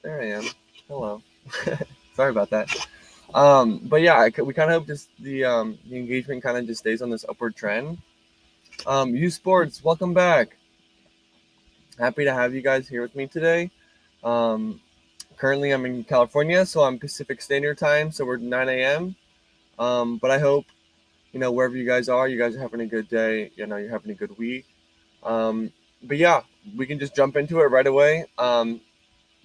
There I am. Hello. Sorry about that. But yeah, we kind of hope the engagement kind of just stays on this upward trend. U Sports, welcome back. Happy to have you guys here with me today. Um, Currently, I'm in California, so I'm Pacific Standard Time, so we're 9 a.m. But I hope wherever you guys are having a good day. You're having a good week. But yeah, we can just jump into it right away.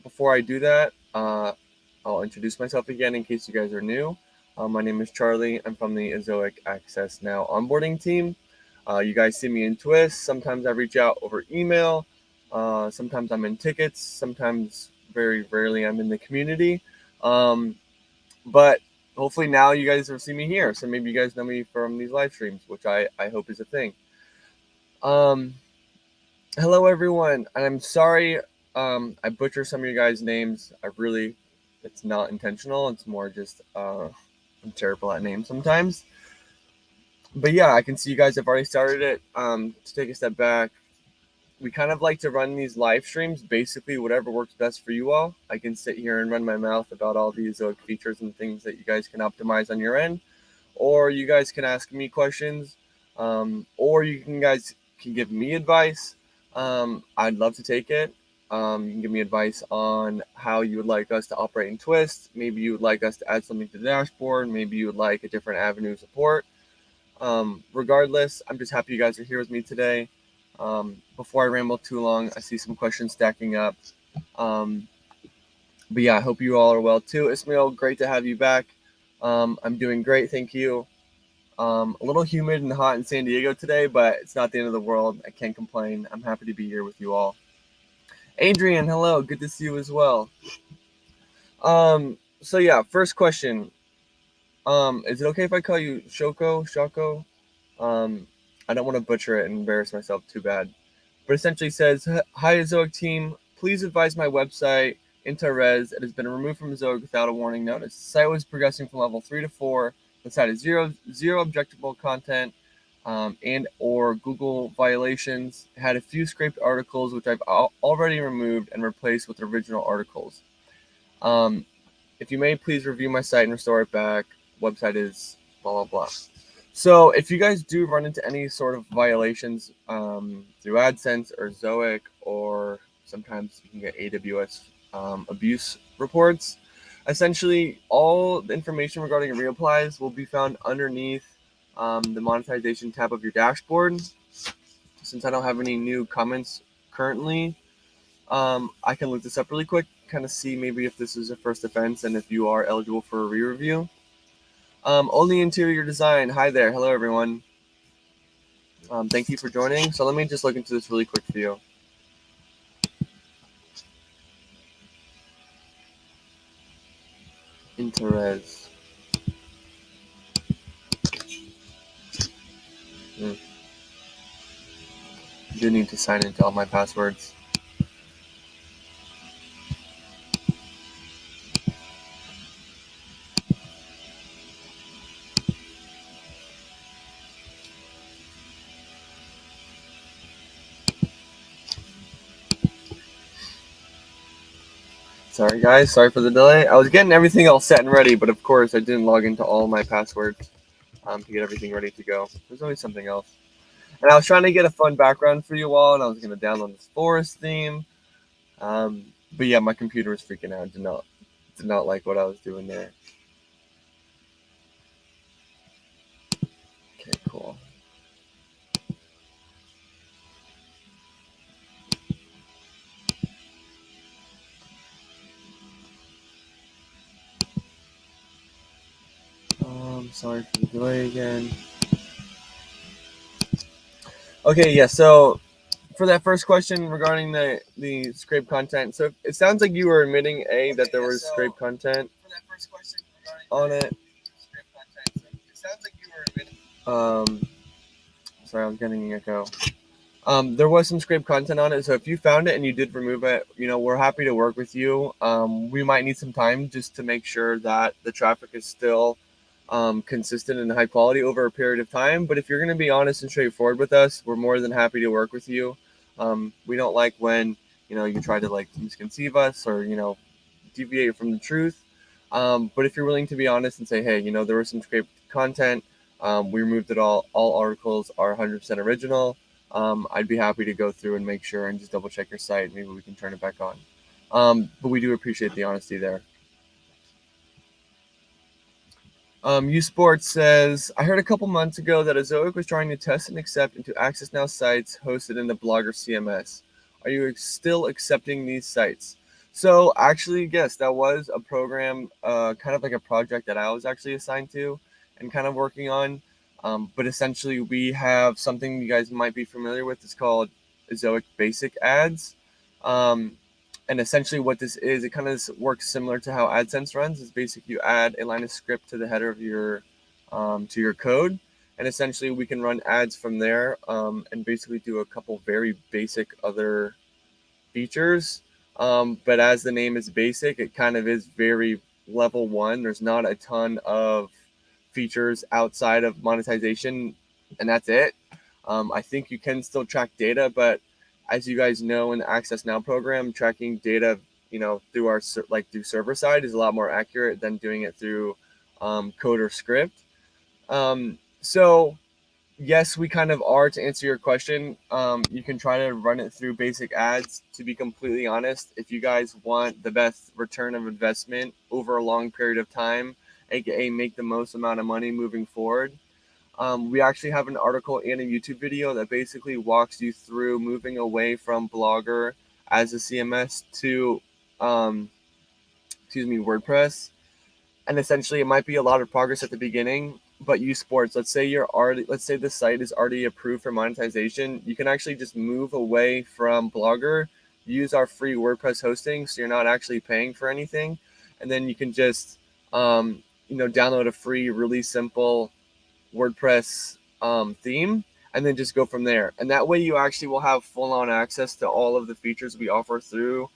Before I do that, I'll introduce myself again in case you guys are new. My name is Charlie. I'm from the Ezoic Access Now onboarding team. You guys see me in Twist. Sometimes I reach out over email. Sometimes I'm in tickets. Sometimes, very rarely, I'm in the community. But hopefully now you guys have seen me here. So maybe you guys know me from these live streams, which I hope is a thing. Um, Hello, everyone. And I'm sorry I butcher some of you guys' names. It's not intentional. It's more just I'm terrible at names sometimes. But yeah, I can see you guys have already started it. To take a step back, we kind of like to run these live streams, basically whatever works best for you all. I can sit here and run my mouth about all these Zoic features and things that you guys can optimize on your end, or you guys can ask me questions, or guys can give me advice. I'd love to take it. You can give me advice on how you would like us to operate in Twist. Maybe you would like us to add something to the dashboard. Maybe you would like a different avenue of support. Regardless, I'm just happy you guys are here with me today. Before I ramble too long, I see some questions stacking up. But yeah, I hope you all are well too. Ismail, great to have you back. I'm doing great, thank you. A little humid and hot in San Diego today, but it's not the end of the world. I can't complain. I'm happy to be here with you all. Adrian, hello. Good to see you as well. So yeah, first question. Is it okay if I call you Shoko? I don't want to butcher it and embarrass myself too bad. But essentially says, "Hi, Zoic team. Please advise my website, Interres. It has been removed from Zoic without a warning notice. The site was progressing from level 3 to 4. The site has zero objectable content and or Google violations. It had a few scraped articles, which I've already removed and replaced with original articles. If you may, please review my site and restore it back. Website is blah, blah, blah." So if you guys do run into any sort of violations through AdSense or Zoic, or sometimes you can get AWS abuse reports, essentially all the information regarding reapplies will be found underneath the monetization tab of your dashboard. Since I don't have any new comments currently, I can look this up really quick, kind of see maybe if this is a first offense and if you are eligible for a re-review. Only interior design. Hi there. Hello, everyone. Thank you for joining. So let me just look into this really quick for you. Interres. I do need to sign into all my passwords. Sorry, guys. Sorry for the delay. I was getting everything all set and ready, but of course I didn't log into all my passwords to get everything ready to go. There's always something else. And I was trying to get a fun background for you all, and I was going to download this forest theme. But yeah, my computer was freaking out. Did not like what I was doing there. Okay, cool. Sorry for the delay again. Okay, yeah, so for that first question regarding the scrape content, so it sounds like you were admitting that there was scrape content on it. Sorry, I was getting an echo. There was some scrape content on it, so if you found it and you did remove it, we're happy to work with you. We might need some time just to make sure that the traffic is still consistent and high quality over a period of time. But if you're going to be honest and straightforward with us, we're more than happy to work with you. We don't like when you try to misconceive us or deviate from the truth. But if you're willing to be honest and say, hey, there was some scraped content, we removed it all articles are 100% original, I'd be happy to go through and make sure and just double check your site. Maybe we can turn it back on. But we do appreciate the honesty there. Sports says, I heard a couple months ago that Ezoic was trying to test and accept into Access Now sites hosted in the Blogger CMS. Are you still accepting these sites? So actually, yes, that was a program, kind of like a project that I was actually assigned to and kind of working on. But essentially, we have something you guys might be familiar with. It's called Zoic Basic Ads. And essentially what this is, it kind of works similar to how AdSense runs. It's basically you add a line of script to the header of your to your code, and essentially we can run ads from there, and basically do a couple very basic other features. But as the name is basic, it kind of is very level one. There's not a ton of features outside of monetization, and that's it. I think you can still track data, but as you guys know, in the Access Now program, tracking data, through our through server side is a lot more accurate than doing it through code or script. So yes, we kind of are, to answer your question. You can try to run it through basic ads. To be completely honest, if you guys want the best return of investment over a long period of time, aka make the most amount of money moving forward, we actually have an article and a YouTube video that basically walks you through moving away from Blogger as a CMS to, WordPress. And essentially, it might be a lot of progress at the beginning, but sports, let's say the site is already approved for monetization. You can actually just move away from Blogger, use our free WordPress hosting, so you're not actually paying for anything, and then you can just, download a free, really simple WordPress theme, and then just go from there. And that way you actually will have full-on access to all of the features we offer through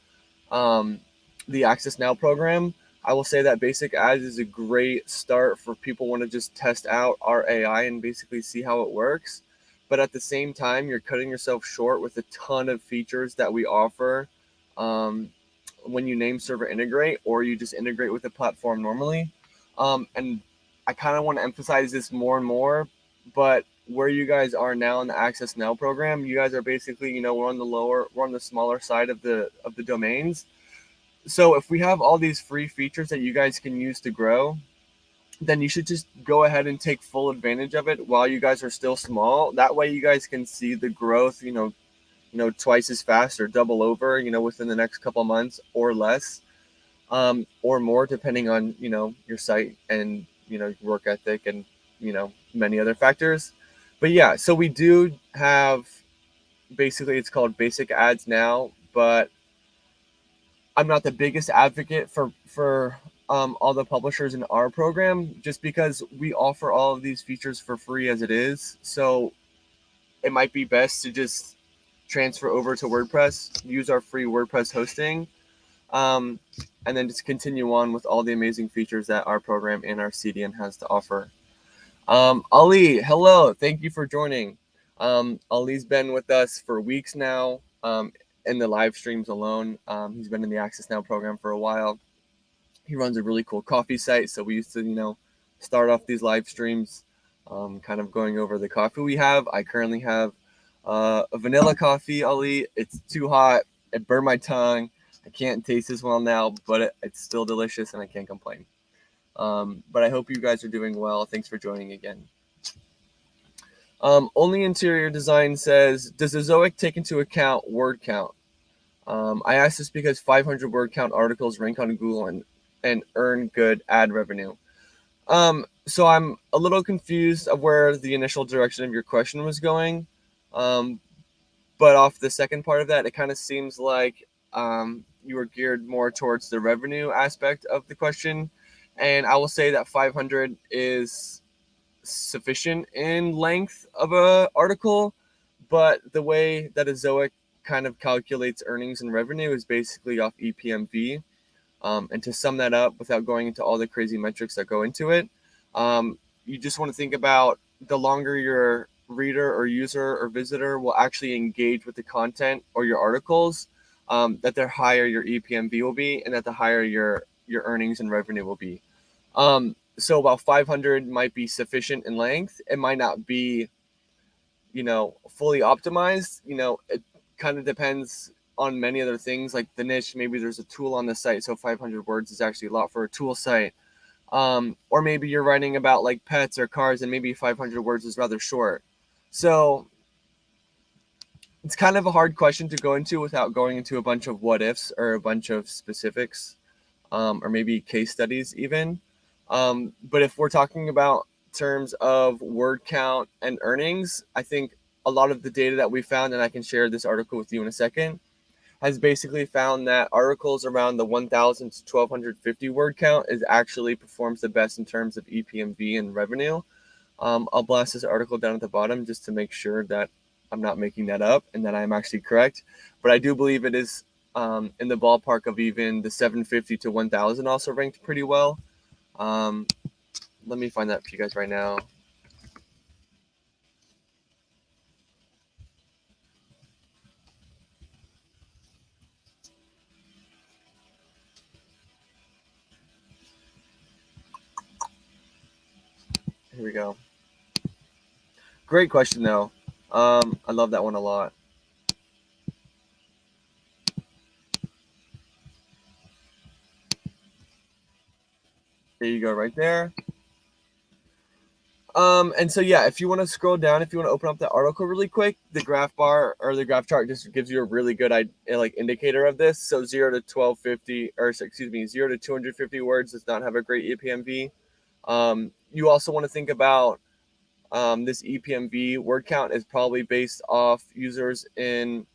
the Access Now program. I will say that basic ads is a great start for people who want to just test out our AI and basically see how it works. But at the same time, you're cutting yourself short with a ton of features that we offer when you name server integrate, or you just integrate with the platform normally. And I kind of want to emphasize this more and more, but where you guys are now in the Access Now program, you guys are basically, we're on the smaller side of the domains. So if we have all these free features that you guys can use to grow, then you should just go ahead and take full advantage of it while you guys are still small. That way you guys can see the growth, twice as fast or double over, within the next couple months or less, or more, depending on, your site and, your work ethic and, many other factors. But yeah, so we do have, basically it's called Basic Ads now, but I'm not the biggest advocate for all the publishers in our program, just because we offer all of these features for free as it is. So it might be best to just transfer over to WordPress, use our free WordPress hosting, and then just continue on with all the amazing features that our program and our CDN has to offer. Ali, hello. Thank you for joining. Ali's been with us for weeks now, in the live streams alone. He's been in the Access Now program for a while. He runs a really cool coffee site. So we used to, start off these live streams, kind of going over the coffee we have. I currently have a vanilla coffee, Ali. It's too hot. It burned my tongue. I can't taste as well now, but it's still delicious and I can't complain. But I hope you guys are doing well. Thanks for joining again. Only Interior Design says, does Ezoic take into account word count? I ask this because 500 word count articles rank on Google and earn good ad revenue. So I'm a little confused of where the initial direction of your question was going. But off the second part of that, it kind of seems like you were geared more towards the revenue aspect of the question. And I will say that 500 is sufficient in length of a article, but the way that Ezoic kind of calculates earnings and revenue is basically off ePMV. And to sum that up, without going into all the crazy metrics that go into it, you just want to think about the longer your reader or user or visitor will actually engage with the content or your articles, that the higher your ePMV will be, and that the higher your earnings and revenue will be. So about 500 might be sufficient in length. It might not be, fully optimized. It kind of depends on many other things like the niche. Maybe there's a tool on the site, so 500 words is actually a lot for a tool site. Or maybe you're writing about like pets or cars, and maybe 500 words is rather short. So it's kind of a hard question to go into without going into a bunch of what ifs or a bunch of specifics, or maybe case studies even. But if we're talking about terms of word count and earnings, I think a lot of the data that we found, and I can share this article with you in a second, has basically found that articles around the 1,000 to 1,250 word count is actually performs the best in terms of ePMV and revenue. I'll blast this article down at the bottom just to make sure that I'm not making that up and that I'm actually correct. But I do believe it is in the ballpark of even the 750 to 1,000 also ranked pretty well. Let me find that for you guys right now. Here we go. Great question, though. I love that one a lot. There you go, right there. And so, yeah, if you want to scroll down, if you want to open up the article really quick, the graph bar or the graph chart just gives you a really good indicator of this. So 0 to 1250, or excuse me, 0 to 250 words does not have a great ePMV. You also want to think about this ePMV word count is probably based off users in,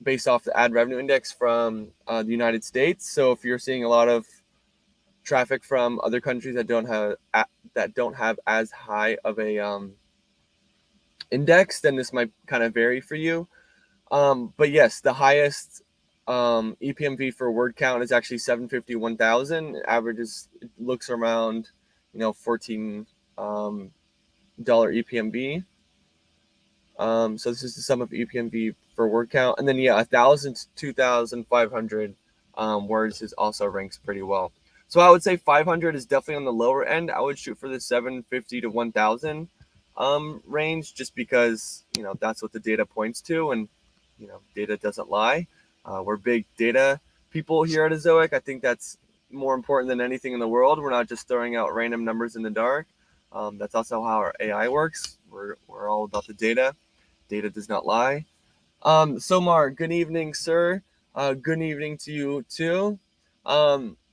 based off the ad revenue index from the United States. So if you're seeing a lot of traffic from other countries that don't have as high of a index, then this might kind of vary for you. But yes, the highest ePMV for word count is actually 750, 1,000. Averages, it looks around, $14 ePMV. So this is the sum of ePMV for word count, and then 1,000 to 2,500 words is also ranks pretty well. So I would say 500 is definitely on the lower end. I would shoot for the 750 to 1,000 range, just because that's what the data points to, and data doesn't lie. We're big data people here at Ezoic. I think that's more important than anything in the world. We're not just throwing out random numbers in the dark. That's also how our AI works. We're all about the data. Data does not lie. So Mark, good evening, sir. Good evening to you too.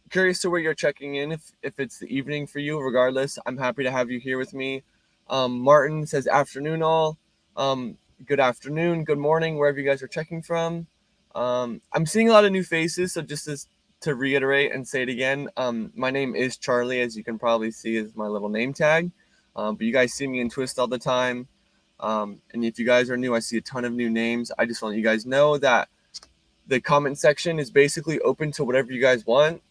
Curious to where you're checking in. If it's the evening for you, regardless, I'm happy to have you here with me. Martin says afternoon all. Good afternoon, good morning, wherever you guys are checking from. I'm seeing a lot of new faces, so just to reiterate and say it again, my name is Charlie, as you can probably see is my little name tag. But you guys see me in Twist all the time. And if you guys are new, I see a ton of new names. I just want you guys know that the comment section is basically open to whatever you guys want.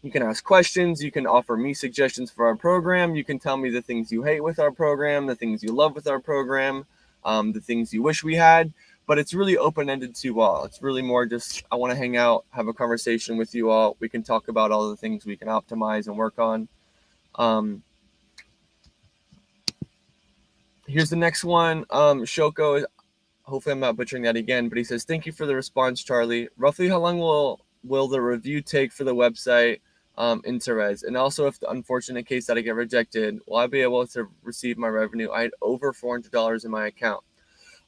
You can ask questions. You can offer me suggestions for our program. You can tell me the things you hate with our program, the things you love with our program, the things you wish we had. But it's really open-ended to you all. It's really more just, I want to hang out, have a conversation with you all. We can talk about all the things we can optimize and work on. Here's the next one. Shoko, hopefully I'm not butchering that again, but he says, thank you for the response, Charlie. Roughly how long will the review take for the website in Therese? And also, if the unfortunate case that I get rejected, will I be able to receive my revenue? I had over $400 in my account.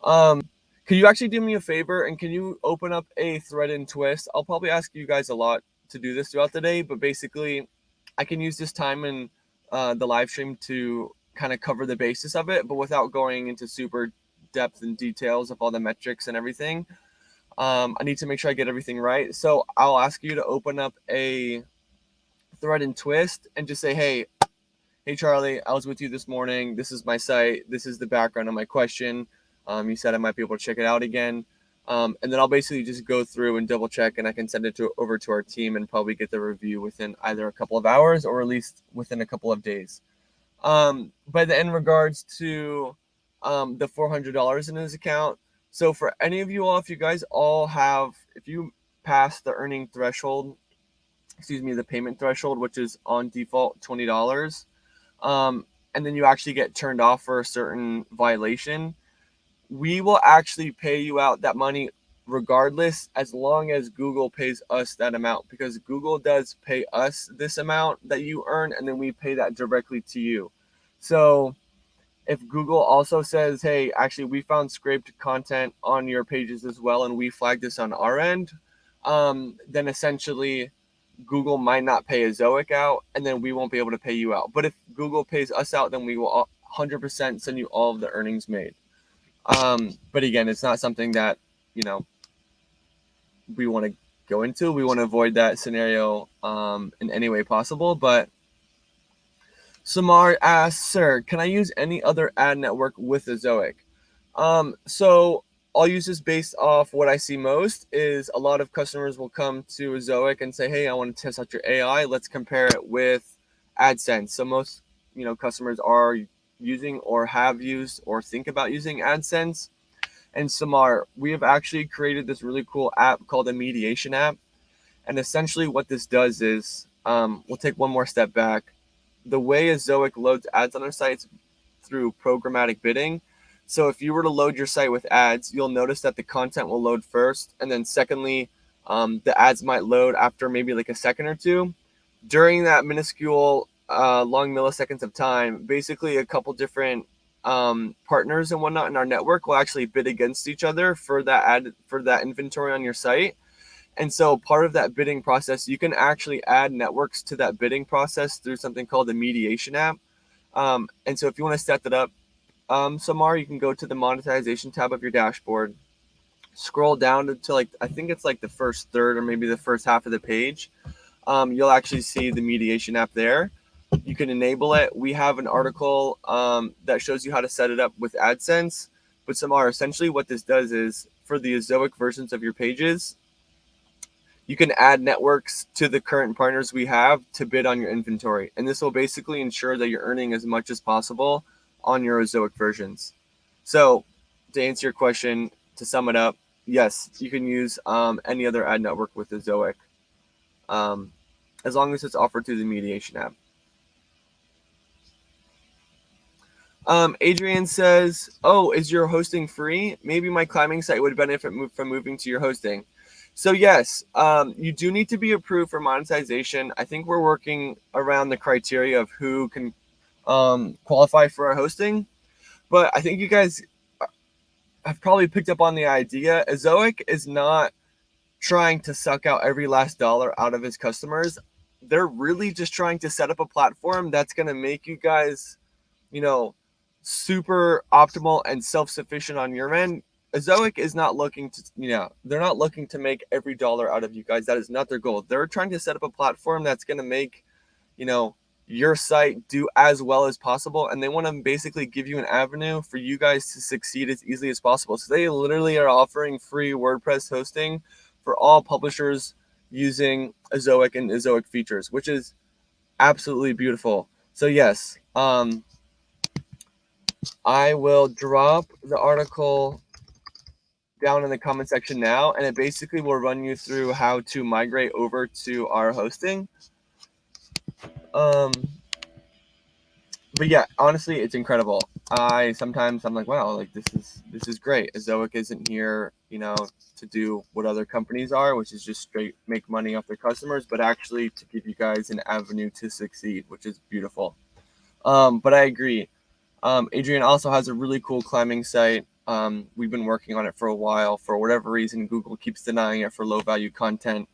Can you actually do me a favor, and can you open up a thread in Twist? I'll probably ask you guys a lot to do this throughout the day, but basically I can use this time in the live stream to kind of cover the basis of it, but without going into super depth and details of all the metrics and everything. I need to make sure I get everything right. So I'll ask you to open up a thread in Twist and just say, hey Charlie, I was with you this morning. This is my site. This is the background of my question. You said I might be able to check it out again. And then I'll basically just go through and double check, and I can send it over to our team and probably get the review within either a couple of hours or at least within a couple of days. But in regards to the $400 in his account, So for any of you all, if you guys all have, if you pass the earning threshold, the payment threshold, which is on default $20, and then you actually get turned off for a certain violation, we will actually pay you out that money regardless, as long as Google pays us that amount, because Google does pay us this amount that you earn, and then we pay that directly to you. So if Google also says, hey, actually we found scraped content on your pages as well, and we flagged this on our end, then essentially Google might not pay a Zoic out, and then we won't be able to pay you out. But if Google pays us out, then we will 100% send you all of the earnings made. But again, it's not something that, we want to go into. We want to avoid that scenario in any way possible. But Samar asks, sir, can I use any other ad network with Ezoic? So I'll use this based off what I see most is a lot of customers will come to Ezoic and say, hey, I want to test out your AI. Let's compare it with AdSense. So most, customers are using or have used or think about using AdSense. And Samar, we have actually created this really cool app called a mediation app. And essentially what this does is, we'll take one more step back. The way Zoic loads ads on our sites through programmatic bidding. So if you were to load your site with ads, you'll notice that the content will load first. And then secondly, the ads might load after maybe like a second or two. During that minuscule long milliseconds of time, basically a couple different partners and whatnot in our network will actually bid against each other for that inventory on your site. And so part of that bidding process, you can actually add networks to that bidding process through something called the mediation app. And so if you want to set that up, Samar, you can go to the monetization tab of your dashboard, scroll down to I think it's like the first third or maybe the first half of the page. You'll actually see the mediation app there. You can enable it. We have an article that shows you how to set it up with AdSense. But Samar, essentially what this does is for the Ezoic versions of your pages, you can add networks to the current partners we have to bid on your inventory. And this will basically ensure that you're earning as much as possible on your Ezoic versions. So to answer your question, to sum it up, yes, you can use any other ad network with Ezoic, as long as it's offered through the mediation app. Adrian says, oh, is your hosting free? Maybe my climbing site would benefit from moving to your hosting. So yes, you do need to be approved for monetization. I think we're working around the criteria of who can qualify for our hosting. But I think you guys have probably picked up on the idea. Ezoic is not trying to suck out every last dollar out of his customers. They're really just trying to set up a platform that's going to make you guys, super optimal and self-sufficient on your end. Ezoic is not looking to, they're not looking to make every dollar out of you guys. That is not their goal. They're trying to set up a platform that's going to make, your site do as well as possible. And they want to basically give you an avenue for you guys to succeed as easily as possible. So they literally are offering free WordPress hosting for all publishers using Ezoic and Ezoic features, which is absolutely beautiful. So yes, I will drop the article down in the comment section now, and it basically will run you through how to migrate over to our hosting. But yeah, honestly, it's incredible. Sometimes I'm like, wow, like this is great. Ezoic isn't here, to do what other companies are, which is just straight make money off their customers, but actually to give you guys an avenue to succeed, which is beautiful. But I agree. Adrian also has a really cool climbing site. We've been working on it for a while. For whatever reason, Google keeps denying it for low value content.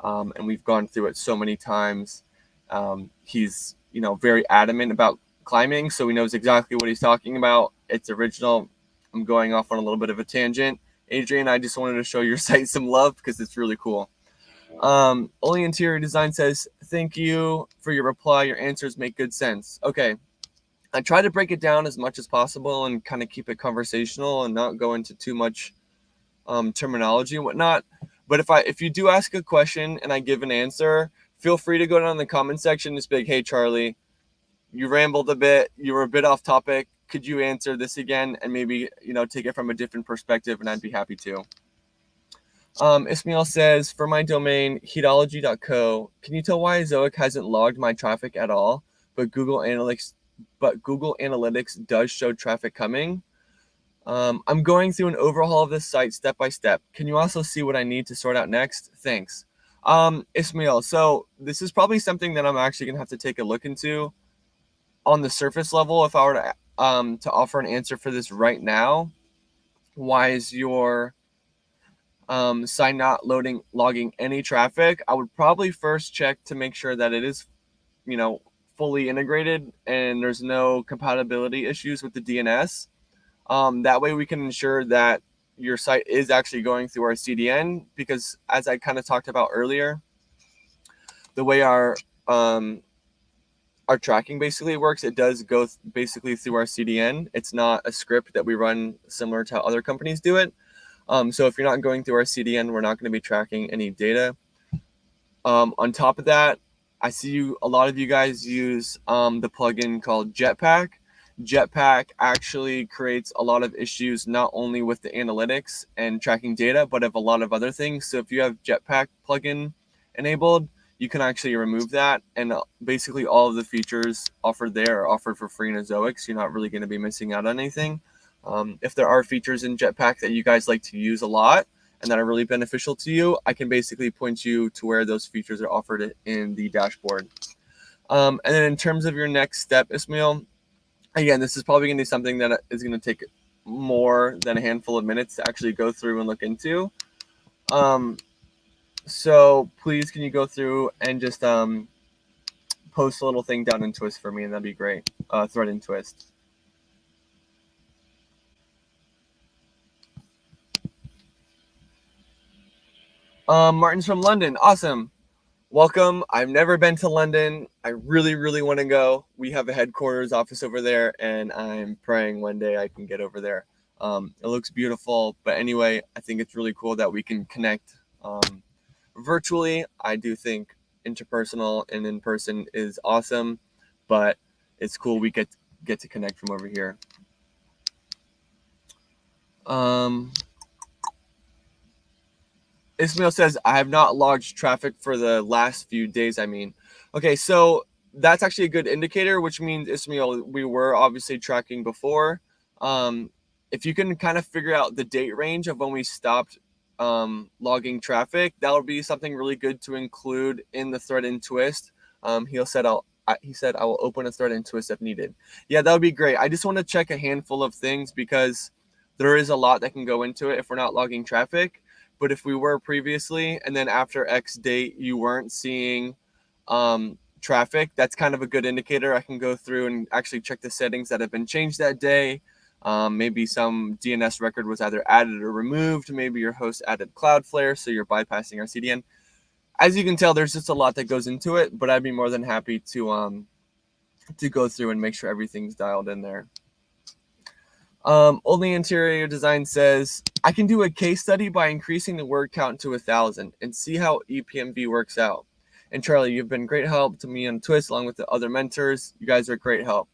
And we've gone through it so many times. He's, very adamant about climbing, so he knows exactly what he's talking about. It's original. I'm going off on a little bit of a tangent. Adrian, I just wanted to show your site some love because it's really cool. Only Interior Design says, thank you for your reply. Your answers make good sense. Okay. I try to break it down as much as possible and kind of keep it conversational and not go into too much terminology and whatnot. But if you do ask a question and I give an answer, feel free to go down in the comment section and just be like, hey, Charlie, you rambled a bit. You were a bit off topic. could you answer this again and maybe, take it from a different perspective, and I'd be happy to. Ismail says, for my domain, heatology.co, can you tell why Zoic hasn't logged my traffic at all, but Google Analytics does show traffic coming? I'm going through an overhaul of this site step by step. Can you also see what I need to sort out next? Thanks. Ismail, so this is probably something that I'm actually gonna have to take a look into on the surface level. If I were to offer an answer for this right now, why is your site not logging any traffic? I would probably first check to make sure that it is, fully integrated and there's no compatibility issues with the DNS. That way we can ensure that your site is actually going through our CDN, because as I kind of talked about earlier, the way our tracking basically works, it does go basically through our CDN. It's not a script that we run similar to how other companies do it. So if you're not going through our CDN, we're not going to be tracking any data. On top of that, I see a lot of you guys use the plugin called Jetpack. Jetpack actually creates a lot of issues, not only with the analytics and tracking data, but of a lot of other things. So if you have Jetpack plugin enabled, you can actually remove that, and basically all of the features offered there are offered for free in Ezoic, so you're not really going to be missing out on anything. If there are features in Jetpack that you guys like to use a lot and that are really beneficial to you, I can basically point you to where those features are offered in the dashboard. And then in terms of your next step, Ismail, again, this is probably going to be something that is going to take more than a handful of minutes to actually go through and look into. So please, can you go through and just post a little thing down in Twist for me, and that'd be great. Thread in Twist. Martin's from London. Awesome. Welcome. I've never been to London. I really, really want to go. We have a headquarters office over there, and I'm praying one day I can get over there. It looks beautiful. But anyway, I think it's really cool that we can connect virtually. I do think interpersonal and in person is awesome, but it's cool we get to connect from over here. Ismail says, I have not logged traffic for the last few days, Okay, so that's actually a good indicator, which means, Ismail, we were obviously tracking before. If you can kind of figure out the date range of when we stopped logging traffic, that would be something really good to include in the thread in Twist. He said, I will open a thread in Twist if needed. Yeah, that would be great. I just want to check a handful of things because there is a lot that can go into it if we're not logging traffic. But if we were previously, and then after X date, you weren't seeing traffic, that's kind of a good indicator. I can go through and actually check the settings that have been changed that day. Maybe some DNS record was either added or removed. Maybe your host added Cloudflare, so you're bypassing our CDN. As you can tell, there's just a lot that goes into it, but I'd be more than happy to go through and make sure everything's dialed in there. Only Interior Design says, I can do a case study by increasing the word count to 1,000 and see how ePMV works out. And Charlie, you've been great help to me on Twist along with the other mentors. You guys are great help.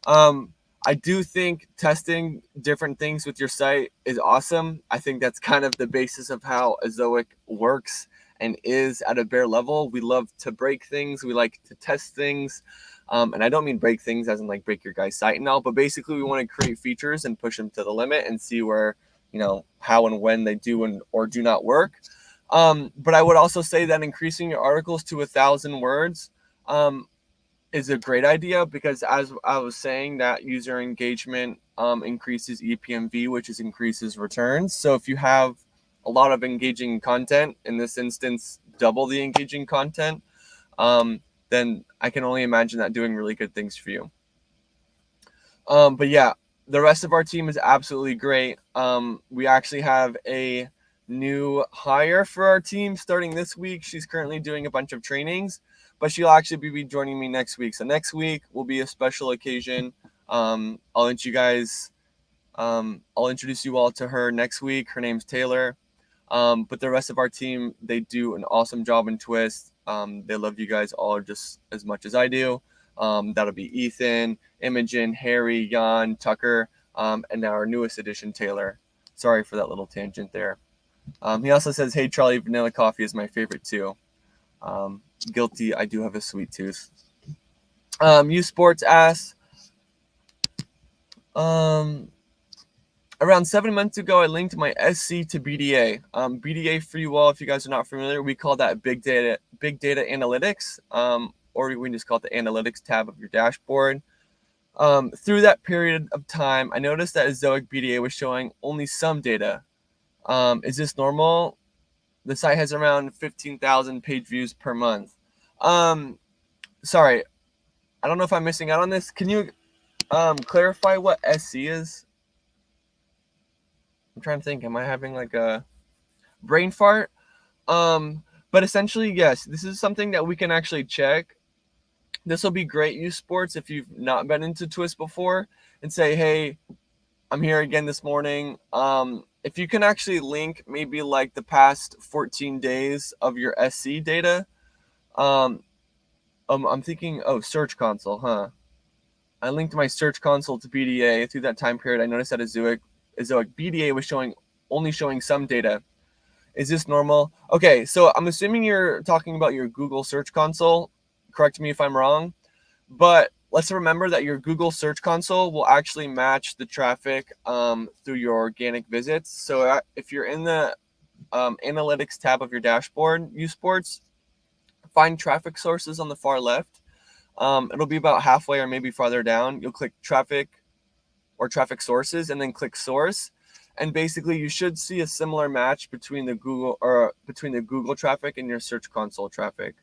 I do think testing different things with your site is awesome. I think that's kind of the basis of how Ezoic works and is at a bare level. We love to break things. We like to test things. And I don't mean break things as in like break your guy's site and all, but basically we want to create features and push them to the limit and see where, how and when they do or do not work. But I would also say that increasing your articles to 1,000 words is a great idea, because as I was saying, that user engagement increases ePMV, which increases returns. So if you have a lot of engaging content, in this instance, double the engaging content, then I can only imagine that doing really good things for you. But yeah, the rest of our team is absolutely great. We actually have a new hire for our team starting this week. She's currently doing a bunch of trainings, but she'll actually be joining me next week. So next week will be a special occasion. I'll introduce you all to her next week. Her name's Taylor. But the rest of our team, they do an awesome job in Twist. They love you guys all just as much as I do. That'll be Ethan, Imogen, Harry, Jan, Tucker, and now our newest addition, Taylor. Sorry for that little tangent there. He also says, hey, Charlie, vanilla coffee is my favorite too. Guilty, I do have a sweet tooth. U Sports asks, around 7 months ago, I linked my SC to BDA. BDA for you all, if you guys are not familiar, we call that big data analytics, or we can just call it the analytics tab of your dashboard. Through that period of time, I noticed that Ezoic BDA was showing only some data. Is this normal? The site has around 15,000 page views per month. Sorry, I don't know if I'm missing out on this. Can you clarify what SC is? I'm trying to think. Am I having like a brain fart? But essentially, yes, this is something that we can actually check. This will be great, U Sports, if you've not been into Twist before, and say, hey, I'm here again this morning. If you can actually link maybe like the past 14 days of your SC data. I'm thinking, Search Console, huh? I linked my Search Console to BDA. Through that time period, I noticed that Ezoic BDA was only showing some data. Is this normal? Okay, so I'm assuming you're talking about your Google Search Console. Correct me if I'm wrong. But let's remember that your Google Search Console will actually match the traffic through your organic visits. So if you're in the analytics tab of your dashboard, U Sports, find traffic sources on the far left. It'll be about halfway or maybe farther down. You'll click traffic or traffic sources and then click source. And basically you should see a similar match between the Google traffic and your Search Console traffic.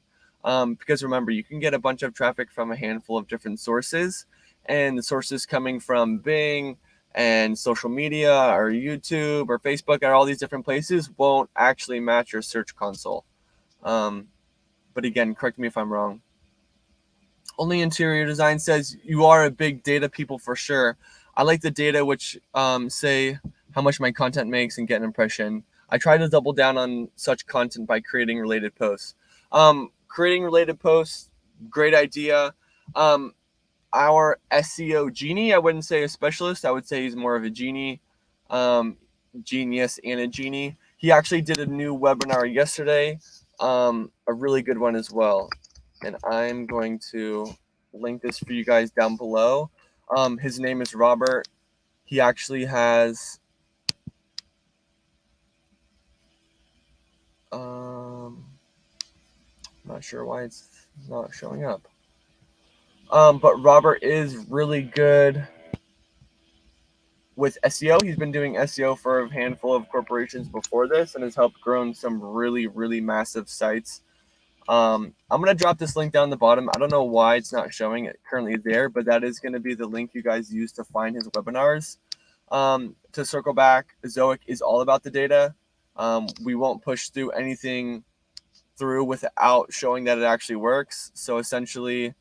Because remember, you can get a bunch of traffic from a handful of different sources, and the sources coming from Bing and social media or YouTube or Facebook or all these different places won't actually match your Search Console. But again, correct me if I'm wrong. Only Interior Design says, you are a big data people for sure. I like the data which say how much my content makes and get an impression. I try to double down on such content by creating related posts. Creating related posts, great idea. Our SEO genie, I wouldn't say a specialist. I would say he's more of a genie, genius and a genie. He actually did a new webinar yesterday, a really good one as well. And I'm going to link this for you guys down below. His name is Robert. He actually has not sure why it's not showing up. But Robert is really good with SEO. He's been doing SEO for a handful of corporations before this and has helped grow some really, really massive sites. I'm going to drop this link down the bottom. I don't know why it's not showing it currently there, but that is going to be the link you guys use to find his webinars. To circle back, Zoic is all about the data. We won't push through anything through without showing that it actually works. So essentially,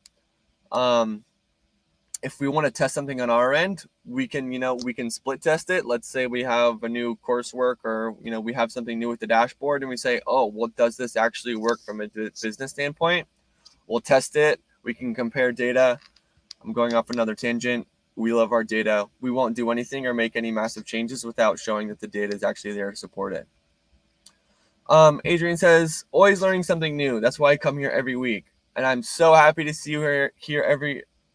if we want to test something on our end, we can split test it. Let's say we have a new coursework or, we have something new with the dashboard and we say, oh, well, does this actually work from a business standpoint? We'll test it. We can compare data. I'm going off another tangent. We love our data. We won't do anything or make any massive changes without showing that the data is actually there to support it. Adrian says, always learning something new. That's why I come here every week. And I'm so happy to see you here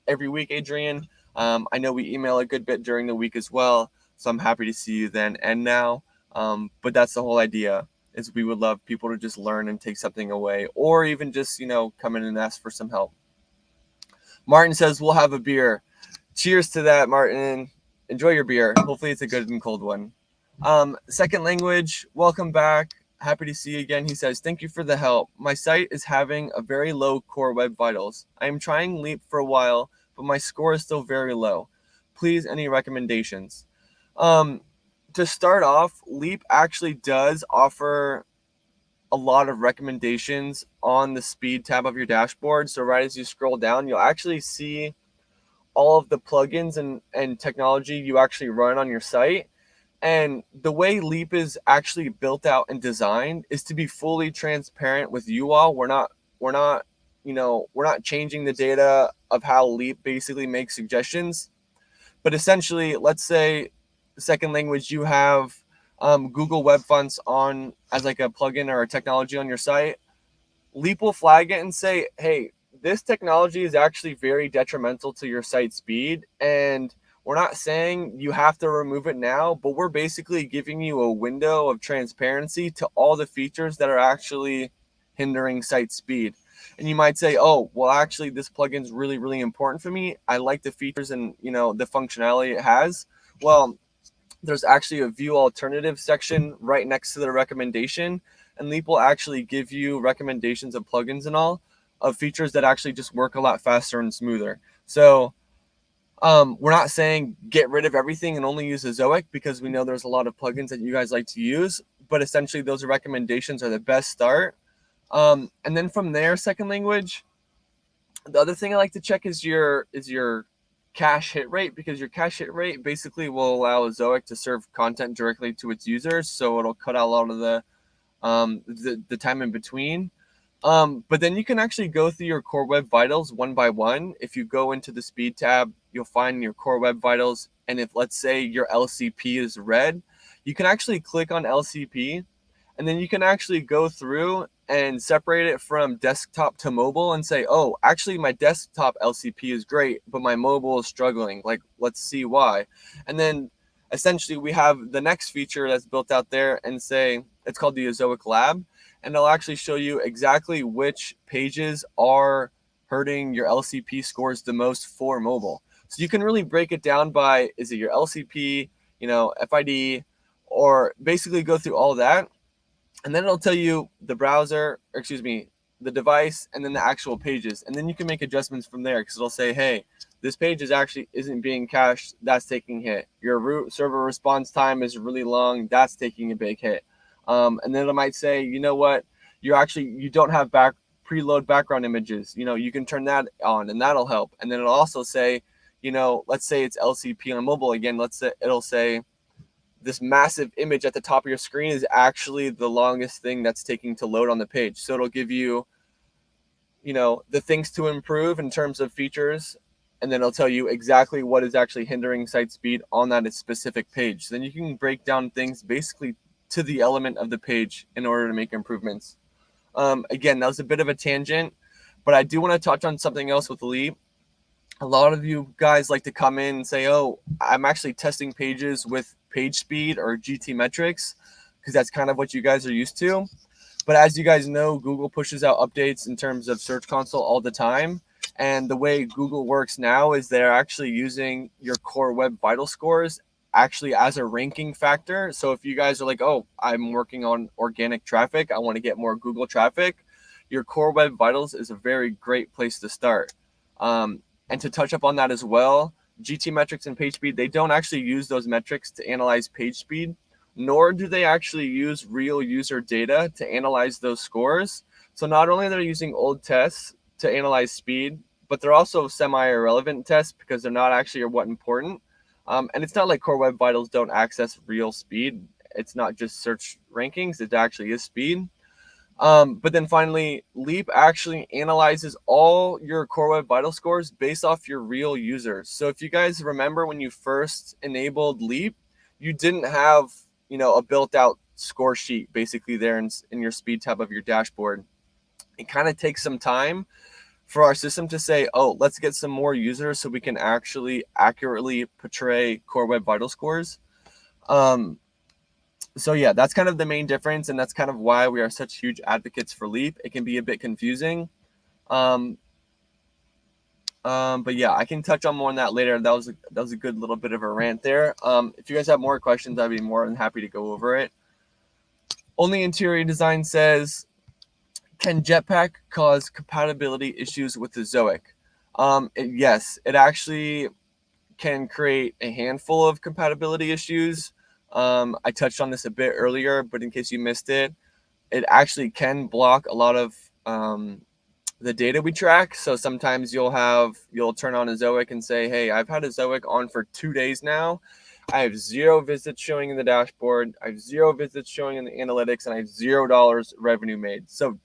every week, Adrian. I know we email a good bit during the week as well. So I'm happy to see you then and now. But that's the whole idea, is we would love people to just learn and take something away, or even just, come in and ask for some help. Martin says, we'll have a beer. Cheers to that, Martin. Enjoy your beer. Hopefully it's a good and cold one. Second language, welcome back. Happy to see you again. He says, thank you for the help. My site is having a very low core web vitals. I am trying Leap for a while, but my score is still very low. Please, any recommendations? To start off, Leap actually does offer a lot of recommendations on the speed tab of your dashboard. So right as you scroll down, you'll actually see all of the plugins and technology you actually run on your site. And the way Leap is actually built out and designed is to be fully transparent with you all. We're not we're not changing the data of how Leap basically makes suggestions. But essentially, let's say second language, you have Google Web Fonts on as like a plugin or a technology on your site. Leap will flag it and say, hey, this technology is actually very detrimental to your site speed. And we're not saying you have to remove it now, but we're basically giving you a window of transparency to all the features that are actually hindering site speed. And you might say, oh, well, actually, this plugin is really, really important for me. I like the features and, the functionality it has. Well, there's actually a view alternative section right next to the recommendation. And Leap will actually give you recommendations of plugins and all of features that actually just work a lot faster and smoother. So we're not saying get rid of everything and only use Ezoic, because we know there's a lot of plugins that you guys like to use. But essentially, those recommendations are the best start. And then from there, second language, the other thing I like to check is your cache hit rate, because your cache hit rate basically will allow Zoic to serve content directly to its users. So it'll cut out a lot of the time in between. But then you can actually go through your core web vitals one by one. If you go into the speed tab, you'll find your core web vitals. And if, let's say, your LCP is red, you can actually click on LCP, and then you can actually go through and separate it from desktop to mobile and say, oh, actually my desktop LCP is great, but my mobile is struggling. Like, let's see why. And then essentially we have the next feature that's built out there and say, it's called the Ezoic Lab. And it'll actually show you exactly which pages are hurting your LCP scores the most for mobile. So you can really break it down by, is it your LCP, FID, or basically go through all that. And then it'll tell you the browser, or excuse me, the device, and then the actual pages. And then you can make adjustments from there, because it'll say, hey, this page isn't being cached, that's taking a hit. Your root server response time is really long, that's taking a big hit. And then it might say, you know what, you don't have preload background images. You can turn that on, and that'll help. And then it'll also say, let's say it's LCP on mobile again. It'll say this massive image at the top of your screen is actually the longest thing that's taking to load on the page. So it'll give you, the things to improve in terms of features, and then it'll tell you exactly what is actually hindering site speed on that specific page. So then you can break down things basically to the element of the page in order to make improvements. Again, that was a bit of a tangent, but I do want to touch on something else with Leap. A lot of you guys like to come in and say, oh, I'm actually testing pages with page speed or GT metrics, because that's kind of what you guys are used to. But as you guys know, Google pushes out updates in terms of Search Console all the time. And the way Google works now is they're actually using your core web vital scores actually as a ranking factor. So if you guys are like, oh, I'm working on organic traffic, I want to get more Google traffic, your core web vitals is a very great place to start. And to touch up on that as well, GT metrics and page speed, they don't actually use those metrics to analyze page speed, nor do they actually use real user data to analyze those scores. So not only are they using old tests to analyze speed, but they're also semi-irrelevant tests, because they're not actually what important. And it's not like core web vitals don't access real speed. It's not just search rankings, it actually is speed. But then finally, Leap actually analyzes all your core web vital scores based off your real users. So if you guys remember when you first enabled Leap, you didn't have, a built out score sheet basically there in your speed tab of your dashboard. It kind of takes some time for our system to say, oh, let's get some more users so we can actually accurately portray core web vital scores. So yeah, that's kind of the main difference, and that's kind of why we are such huge advocates for Leap. It can be a bit confusing. But yeah, I can touch on more on that later. That was a good little bit of a rant there. If you guys have more questions, I'd be more than happy to go over it. Only Interior Design says, can Jetpack cause compatibility issues with the Zoic? Yes, it actually can create a handful of compatibility issues. I touched on this a bit earlier, but in case you missed it, it actually can block a lot of the data we track. So sometimes you'll turn on Ezoic and say, hey, I've had Ezoic on for 2 days now. I have 0 visits showing in the dashboard. I have 0 visits showing in the analytics, and I have $0 revenue made. So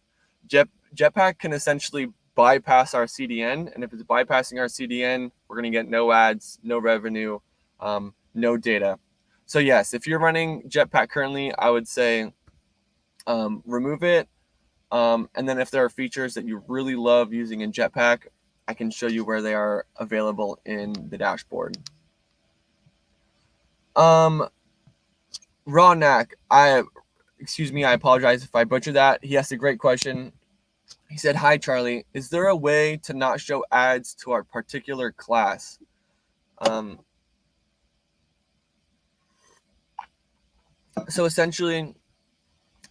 Jetpack can essentially bypass our CDN. And if it's bypassing our CDN, we're going to get no ads, no revenue, no data. So yes, if you're running Jetpack currently, I would say remove it. And then if there are features that you really love using in Jetpack, I can show you where they are available in the dashboard. Rawnak, excuse me, I apologize if I butchered that. He asked a great question. He said, "Hi, Charlie. Is there a way to not show ads to our particular class?" So essentially,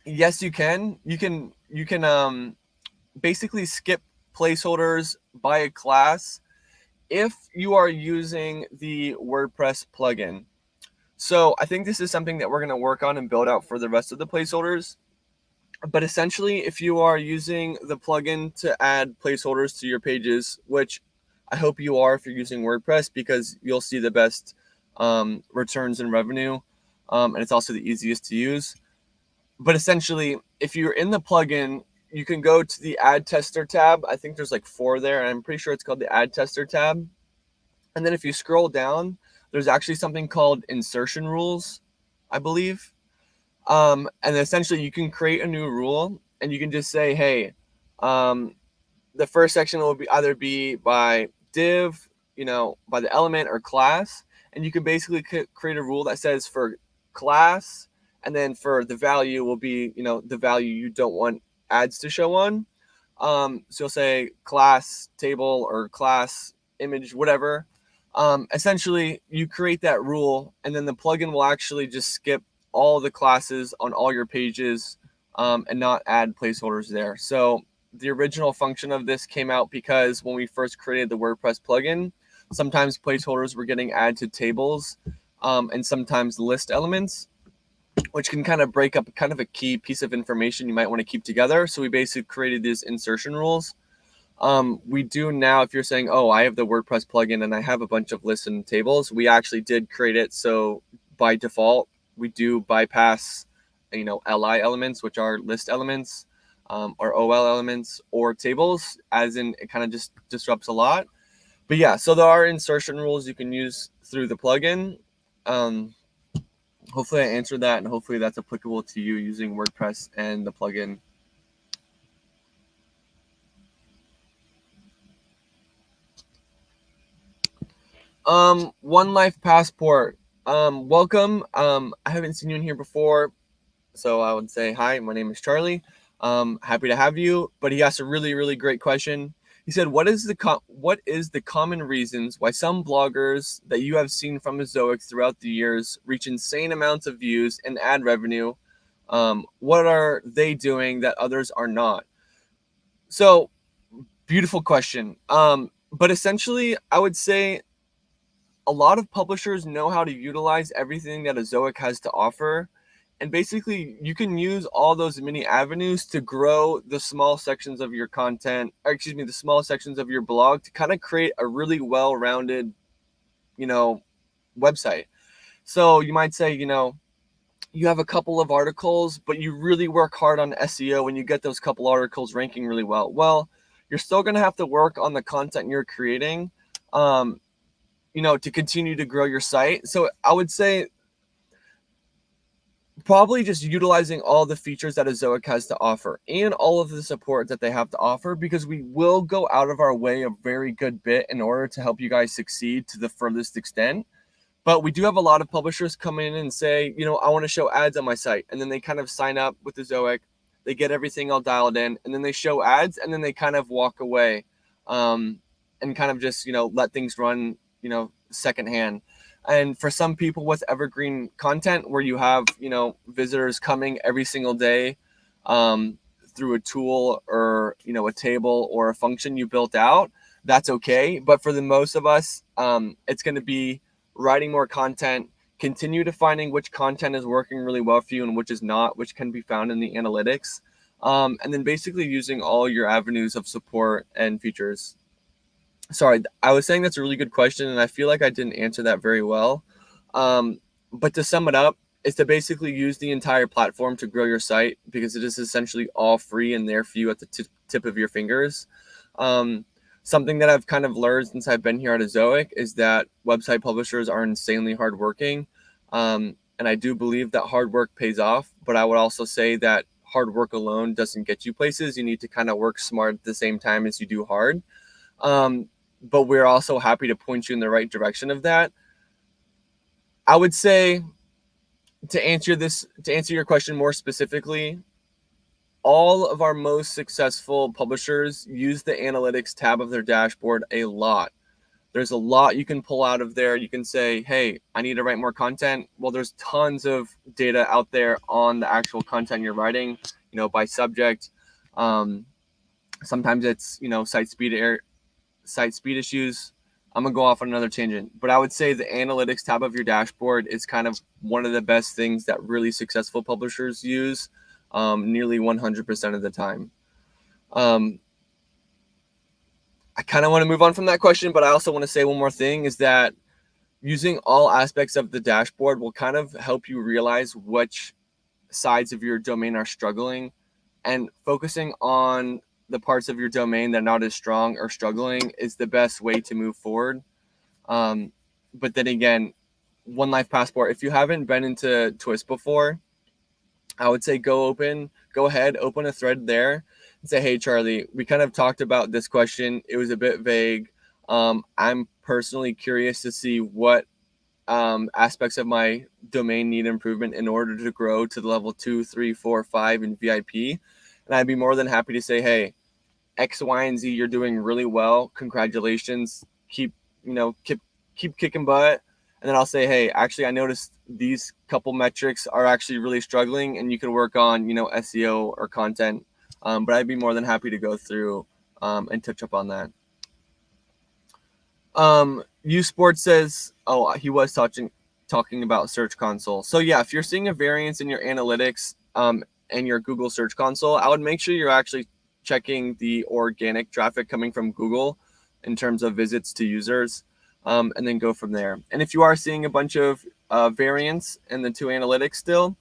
yes, you can. You can basically skip placeholders by a class if you are using the WordPress plugin. So I think this is something that we're going to work on and build out for the rest of the placeholders. But essentially, if you are using the plugin to add placeholders to your pages, which I hope you are if you're using WordPress, because you'll see the best returns and revenue, and it's also the easiest to use. But essentially, if you're in the plugin, you can go to the Ad Tester tab. I think there's like 4 there, and I'm pretty sure it's called the Ad Tester tab. And then if you scroll down, there's actually something called Insertion Rules, I believe. And essentially, you can create a new rule, and you can just say, hey, the first section will either be by div, by the element or class. And you can basically create a rule that says for class, and then for the value will be, the value you don't want ads to show on. So you'll say class table or class image, whatever. Essentially, you create that rule, and then the plugin will actually just skip all the classes on all your pages and not add placeholders there. So the original function of this came out because when we first created the WordPress plugin, sometimes placeholders were getting added to tables and sometimes list elements, which can kind of break up kind of a key piece of information you might want to keep together. So we basically created these insertion rules. We do now, if you're saying, oh, I have the WordPress plugin and I have a bunch of lists and tables, we actually did create it. So by default, we do bypass, LI elements, which are list elements, or OL elements, or tables, as in it kind of just disrupts a lot. But yeah, so there are insertion rules you can use through the plugin. Hopefully I answered that, and hopefully that's applicable to you using WordPress and the plugin. One Life Passport. Welcome. I haven't seen you in here before, so I would say hi. My name is Charlie. Happy to have you. But he asked a really, really great question. He said, "What is the common reasons why some bloggers that you have seen from Ezoic throughout the years reach insane amounts of views and ad revenue? What are they doing that others are not?" So, beautiful question. But essentially, I would say a lot of publishers know how to utilize everything that Ezoic has to offer. And basically, you can use all those mini avenues to grow the small sections of your content, or excuse me, the small sections of your blog to kind of create a really well-rounded, website. So you might say, you have a couple of articles, but you really work hard on SEO and you get those couple articles ranking really well. Well, you're still going to have to work on the content you're creating, to continue to grow your site. So I would say probably just utilizing all the features that Ezoic has to offer and all of the support that they have to offer, because we will go out of our way a very good bit in order to help you guys succeed to the furthest extent. But we do have a lot of publishers come in and say, I want to show ads on my site. And then they kind of sign up with Ezoic. They get everything all dialed in, and then they show ads, and then they kind of walk away and kind of just, let things run, secondhand. And for some people with evergreen content where you have, visitors coming every single day through a tool or, a table or a function you built out, that's okay. But for the most of us, it's going to be writing more content, continue to finding which content is working really well for you and which is not, which can be found in the analytics. And then basically using all your avenues of support and features. Sorry, I was saying that's a really good question, and I feel like I didn't answer that very well. But to sum it up, is to basically use the entire platform to grow your site, because it is essentially all free and there for you at the tip of your fingers. Something that I've kind of learned since I've been here at Ezoic is that website publishers are insanely hardworking. And I do believe that hard work pays off, but I would also say that hard work alone doesn't get you places. You need to kind of work smart at the same time as you do hard. But we're also happy to point you in the right direction of that. I would say, to answer your question more specifically, all of our most successful publishers use the analytics tab of their dashboard a lot. There's a lot you can pull out of there. You can say, hey, I need to write more content. Well, there's tons of data out there on the actual content you're writing, by subject. Sometimes it's, site speed issues. I'm going to go off on another tangent, but I would say the analytics tab of your dashboard is kind of one of the best things that really successful publishers use, nearly 100% of the time. I kind of want to move on from that question, but I also want to say one more thing is that using all aspects of the dashboard will kind of help you realize which sides of your domain are struggling, and focusing on the parts of your domain that are not as strong or struggling is the best way to move forward. But then again, One Life Passport, if you haven't been into Twist before, I would say go ahead, open a thread there and say, hey, Charlie, we kind of talked about this question. It was a bit vague. I'm personally curious to see what aspects of my domain need improvement in order to grow to the level 2, 3, 4, 5 in VIP. And I'd be more than happy to say, hey, X, Y, and Z, you're doing really well. Congratulations. Keep kicking butt. And then I'll say, hey, actually, I noticed these couple metrics are actually really struggling, and you can work on, SEO or content. But I'd be more than happy to go through and touch up on that. Sports says, he was talking about Search Console. So yeah, if you're seeing a variance in your analytics and your Google Search Console, I would make sure you're actually checking the organic traffic coming from Google in terms of visits to users, and then go from there. And if you are seeing a bunch of variance in the two analytics still,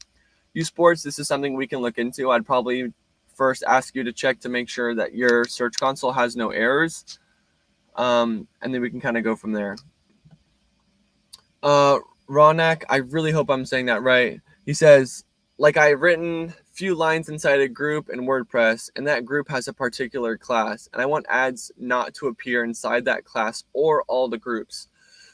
Sports, this is something we can look into. I'd probably first ask you to check to make sure that your Search Console has no errors. And then we can kind of go from there. Ronak, I really hope I'm saying that right. He says, like, I've written few lines inside a group in WordPress, and that group has a particular class, and I want ads not to appear inside that class or all the groups.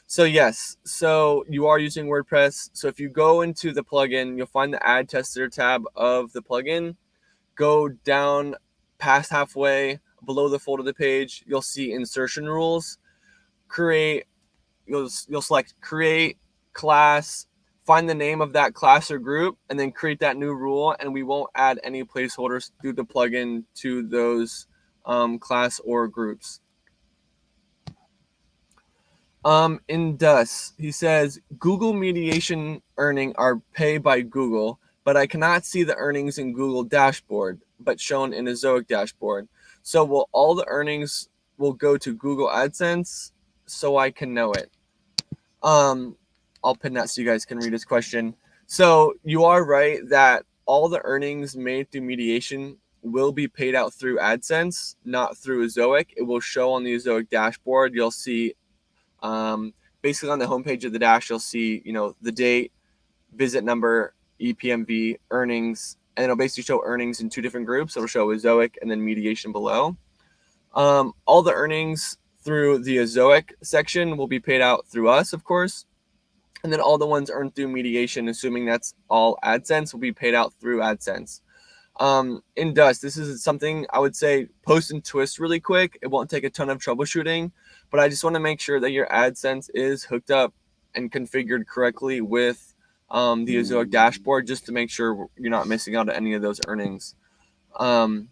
So yes, so you are using WordPress. So if you go into the plugin, you'll find the ad tester tab of the plugin. Go down past halfway below the fold of the page, you'll see Insertion Rules. You'll select Create Class, find the name of that class or group, and then create that new rule, and we won't add any placeholders through the plugin to those class or groups. In Dus, he says, Google mediation earning are paid by Google, but I cannot see the earnings in Google dashboard, but shown in a Zoic dashboard. So will all the earnings will go to Google AdSense so I can know it? I'll pin that so you guys can read his question. So you are right that all the earnings made through mediation will be paid out through AdSense, not through Ezoic. It will show on the Ezoic dashboard. You'll see, basically on the homepage of the dash, you'll see, the date, visit number, ePMV, earnings, and it'll basically show earnings in two different groups. It'll show Ezoic and then mediation below. All the earnings through the Ezoic section will be paid out through us, of course. And then all the ones earned through mediation, assuming that's all AdSense, will be paid out through AdSense. In Dus, this is something I would say post and twist really quick. It won't take a ton of troubleshooting, but I just want to make sure that your AdSense is hooked up and configured correctly with the Ezoic dashboard, just to make sure you're not missing out on any of those earnings. But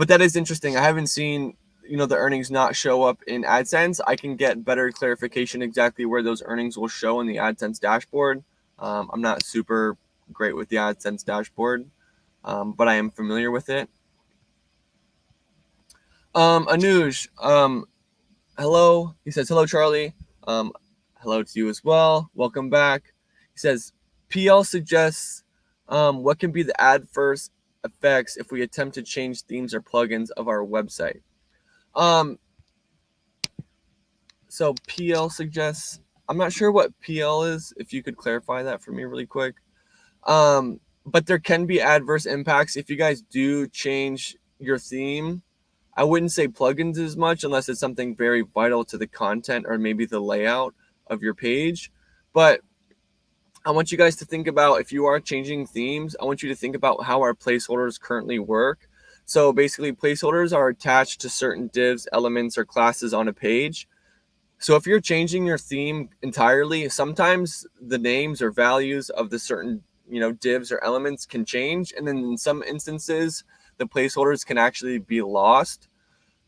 that is interesting. I haven't seen the earnings not show up in AdSense. I can get better clarification exactly where those earnings will show in the AdSense dashboard. I'm not super great with the AdSense dashboard, but I am familiar with it. Anuj, hello. He says, hello, Charlie. Hello to you as well. Welcome back. He says, PL suggests what can be the ad first effects if we attempt to change themes or plugins of our website. So PL suggests, I'm not sure what PL is, if you could clarify that for me really quick. But there can be adverse impacts if you guys do change your theme. I wouldn't say plugins as much unless it's something very vital to the content or maybe the layout of your page. But I want you guys to think about, if you are changing themes, I want you to think about how our placeholders currently work. So basically, placeholders are attached to certain divs, elements, or classes on a page. So if you're changing your theme entirely, sometimes the names or values of the certain divs or elements can change, and then in some instances the placeholders can actually be lost.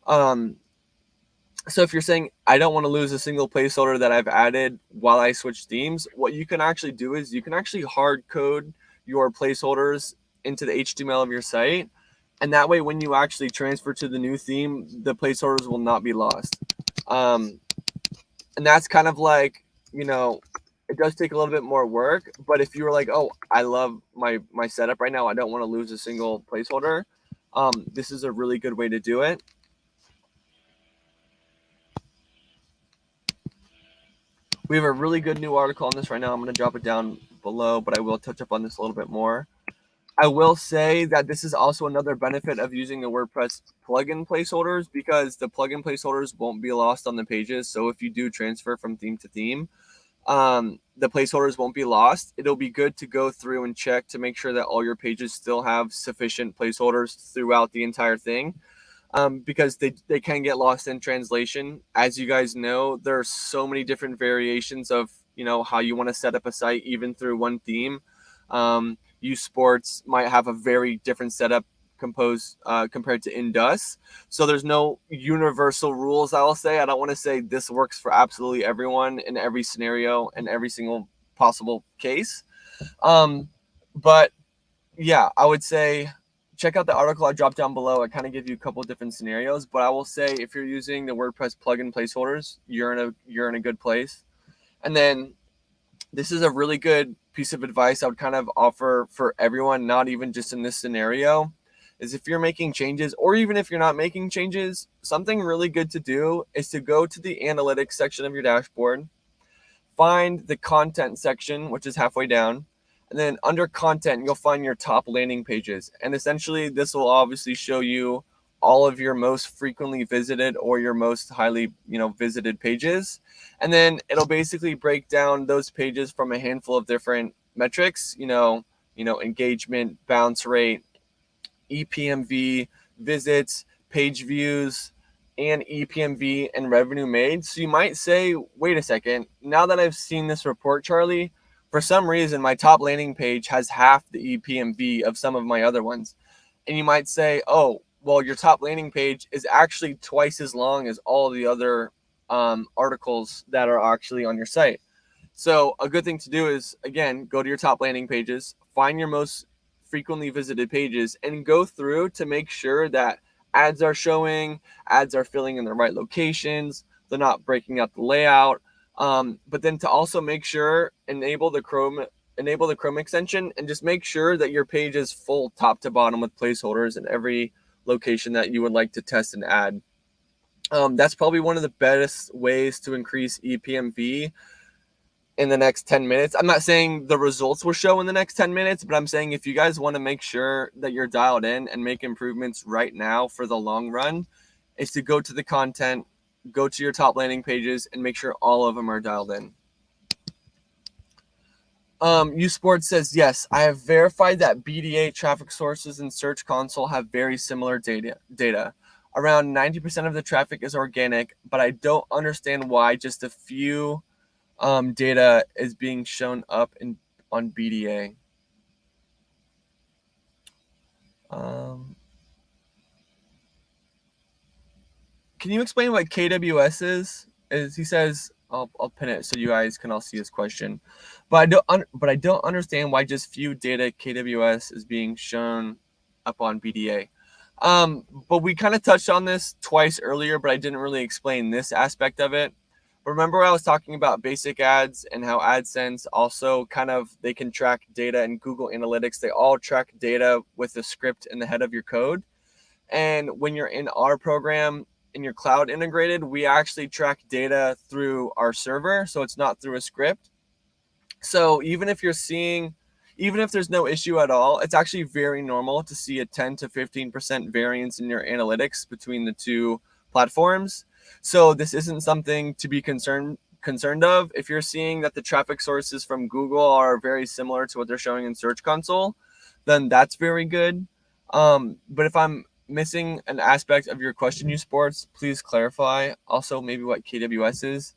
So if you're saying, I don't want to lose a single placeholder that I've added while I switch themes, what you can actually do is you can actually hard code your placeholders into the HTML of your site, and that way when you actually transfer to the new theme, the placeholders will not be lost. And that's kind of like, it does take a little bit more work, but if you were like, oh, I love my setup right now, I don't want to lose a single placeholder, this is a really good way to do it. We have a really good new article on this right now. I'm going to drop it down below, but I will touch up on this a little bit more. I will say that this is also another benefit of using the WordPress plugin placeholders, because the plugin placeholders won't be lost on the pages. So if you do transfer from theme to theme, the placeholders won't be lost. It'll be good to go through and check to make sure that all your pages still have sufficient placeholders throughout the entire thing. Because they can get lost in translation. As you guys know, there are so many different variations of how you want to set up a site, even through one theme. You Sports might have a very different setup compared to Indus. So there's no universal rules, I'll say. I don't want to say this works for absolutely everyone in every scenario and every single possible case. But yeah, I would say check out the article I dropped down below. I kind of give you a couple of different scenarios, but I will say if you're using the WordPress plugin placeholders, you're in a good place. And then this is a really good piece of advice I would kind of offer for everyone, not even just in this scenario, is if you're making changes, or even if you're not making changes, something really good to do is to go to the analytics section of your dashboard, find the content section, which is halfway down, and then under content, you'll find your top landing pages. And essentially, this will obviously show you all of your most frequently visited or your most highly, visited pages. And then it'll basically break down those pages from a handful of different metrics, engagement, bounce rate, ePMV, visits, page views, and ePMV and revenue made. So you might say, wait a second, now that I've seen this report, Charlie, for some reason, my top landing page has half the ePMV of some of my other ones. And you might say, oh, well, your top landing page is actually twice as long as all the other articles that are actually on your site. So a good thing to do is, again, go to your top landing pages, find your most frequently visited pages, and go through to make sure that ads are showing, ads are filling in the right locations, they're not breaking up the layout. But then to also make sure, enable the Chrome extension, and just make sure that your page is full top to bottom with placeholders in every location that you would like to test and add. That's probably one of the best ways to increase ePMV in the next 10 minutes. I'm not saying the results will show in the next 10 minutes, but I'm saying if you guys want to make sure that you're dialed in and make improvements right now for the long run, is to go to the content, go to your top landing pages, and make sure all of them are dialed in. Usports says, yes, I have verified that BDA traffic sources and Search Console have very similar data. Around 90% of the traffic is organic, but I don't understand why just a few data is being shown up on BDA. Can you explain what KWS is? He says, I'll pin it so you guys can all see his question. But I don't understand why just few data KWS is being shown up on BDA. But we kind of touched on this twice earlier, but I didn't really explain this aspect of it. Remember I was talking about basic ads and how AdSense also kind of, they can track data, and Google Analytics, they all track data with the script in the head of your code. And when you're in our program and you're cloud integrated, we actually track data through our server. So it's not through a script. So even if there's no issue at all, it's actually very normal to see a 10 to 15% variance in your analytics between the two platforms. So this isn't something to be concerned of. If you're seeing that the traffic sources from Google are very similar to what they're showing in Search Console, then that's very good. But if I'm missing an aspect of your question, U Sports, please clarify. Also, maybe what KWS is.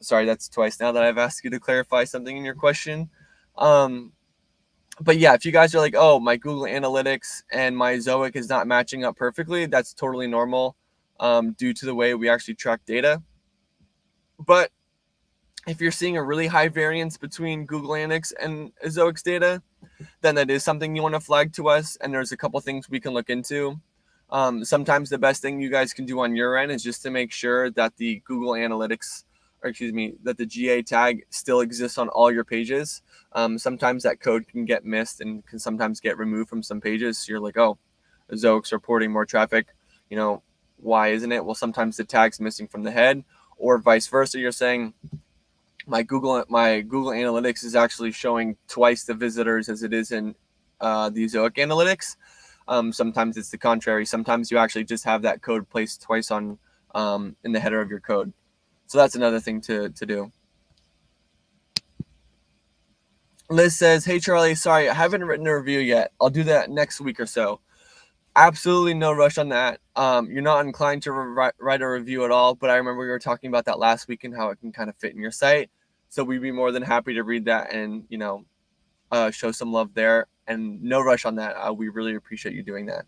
Sorry, that's twice now that I've asked you to clarify something in your question. But yeah, if you guys are like, oh, my Google Analytics and my Zoic is not matching up perfectly, that's totally normal due to the way we actually track data. But if you're seeing a really high variance between Google Analytics and Ezoic's data, then that is something you want to flag to us, and there's a couple things we can look into. Sometimes the best thing you guys can do on your end is just to make sure that the Google Analytics, that the GA tag still exists on all your pages. Sometimes that code can get missed and can sometimes get removed from some pages. So you're like, oh, Zoic's reporting more traffic. Why isn't it? Well, sometimes the tag's missing from the head, or vice versa. You're saying my Google Analytics is actually showing twice the visitors as it is in the Zoic Analytics. Sometimes it's the contrary. Sometimes you actually just have that code placed twice on in the header of your code. So that's another thing to do. Liz says, hey, Charlie, sorry, I haven't written a review yet. I'll do that next week or so. Absolutely no rush on that. You're not inclined to write a review at all, but I remember we were talking about that last week and how it can kind of fit in your site. So we'd be more than happy to read that and, show some love there. And no rush on that. We really appreciate you doing that.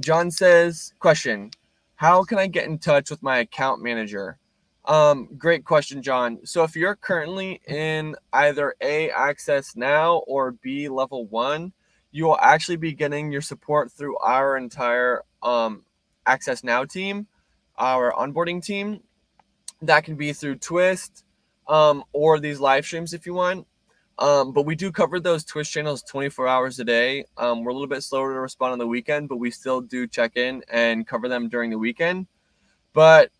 John says, question, how can I get in touch with my account manager? Great question, John. So if you're currently in either A, Access Now, or B, Level 1, you will actually be getting your support through our entire Access Now team, our onboarding team. That can be through Twist or these live streams if you want. But we do cover those Twitch channels 24 hours a day. We're a little bit slower to respond on the weekend, but we still do check in and cover them during the weekend. But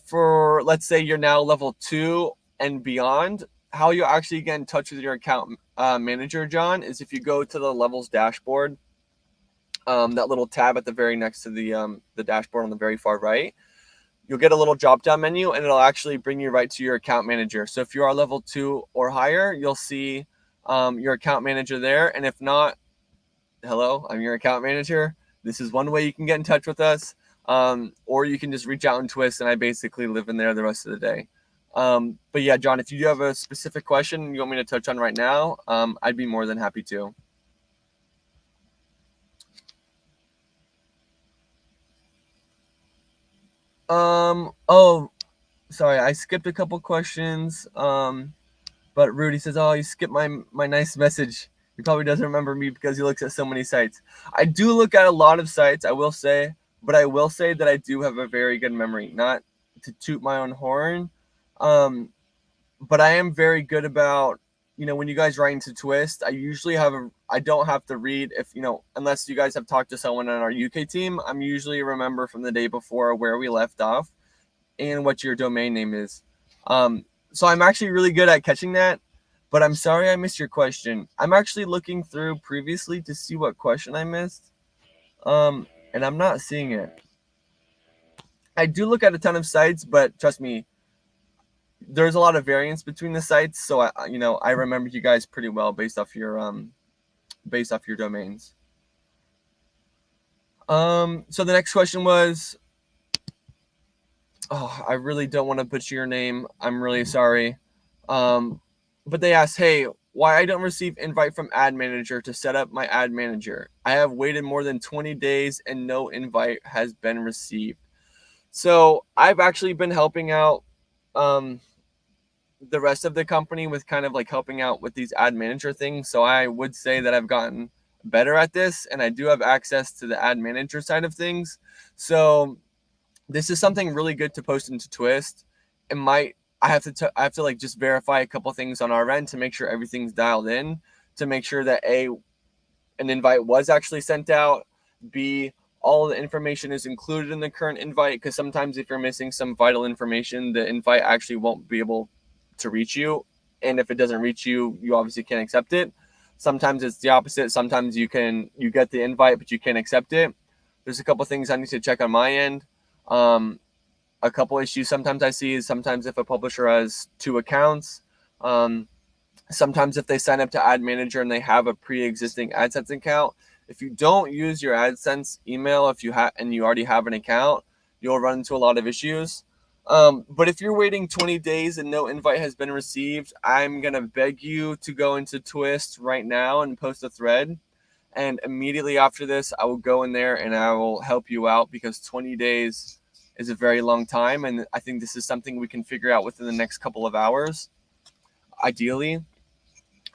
for, let's say you're now level 2 and beyond, how you actually get in touch with your account manager, John, is if you go to the levels dashboard, that little tab at the very next to the dashboard on the very far right, you'll get a little drop down menu and it'll actually bring you right to your account manager. So if you are level 2 or higher, you'll see your account manager there. And if not, hello, I'm your account manager. This is one way you can get in touch with us. Or you can just reach out and Twist, and I basically live in there the rest of the day. But yeah, John, if you do have a specific question you want me to touch on right now, I'd be more than happy to. Oh, sorry, I skipped a couple questions. But Rudy says, oh, you skipped my nice message. He probably doesn't remember me because he looks at so many sites. I do look at a lot of sites, I will say, but I will say that I do have a very good memory. Not to toot my own horn, but I am very good about, when you guys write into Twist, I usually I don't have to read if, unless you guys have talked to someone on our UK team, I'm usually remember from the day before where we left off and what your domain name is. So I'm actually really good at catching that, but I'm sorry I missed your question. I'm actually looking through previously to see what question I missed, and I'm not seeing it. I do look at a ton of sites, but trust me, there's a lot of variance between the sites. So I remember you guys pretty well based off your domains. So the next question was, oh, I really don't want to butcher your name. I'm really sorry. But they asked, hey, why I don't receive invite from ad manager to set up my ad manager. I have waited more than 20 days and no invite has been received. So I've actually been helping out the rest of the company with kind of like helping out with these ad manager things. So I would say that I've gotten better at this, and I do have access to the ad manager side of things. So this is something really good to post into Twist. I have to like just verify a couple things on our end to make sure everything's dialed in, to make sure that an invite was actually sent out, B, all the information is included in the current invite, because sometimes if you're missing some vital information, the invite actually won't be able to reach you. And if it doesn't reach you, you obviously can't accept it. Sometimes it's the opposite. Sometimes you get the invite, but you can't accept it. There's a couple things I need to check on my end. A couple issues sometimes I see is sometimes if a publisher has 2 accounts, sometimes if they sign up to Ad Manager and they have a pre-existing AdSense account, if you don't use your AdSense email, and you already have an account, you'll run into a lot of issues. But if you're waiting 20 days and no invite has been received, I'm gonna beg you to go into Twist right now and post a thread. And immediately after this, I will go in there and I will help you out, because 20 days is a very long time. And I think this is something we can figure out within the next couple of hours, ideally.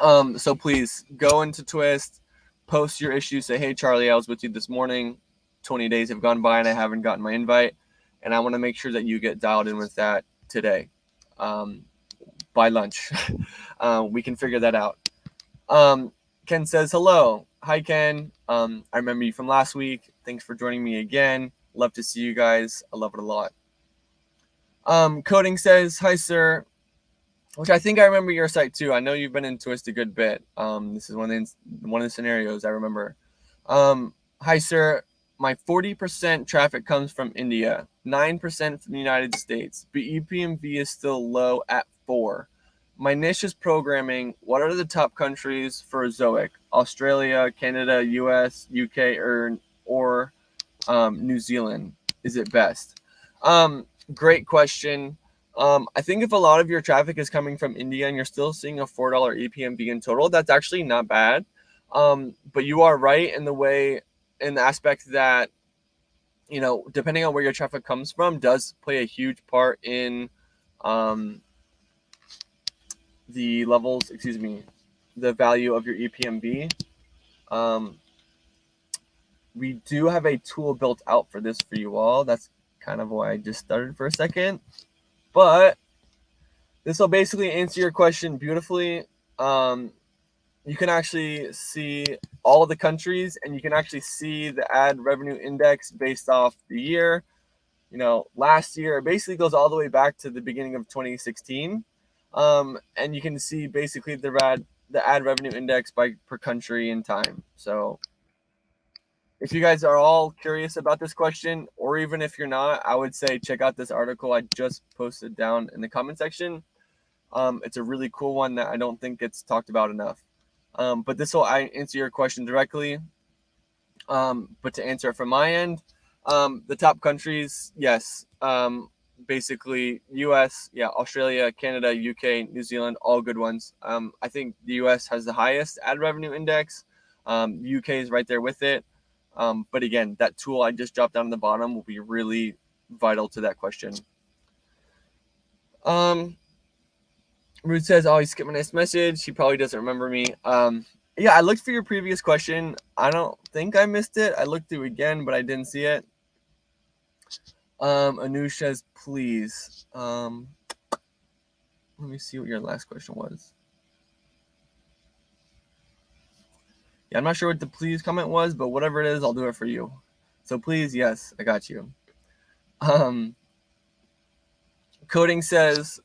So please go into Twist, post your issue, say, hey, Charlie, I was with you this morning. 20 days have gone by and I haven't gotten my invite. And I want to make sure that you get dialed in with that today, by lunch. We can figure that out. Ken says, hello. Hi, Ken. I remember you from last week. Thanks for joining me again. Love to see you guys. I love it a lot. Coding says, hi, sir. Which I think I remember your site too. I know you've been in Twist a good bit. This is one of the scenarios I remember. Hi, sir. My 40% traffic comes from India, 9% from the United States, but ePMV is still low at 4. My niche is programming. What are the top countries for Zoic? Australia, Canada, US, UK, or New Zealand? Is it best? Great question. I think if a lot of your traffic is coming from India and you're still seeing a $4 ePMV in total, that's actually not bad. But you are right in the aspect that, depending on where your traffic comes from, does play a huge part in the value of your ePMV. We do have a tool built out for this for you all. That's kind of why I just started for a second. But this will basically answer your question beautifully. You can actually see all the countries, and you can actually see the ad revenue index based off the year. Last year, it basically goes all the way back to the beginning of 2016. And you can see basically the ad revenue index per country and time. So if you guys are all curious about this question, or even if you're not, I would say check out this article I just posted down in the comment section. It's a really cool one that I don't think gets talked about enough. But this will answer your question directly. But to answer it from my end, the top countries, yes. Basically US, Australia, Canada, UK, New Zealand, all good ones. I think the US has the highest ad revenue index. UK is right there with it. But again, that tool I just dropped down on the bottom will be really vital to that question. Ruth says, oh, he skipped my next message. He probably doesn't remember me. I looked for your previous question. I don't think I missed it. I looked through again, but I didn't see it. Anush says, please. Let me see what your last question was. Yeah, I'm not sure what the please comment was, but whatever it is, I'll do it for you. So please, yes, I got you. Coding says,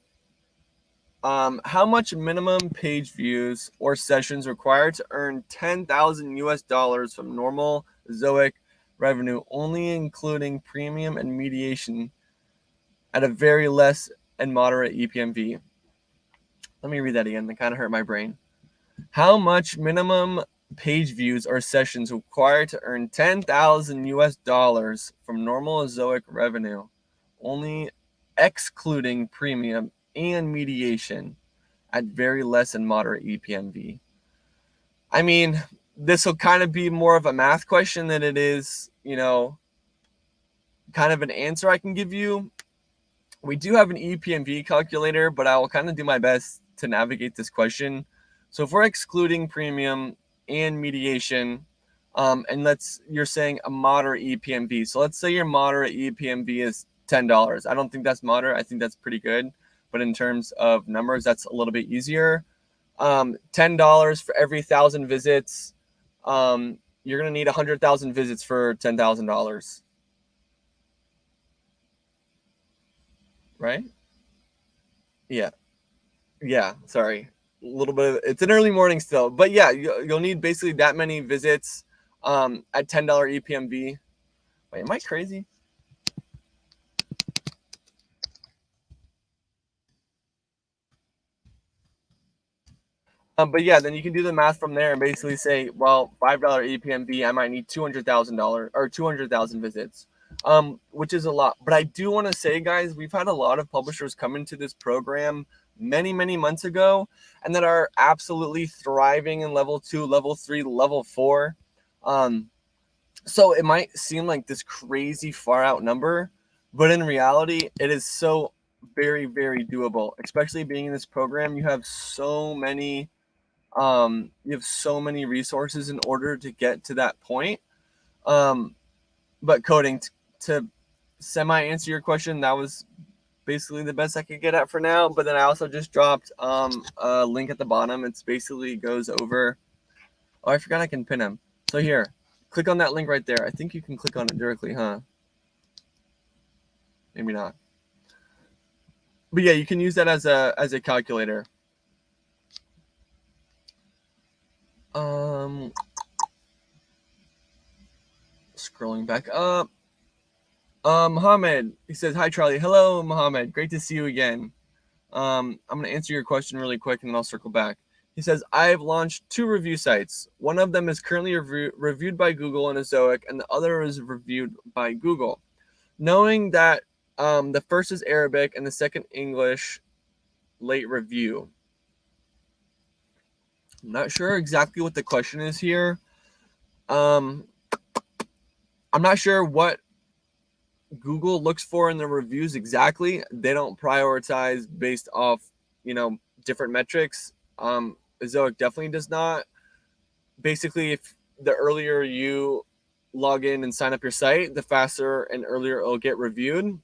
how much minimum page views or sessions required to earn $10,000 from normal Zoic revenue, only including premium and mediation at a very less and moderate ePMV? Let me read that again. That kind of hurt my brain. How much minimum page views or sessions required to earn $10,000 from normal Zoic revenue, only excluding premium and mediation at very less and moderate ePMV? I mean, this will kind of be more of a math question than it is, kind of an answer I can give you. We do have an ePMV calculator, but I will kind of do my best to navigate this question. So if we're excluding premium and mediation, and you're saying a moderate ePMV. So let's say your moderate ePMV is $10. I don't think that's moderate. I think that's pretty good. but in terms of numbers, that's a little bit easier. $10 for every 1,000 visits. You're going to need 100,000 visits for $10,000. Right? Yeah. Yeah. Sorry. A little bit of, it's an early morning still, but yeah, you'll need basically that many visits at $10 ePMV. Wait, am I crazy? But yeah, then you can do the math from there and basically say, well, $5 ePMV, I might need $200,000 or 200,000 visits, which is a lot. But I do want to say, guys, we've had a lot of publishers come into this program many, many months ago and that are absolutely thriving in level 2, level 3, level 4. So it might seem like this crazy far out number, but in reality, it is so very, very doable, especially being in this program. You have so many resources in order to get to that point. But coding, to semi answer your question, that was basically the best I could get at for now. But then I also just dropped a link at the bottom. It's basically goes over, oh, I forgot I can pin them. So here, click on that link right there. I think you can click on it directly, huh? Maybe not. But yeah, you can use that as a calculator. Scrolling back up. Mohammed, he says, hi, Charlie. Hello, Mohammed. Great to see you again. I'm going to answer your question really quick and then I'll circle back. He says, I've launched 2 review sites. One of them is currently reviewed by Google and Ezoic, and the other is reviewed by Google. Knowing that the first is Arabic and the second English, late review. I'm not sure exactly what the question is here. I'm not sure what Google looks for in the reviews exactly. They don't prioritize based off, different metrics. Ezoic definitely does not. Basically, if the earlier you log in and sign up your site, the faster and earlier it'll get reviewed.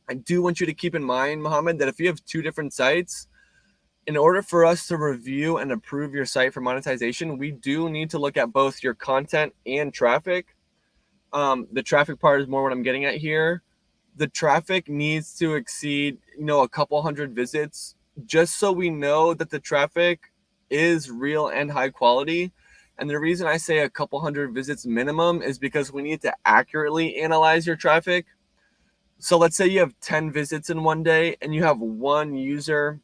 I do want you to keep in mind, Mohammed, that if you have 2 different sites, in order for us to review and approve your site for monetization, we do need to look at both your content and traffic. The traffic part is more what I'm getting at here. The traffic needs to exceed, a couple hundred visits, just so we know that the traffic is real and high quality. And the reason I say a couple hundred visits minimum is because we need to accurately analyze your traffic. So let's say you have 10 visits in one day and you have one user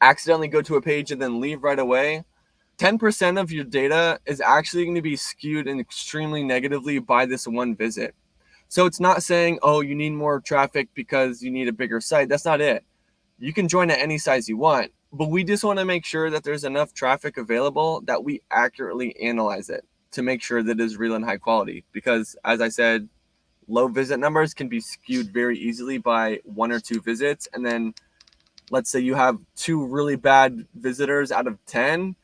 accidentally go to a page and then leave right away. 10% of your data is actually going to be skewed and extremely negatively by this one visit. So it's not saying, oh, you need more traffic because you need a bigger site. That's not it. You can join at any size you want, but we just want to make sure that there's enough traffic available that we accurately analyze it to make sure that it is real and high quality. Because as I said, low visit numbers can be skewed very easily by 1 or 2 visits. And then let's say you have 2 really bad visitors out of 10,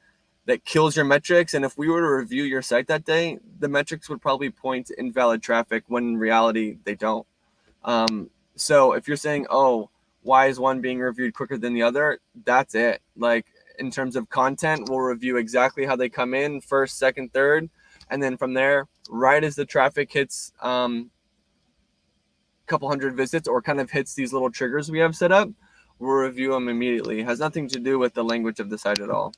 that kills your metrics. And if we were to review your site that day, the metrics would probably point to invalid traffic when in reality they don't. So if you're saying, oh, why is one being reviewed quicker than the other? That's it. Like in terms of content, we'll review exactly how they come in, first, second, third. And then from there, right as the traffic hits couple hundred visits or kind of hits these little triggers we have set up, we'll review them immediately. It has nothing to do with the language of the site at all.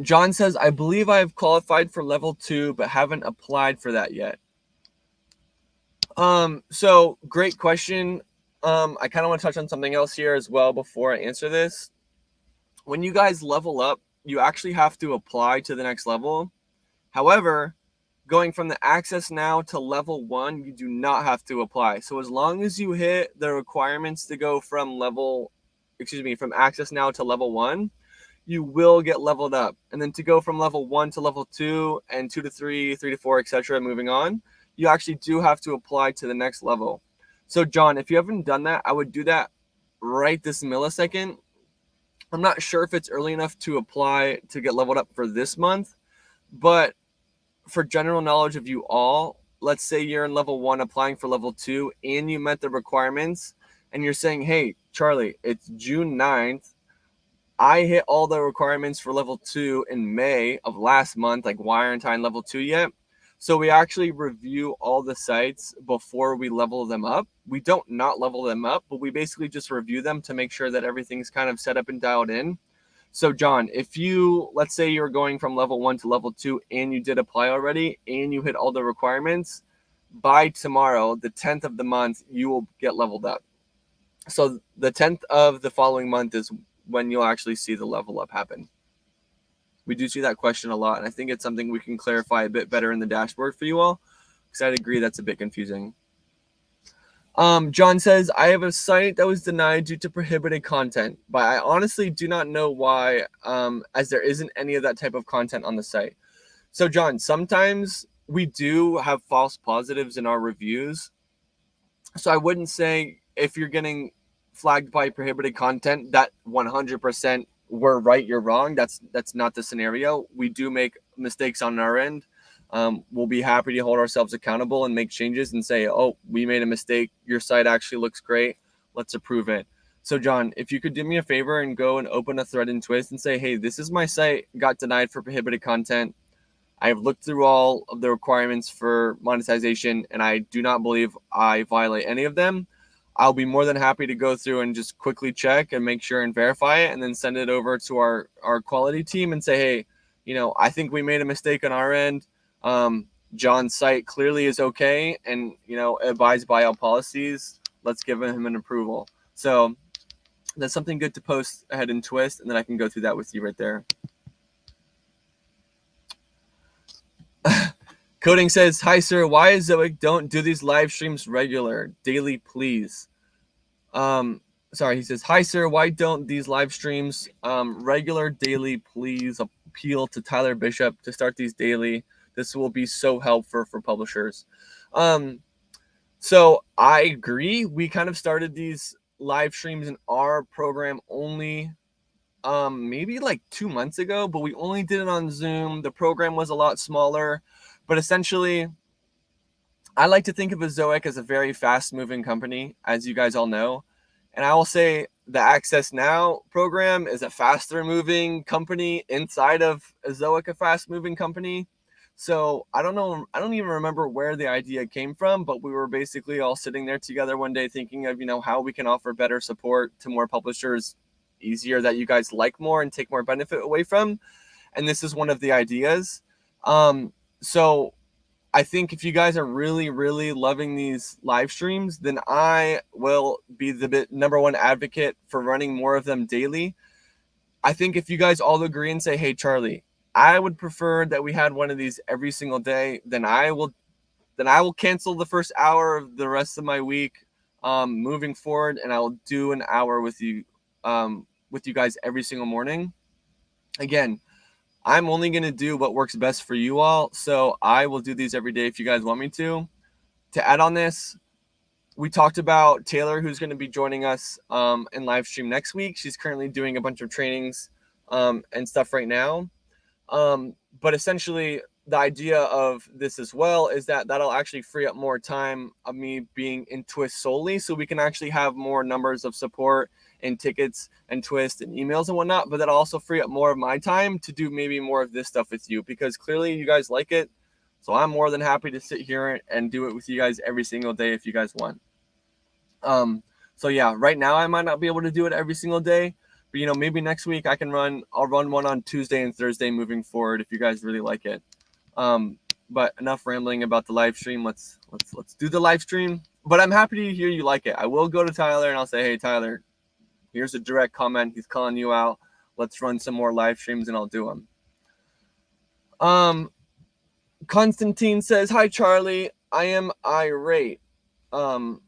John says, I believe I have qualified for level 2, but haven't applied for that yet. So great question. I kind of want to touch on something else here as well before I answer this. When you guys level up, you actually have to apply to the next level. However, going from the access now to level 1, you do not have to apply. So as long as you hit the requirements to go from access now to level 1, you will get leveled up. And then to go from level 1 to level 2 and 2 to 3, 3 to 4, etc., moving on, you actually do have to apply to the next level. So John, if you haven't done that, I would do that right this millisecond. I'm not sure if it's early enough to apply to get leveled up for this month, but for general knowledge of you all, let's say you're in level 1 applying for level 2 and you met the requirements, and you're saying, hey, Charlie, it's June 9th. I hit all the requirements for level 2 in May of last month. Like, why aren't I in level 2 yet? So we actually review all the sites before we level them up. We don't not level them up, but we basically just review them to make sure that everything's kind of set up and dialed in. So John, if you, let's say you're going from level 1 to level 2 and you did apply already and you hit all the requirements, by tomorrow, the 10th of the month, you will get leveled up. So the 10th of the following month is when you'll actually see the level up happen. We do see that question a lot, and I think it's something we can clarify a bit better in the dashboard for you all, because I'd agree that's a bit confusing. John says, I have a site that was denied due to prohibited content, but I honestly do not know why, as there isn't any of that type of content on the site. So John, sometimes we do have false positives in our reviews. So I wouldn't say if you're getting flagged by prohibited content that 100% we're right, you're wrong. That's not the scenario. We do make mistakes on our end. We'll be happy to hold ourselves accountable and make changes and say, oh, we made a mistake. Your site actually looks great. Let's approve it. So John, if you could do me a favor and go and open a thread in Twist and say, hey, this is my site, got denied for prohibited content. I've looked through all of the requirements for monetization, and I do not believe I violate any of them. I'll be more than happy to go through and just quickly check and make sure and verify it, and then send it over to our quality team and say, hey, you know, I think we made a mistake on our end. John's site clearly is okay and, you know, abides by all policies. Let's give him an approval. So that's something good to post ahead in Twist, and then I can go through that with you right there. Coding says, hi, sir. Why is Zoic don't do these live streams regular, daily, please? Sorry, he says, hi, sir. Why don't these live streams regular, daily, please? Appeal to Tyler Bishop to start these daily. This will be so helpful for publishers. So I agree. We kind of started these live streams in our program only maybe like 2 months ago, but we only did it on Zoom. The program was a lot smaller. But essentially, I like to think of Ezoic as a very fast-moving company, as you guys all know. And I will say the Access Now program is a faster-moving company inside of Ezoic, a fast-moving company. So I don't know. I don't even remember where the idea came from, but we were basically all sitting there together one day thinking of, you know, how we can offer better support to more publishers, easier that you guys like more and take more benefit away from. And this is one of the ideas. So I think if you guys are really, really loving these live streams, then I will be the number one advocate for running more of them daily. I think if you guys all agree and say, hey, Charlie, I would prefer that we had one of these every single day, then I will cancel the first hour of the rest of my week moving forward, and I will do an hour with you guys every single morning. Again, I'm only going to do what works best for you all, so I will do these every day if you guys want me to. To add on this, we talked about Taylor, who's going to be joining us in live stream next week. She's currently doing a bunch of trainings and stuff right now. But essentially, the idea of this as well is that that'll actually free up more time of me being in Twist solely, so we can actually have more numbers of support and tickets and Twist and emails and whatnot, but that'll also free up more of my time to do maybe more of this stuff with you, because clearly you guys like it. So I'm more than happy to sit here and do it with you guys every single day if you guys want. So yeah, right now I might not be able to do it every single day, but you know, maybe next week I'll run one on Tuesday and Thursday moving forward if you guys really like it. But enough rambling about the live stream. Let's do the live stream. But I'm happy to hear you like it. I will go to Tyler and I'll say, hey, Tyler, here's a direct comment. He's calling you out. Let's run some more live streams and I'll do them. Constantine says, hi, Charlie. I am irate. I'm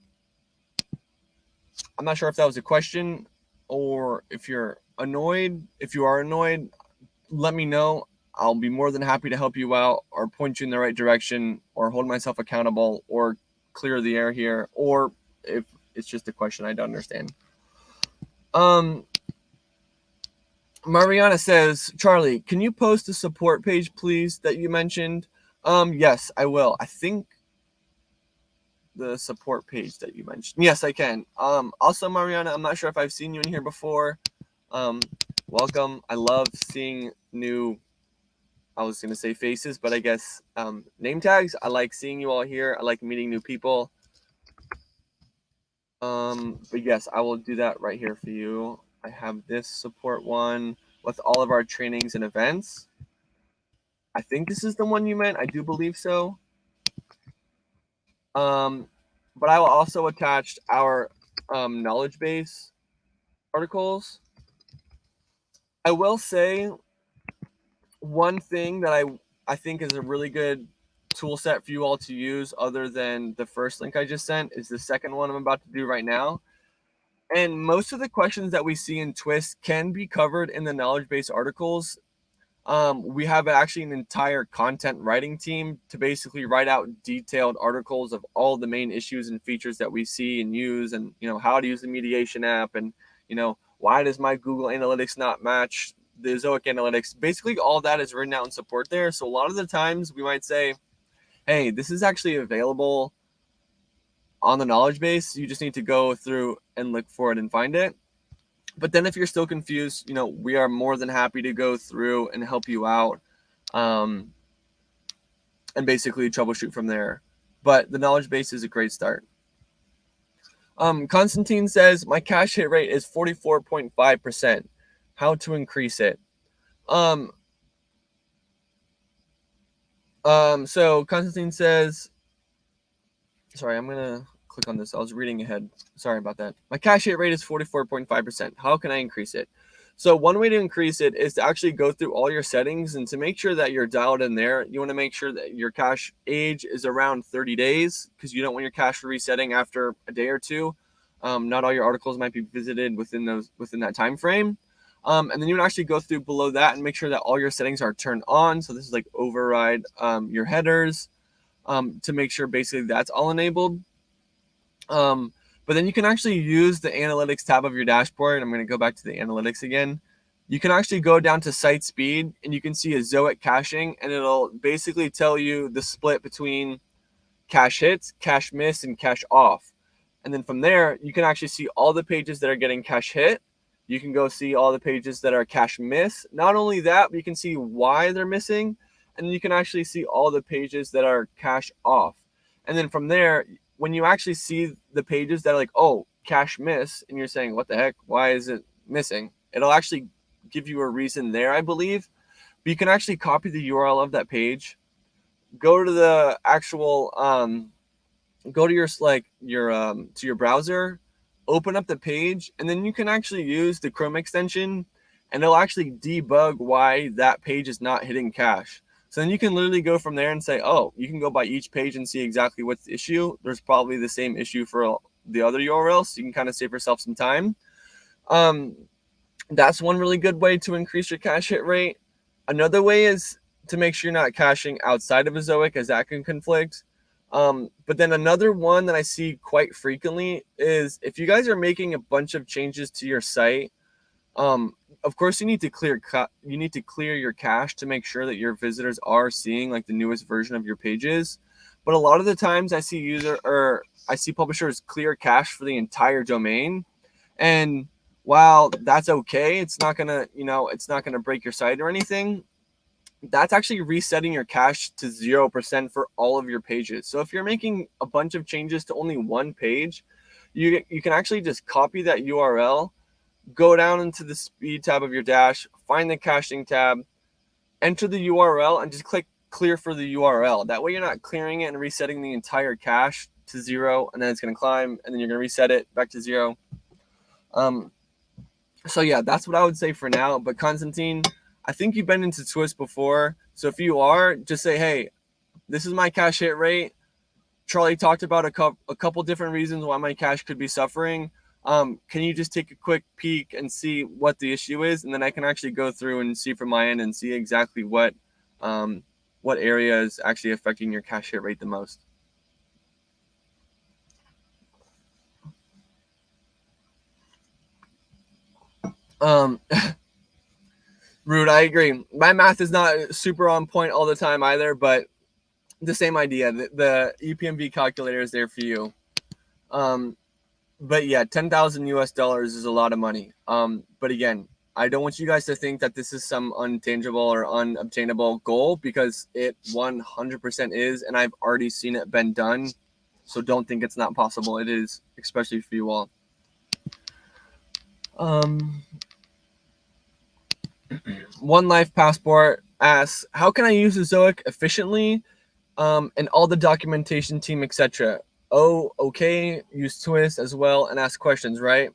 not sure if that was a question or if you're annoyed. If you are annoyed, let me know. I'll be more than happy to help you out or point you in the right direction or hold myself accountable or clear the air here, or if it's just a question I don't understand. Mariana says, Charlie, can you post a support page, please, that you mentioned? Yes, I will. I think the support page that you mentioned. Yes, I can. Also, Mariana, I'm not sure if I've seen you in here before. Welcome. I love seeing new, I was going to say faces, but I guess name tags. I like seeing you all here. I like meeting new people. But yes, I will do that right here for you. I have this support one with all of our trainings and events. I think this is the one you meant. I do believe so. But I will also attach our knowledge base articles. I will say one thing that I think is a really good tool set for you all to use, other than the first link I just sent, is the second one I'm about to do right now. And most of the questions that we see in Twist can be covered in the knowledge base articles. We have actually an entire content writing team to basically write out detailed articles of all the main issues and features that we see and use, and how to use the mediation app, and why does my Google Analytics not match the Zoic Analytics. Basically all that is written out in support there. So a lot of the times we might say, hey, this is actually available on the knowledge base. You just need to go through and look for it and find it. But then if you're still confused, we are more than happy to go through and help you out, and basically troubleshoot from there. But the knowledge base is a great start. Constantine says, my cache hit rate is 44.5%. How to increase it? So Constantine says, sorry, I'm gonna click on this. I was reading ahead. Sorry about that. My cache hit rate is 44.5%. How can I increase it? So one way to increase it is to actually go through all your settings, and to make sure that you're dialed in there, you want to make sure that your cache age is around 30 days, because you don't want your cache resetting after a day or two. Not all your articles might be visited within that time frame. And then you would actually go through below that and make sure that all your settings are turned on. So this is like override your headers, to make sure basically that's all enabled. But then you can actually use the analytics tab of your dashboard. I'm going to go back to the analytics again. You can actually go down to site speed, and you can see Ezoic caching, and it'll basically tell you the split between cache hits, cache miss, and cache off. And then from there, you can actually see all the pages that are getting cache hit. You can go see all the pages that are cache miss. Not only that, but you can see why they're missing. And you can actually see all the pages that are cache off. And then from there, when you actually see the pages that are like, oh, cache miss, and you're saying, what the heck, why is it missing? It'll actually give you a reason there, I believe. But you can actually copy the URL of that page, go to the actual, go to your browser, open up the page, and then you can actually use the Chrome extension, and it'll actually debug why that page is not hitting cache. So then you can literally go from there and say, oh, you can go by each page and see exactly what's the issue. There's probably the same issue for the other URLs, so you can kind of save yourself some time. That's one really good way to increase your cache hit rate. Another way is to make sure you're not caching outside of Ezoic, as that can conflict. But then another one that I see quite frequently is if you guys are making a bunch of changes to your site, of course you need to clear your cache to make sure that your visitors are seeing like the newest version of your pages. But a lot of the times I see publishers clear cache for the entire domain, and while that's okay, it's not gonna break your site or anything. That's actually resetting your cache to 0% for all of your pages. So if you're making a bunch of changes to only one page, you can actually just copy that URL, go down into the speed tab of your dash, find the caching tab, enter the URL, and just click clear for the URL. That way you're not clearing it and resetting the entire cache to 0, and then it's going to climb, and then you're going to reset it back to 0. So yeah, that's what I would say for now. But Constantine, I think you've been into Twist before. So if you are, just say, hey, this is my cache hit rate. Charlie talked about a couple different reasons why my cache could be suffering. Can you just take a quick peek and see what the issue is? And then I can actually go through and see from my end and see exactly what area is actually affecting your cache hit rate the most. Rude, I agree. My math is not super on point all the time either, but the same idea. The ePMV calculator is there for you. But yeah, $10,000 is a lot of money. But again, I don't want you guys to think that this is some untangible or unobtainable goal, because it 100% is, and I've already seen it been done. So don't think it's not possible. It is, especially for you all. One Life Passport asks, how can I use Ezoic efficiently, and all the documentation team, etc.? Oh, okay. Use Twist as well and ask questions, right?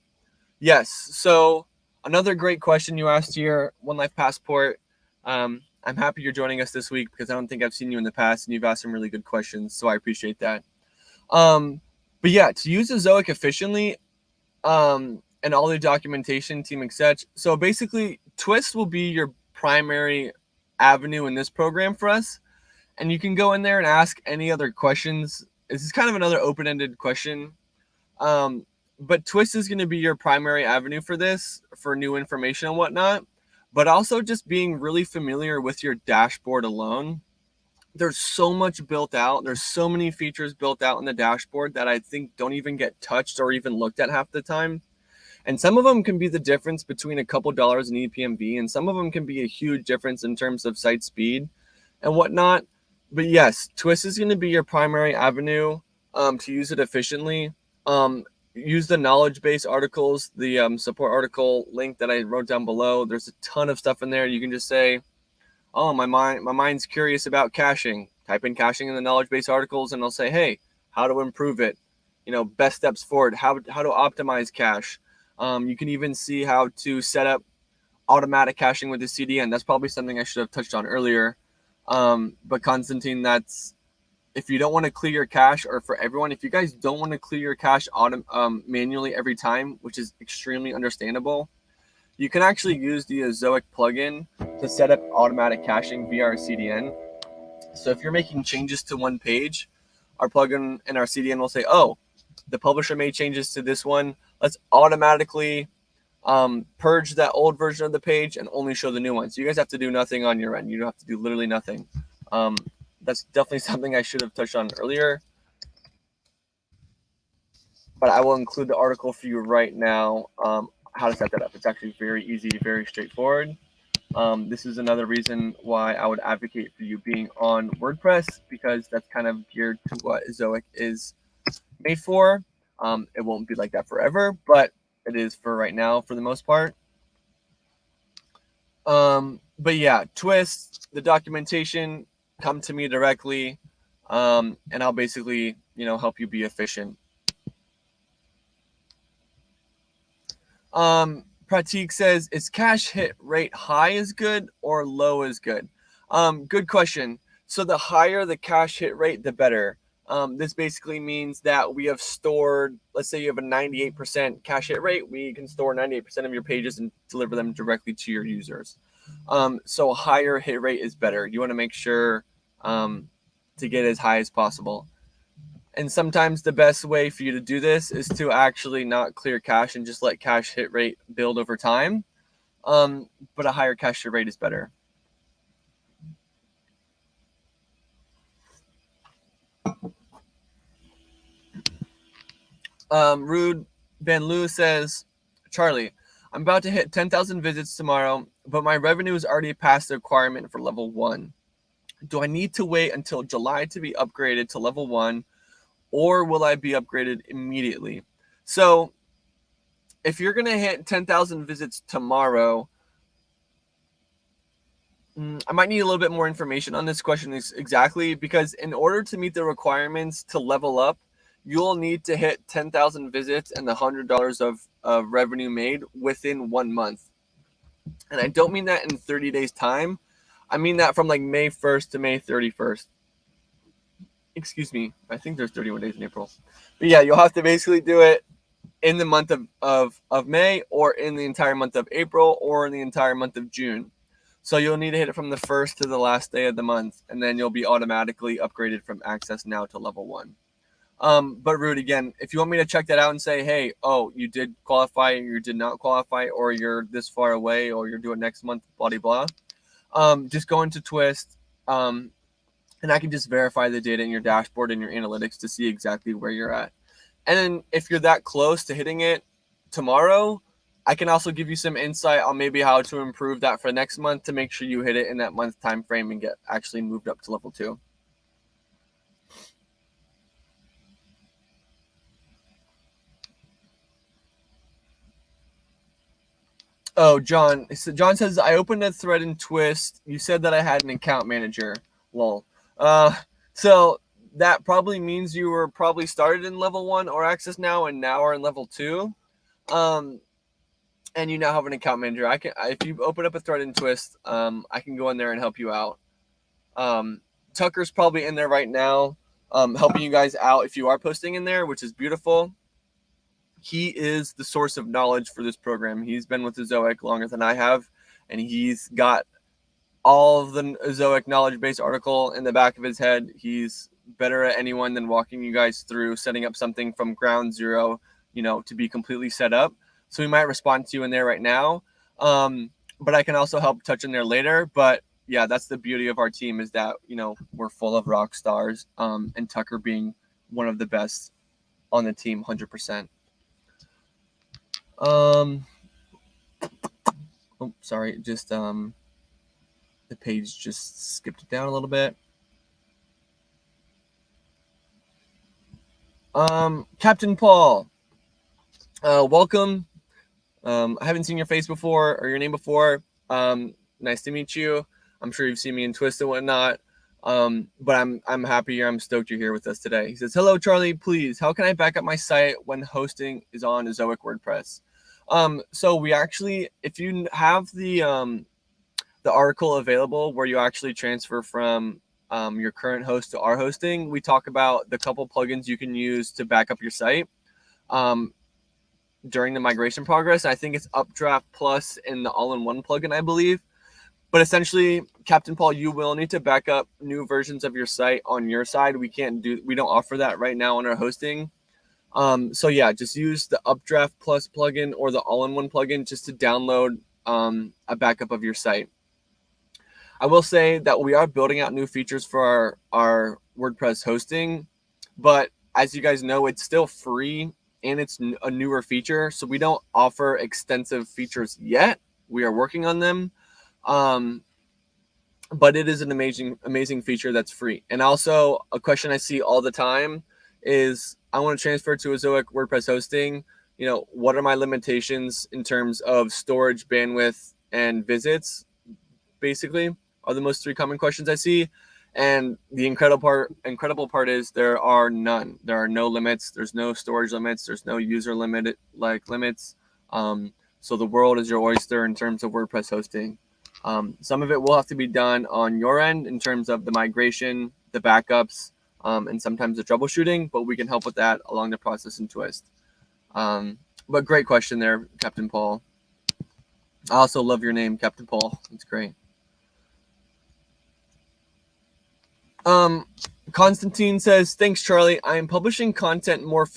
Yes. So another great question you asked here, One Life Passport. I'm happy you're joining us this week, because I don't think I've seen you in the past, and you've asked some really good questions. So I appreciate that. But yeah, to use Ezoic efficiently, and all the documentation team, etc. So basically, Twist will be your primary avenue in this program for us. And you can go in there and ask any other questions. This is kind of another open-ended question. But Twist is going to be your primary avenue for this, for new information and whatnot. But also just being really familiar with your dashboard alone. There's so much built out. There's so many features built out in the dashboard that I think don't even get touched or even looked at half the time. And some of them can be the difference between a couple dollars in ePMV, and some of them can be a huge difference in terms of site speed and whatnot. But yes, Twist is going to be your primary avenue to use it efficiently. Use the knowledge base articles, the support article link that I wrote down below. There's a ton of stuff in there. You can just say, oh, my mind's curious about caching. Type in caching in the knowledge base articles, and I'll say, hey, how to improve it. Best steps forward, how to optimize cache. You can even see how to set up automatic caching with the CDN. That's probably something I should have touched on earlier. But Constantine, that's if you don't want to clear your cache, or for everyone, if you guys don't want to clear your cache manually every time, which is extremely understandable, you can actually use the Zoic plugin to set up automatic caching via our CDN. So if you're making changes to one page, our plugin and our CDN will say, oh, the publisher made changes to this one. Let's automatically purge that old version of the page and only show the new one. So you guys have to do nothing on your end. You don't have to do literally nothing. That's definitely something I should have touched on earlier. But I will include the article for you right now, how to set that up. It's actually very easy, very straightforward. This is another reason why I would advocate for you being on WordPress, because that's kind of geared to what Zoic is made for. It won't be like that forever, but it is for right now for the most part. But yeah, Twist, the documentation, come to me directly, and I'll basically, help you be efficient. Pratik says, is cache hit rate high is good or low is good? Good question. So the higher the cache hit rate, the better. This basically means that we have stored, let's say you have a 98% cache hit rate, we can store 98% of your pages and deliver them directly to your users. So a higher hit rate is better. You want to make sure to get as high as possible. And sometimes the best way for you to do this is to actually not clear cache and just let cache hit rate build over time. But a higher cache hit rate is better. Rude Van Loo says, Charlie, I'm about to hit 10,000 visits tomorrow, but my revenue is already past the requirement for level 1. Do I need to wait until July to be upgraded to level 1, or will I be upgraded immediately? So if you're going to hit 10,000 visits tomorrow, I might need a little bit more information on this question exactly, because in order to meet the requirements to level up, you'll need to hit 10,000 visits and the $100 of revenue made within 1 month. And I don't mean that in 30 days time. I mean that from like May 1st to May 31st. Excuse me. I think there's 31 days in April. But yeah, you'll have to basically do it in the month of May, or in the entire month of April, or in the entire month of June. So you'll need to hit it from the first to the last day of the month, and then you'll be automatically upgraded from Access Now to level 1. But Rude, again, if you want me to check that out and say, hey, oh, you did qualify, or you did not qualify, or you're this far away, or you're doing next month, blah, blah, blah, just go into Twist, and I can just verify the data in your dashboard and your analytics to see exactly where you're at. And then if you're that close to hitting it tomorrow, I can also give you some insight on maybe how to improve that for next month to make sure you hit it in that month time frame and get actually moved up to level 2. Oh, John. John says, I opened a thread in Twist. You said that I had an account manager. Lol. So that probably means you were probably started in level 1 or access now and now are in level 2. And you now have an account manager. If you open up a thread in Twist, I can go in there and help you out. Tucker's probably in there right now, helping you guys out if you are posting in there, which is beautiful. He is the source of knowledge for this program. He's been with Ezoic longer than I have, and he's got all of the Ezoic knowledge base article in the back of his head. He's better at anyone than walking you guys through setting up something from ground zero, to be completely set up. So we might respond to you in there right now, but I can also help touch in there later. But yeah, that's the beauty of our team is that, we're full of rock stars, and Tucker being one of the best on the team, 100%. Oh, sorry, just the page just skipped down a little bit. Captain Paul, welcome. I haven't seen your face before or your name before. Nice to meet you. I'm sure you've seen me in Twist and whatnot. But I'm happy. I'm stoked you're here with us today. He says, hello, Charlie, please. How can I back up my site when hosting is on Zoic WordPress? So we actually, if you have the article available where you actually transfer from your current host to our hosting, we talk about the couple plugins you can use to back up your site during the migration progress. I think it's Updraft Plus and the all-in-one plugin, I believe. But essentially, Captain Paul, you will need to back up new versions of your site on your side. We don't offer that right now on our hosting. So yeah, just use the Updraft Plus plugin or the all-in-one plugin just to download a backup of your site. I will say that we are building out new features for our WordPress hosting, but as you guys know, it's still free and it's a newer feature. So we don't offer extensive features yet. We are working on them. But it is an amazing feature that's free. And also a question I see all the time is I want to transfer to Ezoic WordPress hosting. What are my limitations in terms of storage, bandwidth, and visits? Basically, are the most 3 common questions I see. And the incredible part is there are none. There are no limits. There's no storage limits. There's no user limits. So the world is your oyster in terms of WordPress hosting. Some of it will have to be done on your end in terms of the migration, the backups, and sometimes the troubleshooting, but we can help with that along the process in Twist. But great question there, Captain Paul. I also love your name, Captain Paul. It's great. Constantine says, thanks, Charlie. I am publishing content more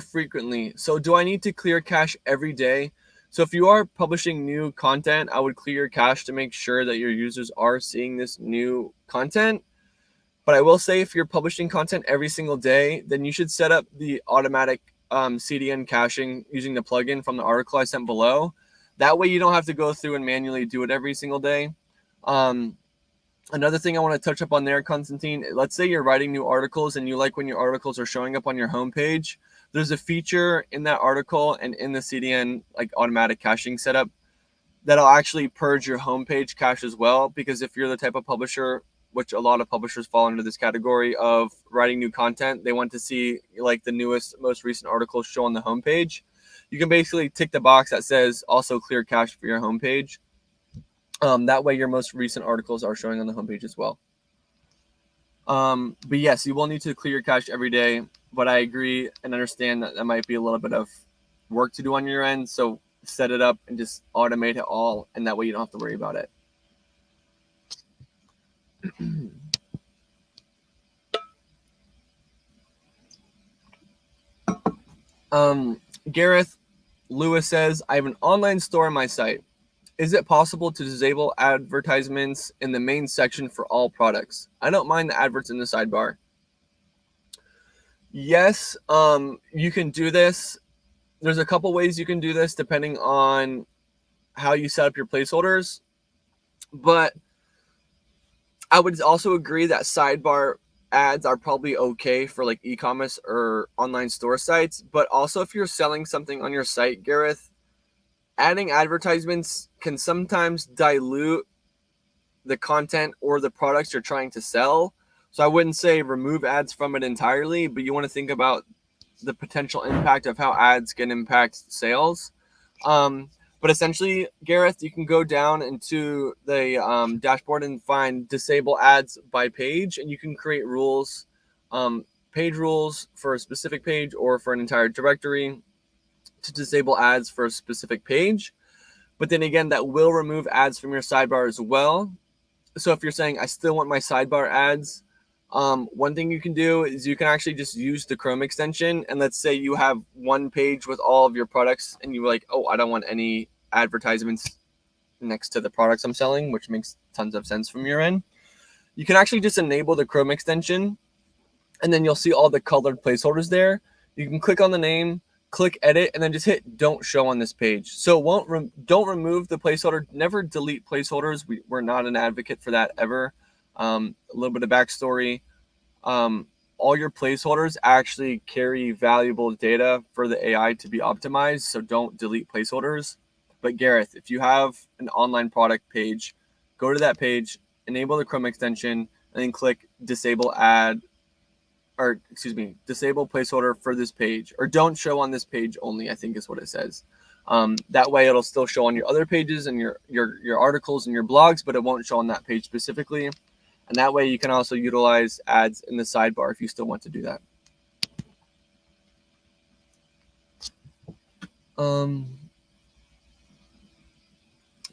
frequently. So do I need to clear cache every day? So if you are publishing new content, I would clear your cache to make sure that your users are seeing this new content. But I will say if you're publishing content every single day, then you should set up the automatic CDN caching using the plugin from the article I sent below. That way you don't have to go through and manually do it every single day. Another thing I want to touch up on there, Constantine, let's say you're writing new articles and you like when your articles are showing up on your homepage. There's a feature in that article and in the CDN, like automatic caching setup, that'll actually purge your homepage cache as well. Because if you're the type of publisher, which a lot of publishers fall into this category of writing new content, they want to see like the newest, most recent articles show on the homepage. You can basically tick the box that says also clear cache for your homepage. That way your most recent articles are showing on the homepage as well. But yes, you will need to clear your cache every day, but I agree and understand that might be a little bit of work to do on your end. So set it up and just automate it all. And that way you don't have to worry about it. Gareth Lewis says, I have an online store on my site. Is it possible to disable advertisements in the main section for all products? I don't mind the adverts in the sidebar. Yes, you can do this. There's a couple ways you can do this depending on how you set up your placeholders. But I would also agree that sidebar ads are probably okay for like e-commerce or online store sites. But also if you're selling something on your site, Gareth, adding advertisements can sometimes dilute the content or the products you're trying to sell. So I wouldn't say remove ads from it entirely, but you want to think about the potential impact of how ads can impact sales. But essentially, Gareth, you can go down into the dashboard and find disable ads by page, and you can create rules, page rules for a specific page or for an entire directory to disable ads for a specific page. But then again, that will remove ads from your sidebar as well. So if you're saying I still want my sidebar ads, one thing you can do is you can actually just use the Chrome extension. And let's say you have one page with all of your products and you're like, oh, I don't want any advertisements next to the products I'm selling, which makes tons of sense from your end. You can actually just enable the Chrome extension and then you'll see all the colored placeholders there. You can click on the name, click edit, and then just hit don't show on this page. So it won't don't remove the placeholder. Never delete placeholders. We're not an advocate for that ever. A little bit of backstory. All your placeholders actually carry valuable data for the AI to be optimized. So don't delete placeholders. But Gareth, if you have an online product page, go to that page, enable the Chrome extension, and then click disable disable placeholder for this page, or don't show on this page only, I think is what it says. That way it'll still show on your other pages and your articles and your blogs, but it won't show on that page specifically. And that way you can also utilize ads in the sidebar if you still want to do that.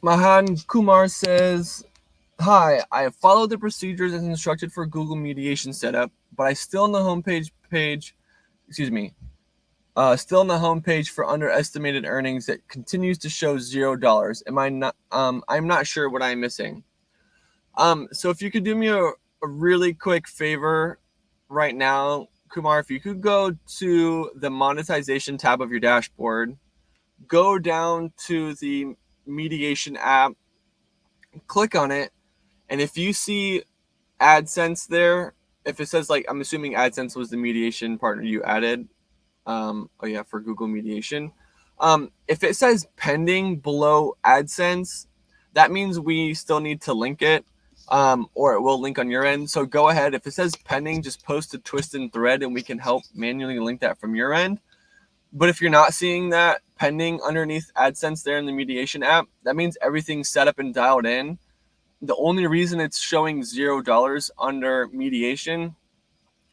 Mahan Kumar says, hi, I have followed the procedures as instructed for Google mediation setup, but I still on the homepage still on the homepage for underestimated earnings that continues to show $0. Am I not? I'm not sure what I'm missing. So if you could do me a really quick favor right now, Kumar, if you could go to the monetization tab of your dashboard, go down to the mediation app, click on it, and if you see AdSense there, if it says, like, I'm assuming AdSense was the mediation partner you added. For Google mediation. If it says pending below AdSense, that means we still need to link it, or it will link on your end. So go ahead. If it says pending, just post a twist and thread and we can help manually link that from your end. But if you're not seeing that pending underneath AdSense there in the mediation app, that means everything's set up and dialed in. The only reason it's showing $0 under mediation,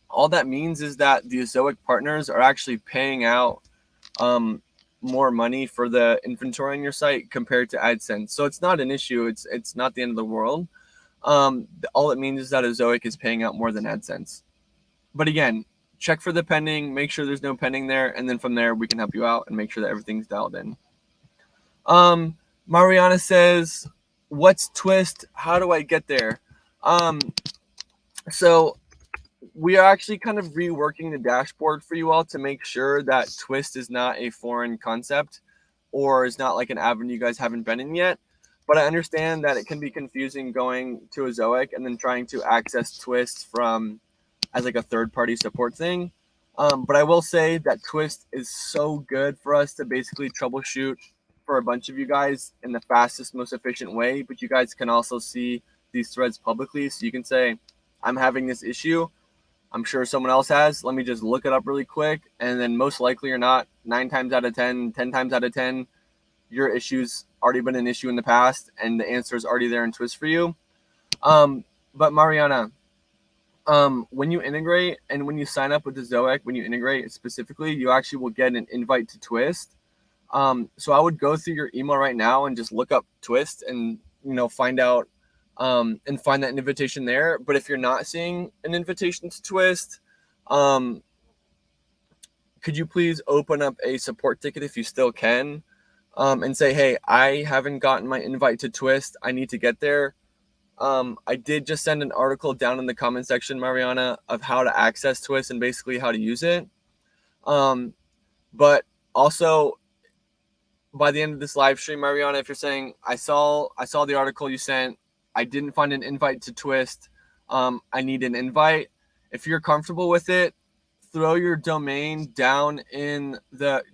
all that means is that the Zoic partners are actually paying out more money for the inventory on your site compared to AdSense. So it's not an issue. It's not the end of the world. All it means is that Ezoic is paying out more than AdSense. But again, check for the pending, make sure there's no pending there, and then from there we can help you out and make sure that everything's dialed in. Mariana says, what's Twist? How do I get there? So we are actually kind of reworking the dashboard for you all to make sure that Twist is not a foreign concept or is not like an avenue you guys haven't been in yet. But I understand that it can be confusing going to Ezoic and then trying to access Twist from as like a third-party support thing. But I will say that Twist is so good for us to basically troubleshoot for a bunch of you guys in the fastest, most efficient way. But you guys can also see these threads publicly. So you can say, I'm having this issue. I'm sure someone else has. Let me just look it up really quick. And then most likely or not, 9 times out of 10, 10 times out of 10, your issue's already been an issue in the past and the answer is already there in Twist for you. But Mariana, when you integrate and when you sign up with the Zoic, when you integrate specifically, you actually will get an invite to Twist. So I would go through your email right now and just look up Twist and, find out and find that invitation there. But if you're not seeing an invitation to Twist, could you please open up a support ticket if you still can? and say, hey, I haven't gotten my invite to Twist. I need to get there. I did just send an article down in the comment section, Mariana, of how to access Twist and basically how to use it. But also, by the end of this live stream, Mariana, if you're saying, I saw the article you sent, I didn't find an invite to Twist, I need an invite. If you're comfortable with it, throw your domain down in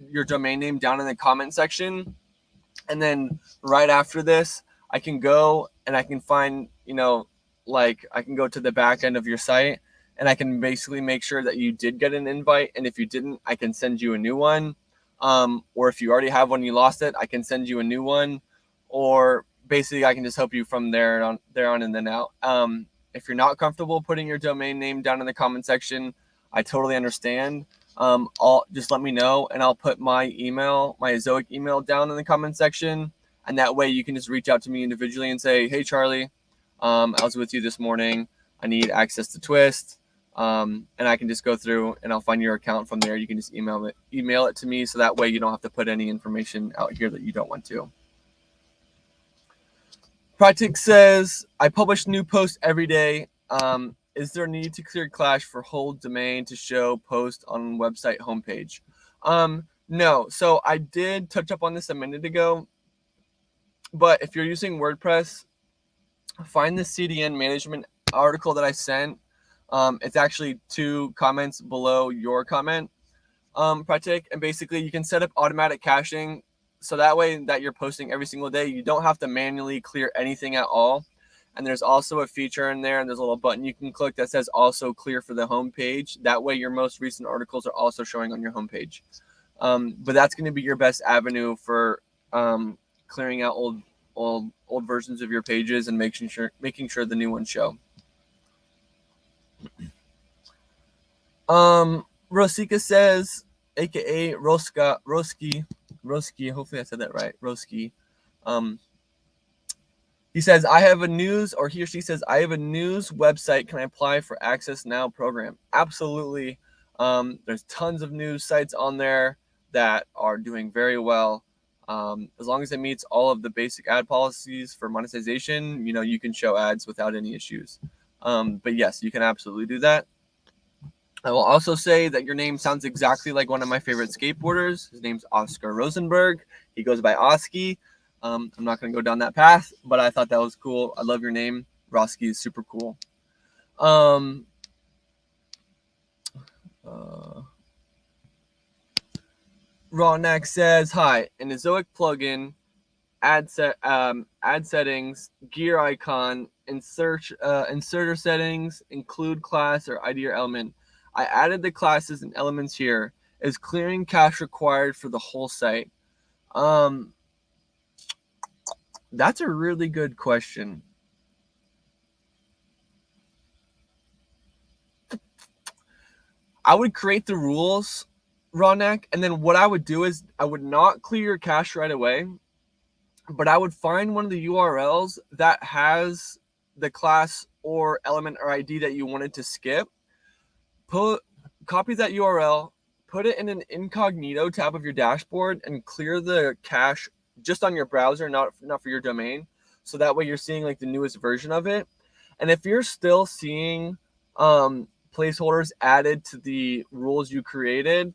your domain name down in the comment section, and then right after this, I can go and I can find, I can go to the back end of your site and I can basically make sure that you did get an invite. And if you didn't, I can send you a new one. Or if you already have one, you lost it, I can send you a new one. Or basically, I can just help you from there on and then out. If you're not comfortable putting your domain name down in the comment section, I totally understand. Just let me know, and I'll put my email, my Zoic email, down in the comment section, and that way you can just reach out to me individually and say, hey, Charlie, I was with you this morning. I need access to Twist. And I can just go through and I'll find your account from there. You can just email it to me, so that way you don't have to put any information out here that you don't want to. Pratik says, I publish new posts every day. Is there a need to clear Clash for whole domain to show post on website homepage? No. So I did touch up on this a minute ago, but if you're using WordPress, find the CDN management article that I sent. It's actually 2 comments below your comment, Pratik, and basically you can set up automatic caching, so that way that you're posting every single day, you don't have to manually clear anything at all. And there's also a feature in there, and there's a little button you can click that says also clear for the home page. That way your most recent articles are also showing on your home page. But that's going to be your best avenue for clearing out old versions of your pages and making sure the new ones show. Rosika says, aka Roski, hopefully I said that right, Roski. He says, he or she says, I have a news website. Can I apply for Access Now program? Absolutely. There's tons of news sites on there that are doing very well. As long as it meets all of the basic ad policies for monetization, you can show ads without any issues. But yes, you can absolutely do that. I will also say that your name sounds exactly like one of my favorite skateboarders. His name's Oscar Rosenberg. He goes by Oski. I'm not going to go down that path, but I thought that was cool. I love your name. Roski is super cool. Rawnak says, hi, in the Zoic plugin, ad settings, gear icon, inserter settings, include class or ID or element. I added the classes and elements here. Is clearing cache required for the whole site? That's a really good question. I would create the rules, Rawnek, and then what I would do is I would not clear your cache right away, but I would find one of the URLs that has the class or element or ID that you wanted to skip. Copy that URL, put it in an incognito tab of your dashboard, and clear the cache just on your browser, not for your domain. So that way you're seeing like the newest version of it. And if you're still seeing placeholders added to the rules you created,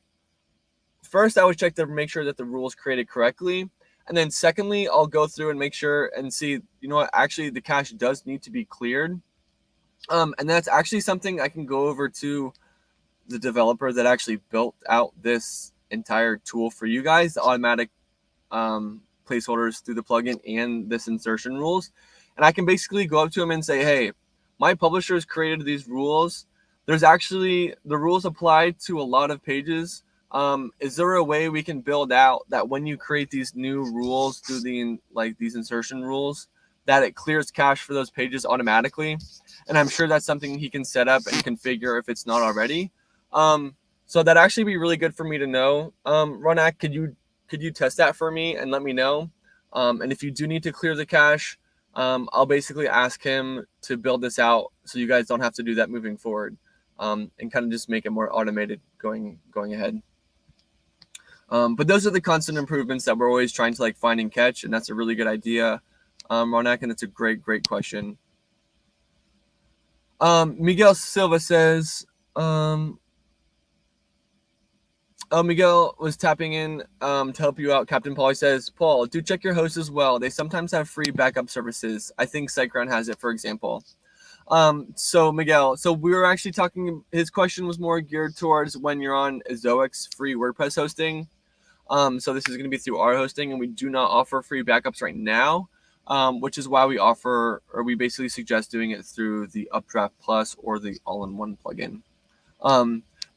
first I would check to make sure that the rules created correctly. And then secondly, I'll go through and make sure and see, what, actually the cache does need to be cleared. And that's actually something I can go over to the developer that actually built out this entire tool for you guys, the automatic placeholders through the plugin and this insertion rules. And I can basically go up to him and say, hey, my publishers created these rules. There's actually, the rules apply to a lot of pages. Is there a way we can build out that when you create these new rules through these insertion rules, that it clears cache for those pages automatically? And I'm sure that's something he can set up and configure if it's not already. So that'd actually be really good for me to know. Ronak, could you test that for me and let me know? And if you do need to clear the cache, I'll basically ask him to build this out so you guys don't have to do that moving forward, and kind of just make it more automated going ahead. But those are the constant improvements that we're always trying to like find and catch, and that's a really good idea, Ronak, and it's a great question. Miguel Silva says, Miguel was tapping in to help you out. Captain Paul says, Paul, do check your hosts as well. They sometimes have free backup services. I think SiteGround has it, for example. So Miguel, so we were actually talking, his question was more geared towards when you're on Ezoic's free WordPress hosting. So this is going to be through our hosting, and we do not offer free backups right now, which is why we offer, or we basically suggest doing it through the Updraft Plus or the all-in-one plugin.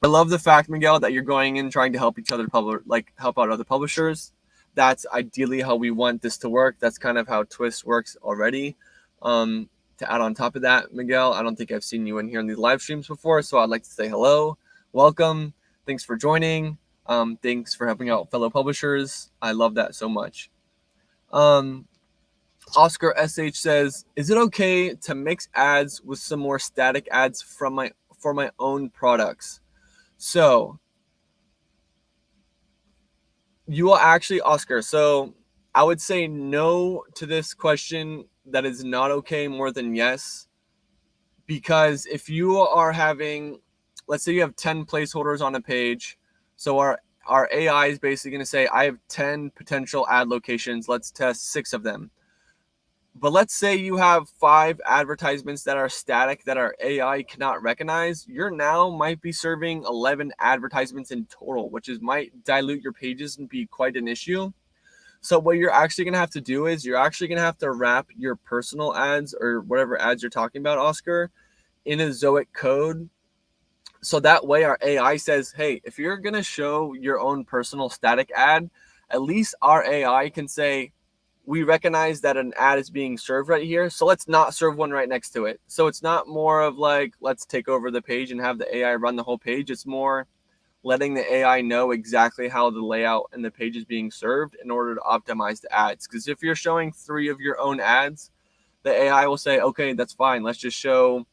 I love the fact, Miguel, that you're going in trying to help each other help out other publishers. That's ideally how we want this to work. That's kind of how Twist works already. To add on top of that, Miguel, I don't think I've seen you in here in these live streams before, so I'd like to say hello, welcome, thanks for joining, thanks for helping out fellow publishers. I love that so much. Oscar SH says, is it okay to mix ads with some more static ads for my own products? So you will actually, Oscar, so I would say no to this question. That is not okay more than yes, because if you are having, let's say you have 10 placeholders on a page, so our AI is basically going to say, I have 10 potential ad locations, let's test 6 of them. But let's say you have 5 advertisements that are static that our AI cannot recognize. You're now might be serving 11 advertisements in total, which might dilute your pages and be quite an issue. So what you're actually going to have to do is you're actually going to have to wrap your personal ads or whatever ads you're talking about, Oscar, in a Zoic code. So that way our AI says, hey, if you're going to show your own personal static ad, at least our AI can say, we recognize that an ad is being served right here, so let's not serve one right next to it. So it's not more of like, let's take over the page and have the AI run the whole page. It's more letting the AI know exactly how the layout and the page is being served in order to optimize the ads. Because if you're showing 3 of your own ads, the AI will say, okay, that's fine. Let's just show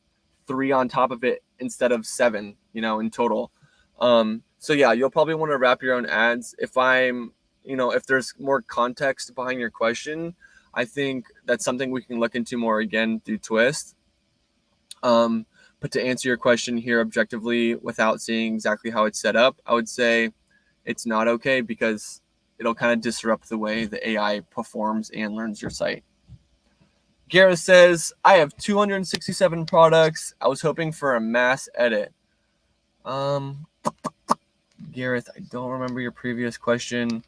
3 on top of it instead of 7, in total. So yeah, you'll probably want to wrap your own ads. If there's more context behind your question, I think that's something we can look into more again through Twist. But to answer your question here objectively without seeing exactly how it's set up, I would say it's not okay because it'll kind of disrupt the way the AI performs and learns your site. Gareth says, I have 267 products. I was hoping for a mass edit. Gareth, I don't remember your previous question.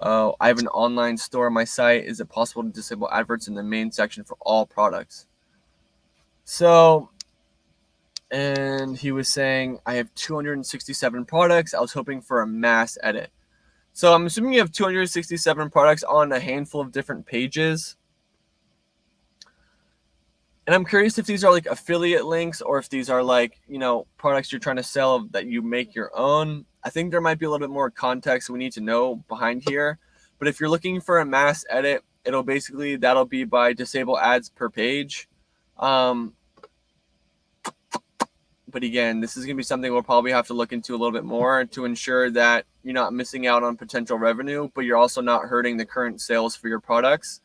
Oh, I have an online store on my site. Is it possible to disable adverts in the main section for all products? So, and he was saying, I have 267 products. I was hoping for a mass edit. So I'm assuming you have 267 products on a handful of different pages. And I'm curious if these are like affiliate links or if these are like, products you're trying to sell that you make your own. I think there might be a little bit more context we need to know behind here. But if you're looking for a mass edit, that'll be by disable ads per page. But again, this is going to be something we'll probably have to look into a little bit more to ensure that you're not missing out on potential revenue, but you're also not hurting the current sales for your products,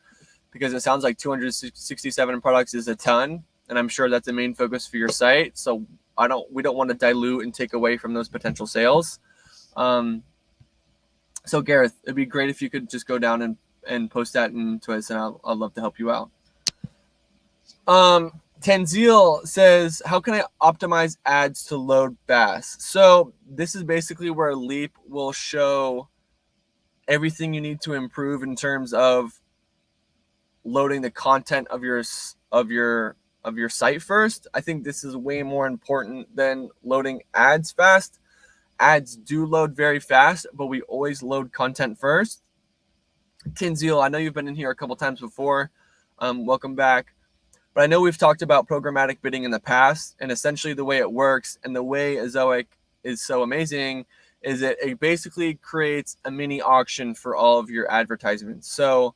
because it sounds like 267 products is a ton, and I'm sure that's the main focus for your site. So we don't want to dilute and take away from those potential sales. So Gareth, it'd be great if you could just go down and post that into us, and I'd love to help you out. Tanzil says, how can I optimize ads to load fast? So this is basically where Leap will show everything you need to improve in terms of loading the content of your site first. I think this is way more important than loading ads fast. Ads do load very fast, but we always load content first. Tinziel, I know you've been in here a couple times before. Welcome back. But I know we've talked about programmatic bidding in the past, and essentially the way it works and the way Ezoic is so amazing is that it basically creates a mini auction for all of your advertisements. So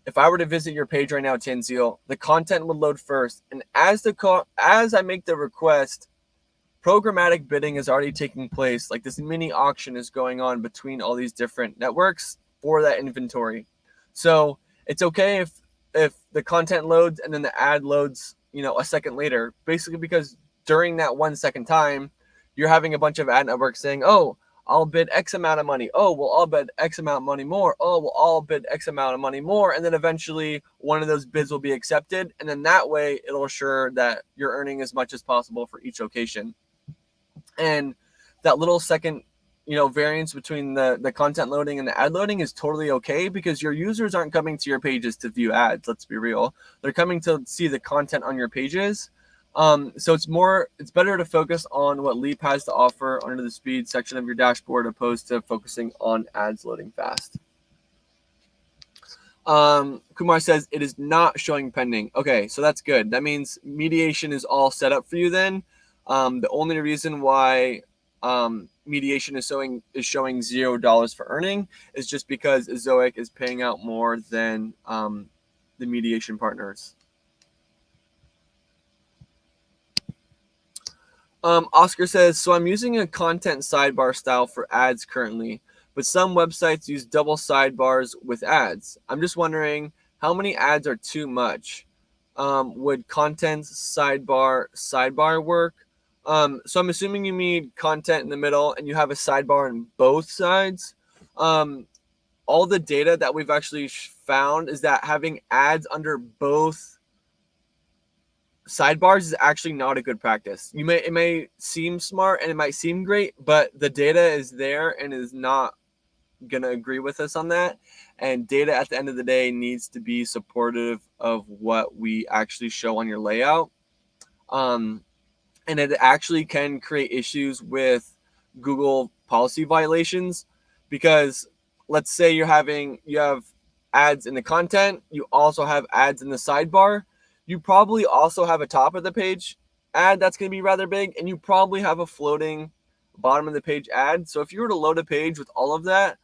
if I were to visit your page right now, Tinziel, the content would load first, and as I make the request, programmatic bidding is already taking place. Like this mini auction is going on between all these different networks for that inventory. So it's okay if the content loads and then the ad loads, a second later, basically because during that 1 second time, you're having a bunch of ad networks saying, oh, I'll bid X amount of money. Oh, we'll all bid X amount of money more. Oh, we'll all bid X amount of money more. And then eventually one of those bids will be accepted. And then that way it'll assure that you're earning as much as possible for each location. And that little second, variance between the content loading and the ad loading is totally okay because your users aren't coming to your pages to view ads. Let's be real. They're coming to see the content on your pages. So it's better to focus on what Leap has to offer under the speed section of your dashboard opposed to focusing on ads loading fast. Kumar says it is not showing pending. Okay, so that's good. That means mediation is all set up for you then. The only reason why mediation is showing $0 for earning is just because Ezoic is paying out more than the mediation partners. Oscar says, so I'm using a content sidebar style for ads currently, but some websites use double sidebars with ads. I'm just wondering how many ads are too much. Would content sidebar work? So I'm assuming you mean content in the middle and you have a sidebar on both sides. All the data that we've actually found is that having ads under both sidebars is actually not a good practice. It may seem smart and it might seem great, but the data is there and is not going to agree with us on that. And data at the end of the day needs to be supportive of what we actually show on your layout. And it actually can create issues with Google policy violations because let's say you have ads in the content, you also have ads in the sidebar. You probably also have a top of the page ad that's going to be rather big, and you probably have a floating bottom of the page ad. So if you were to load a page with all of that,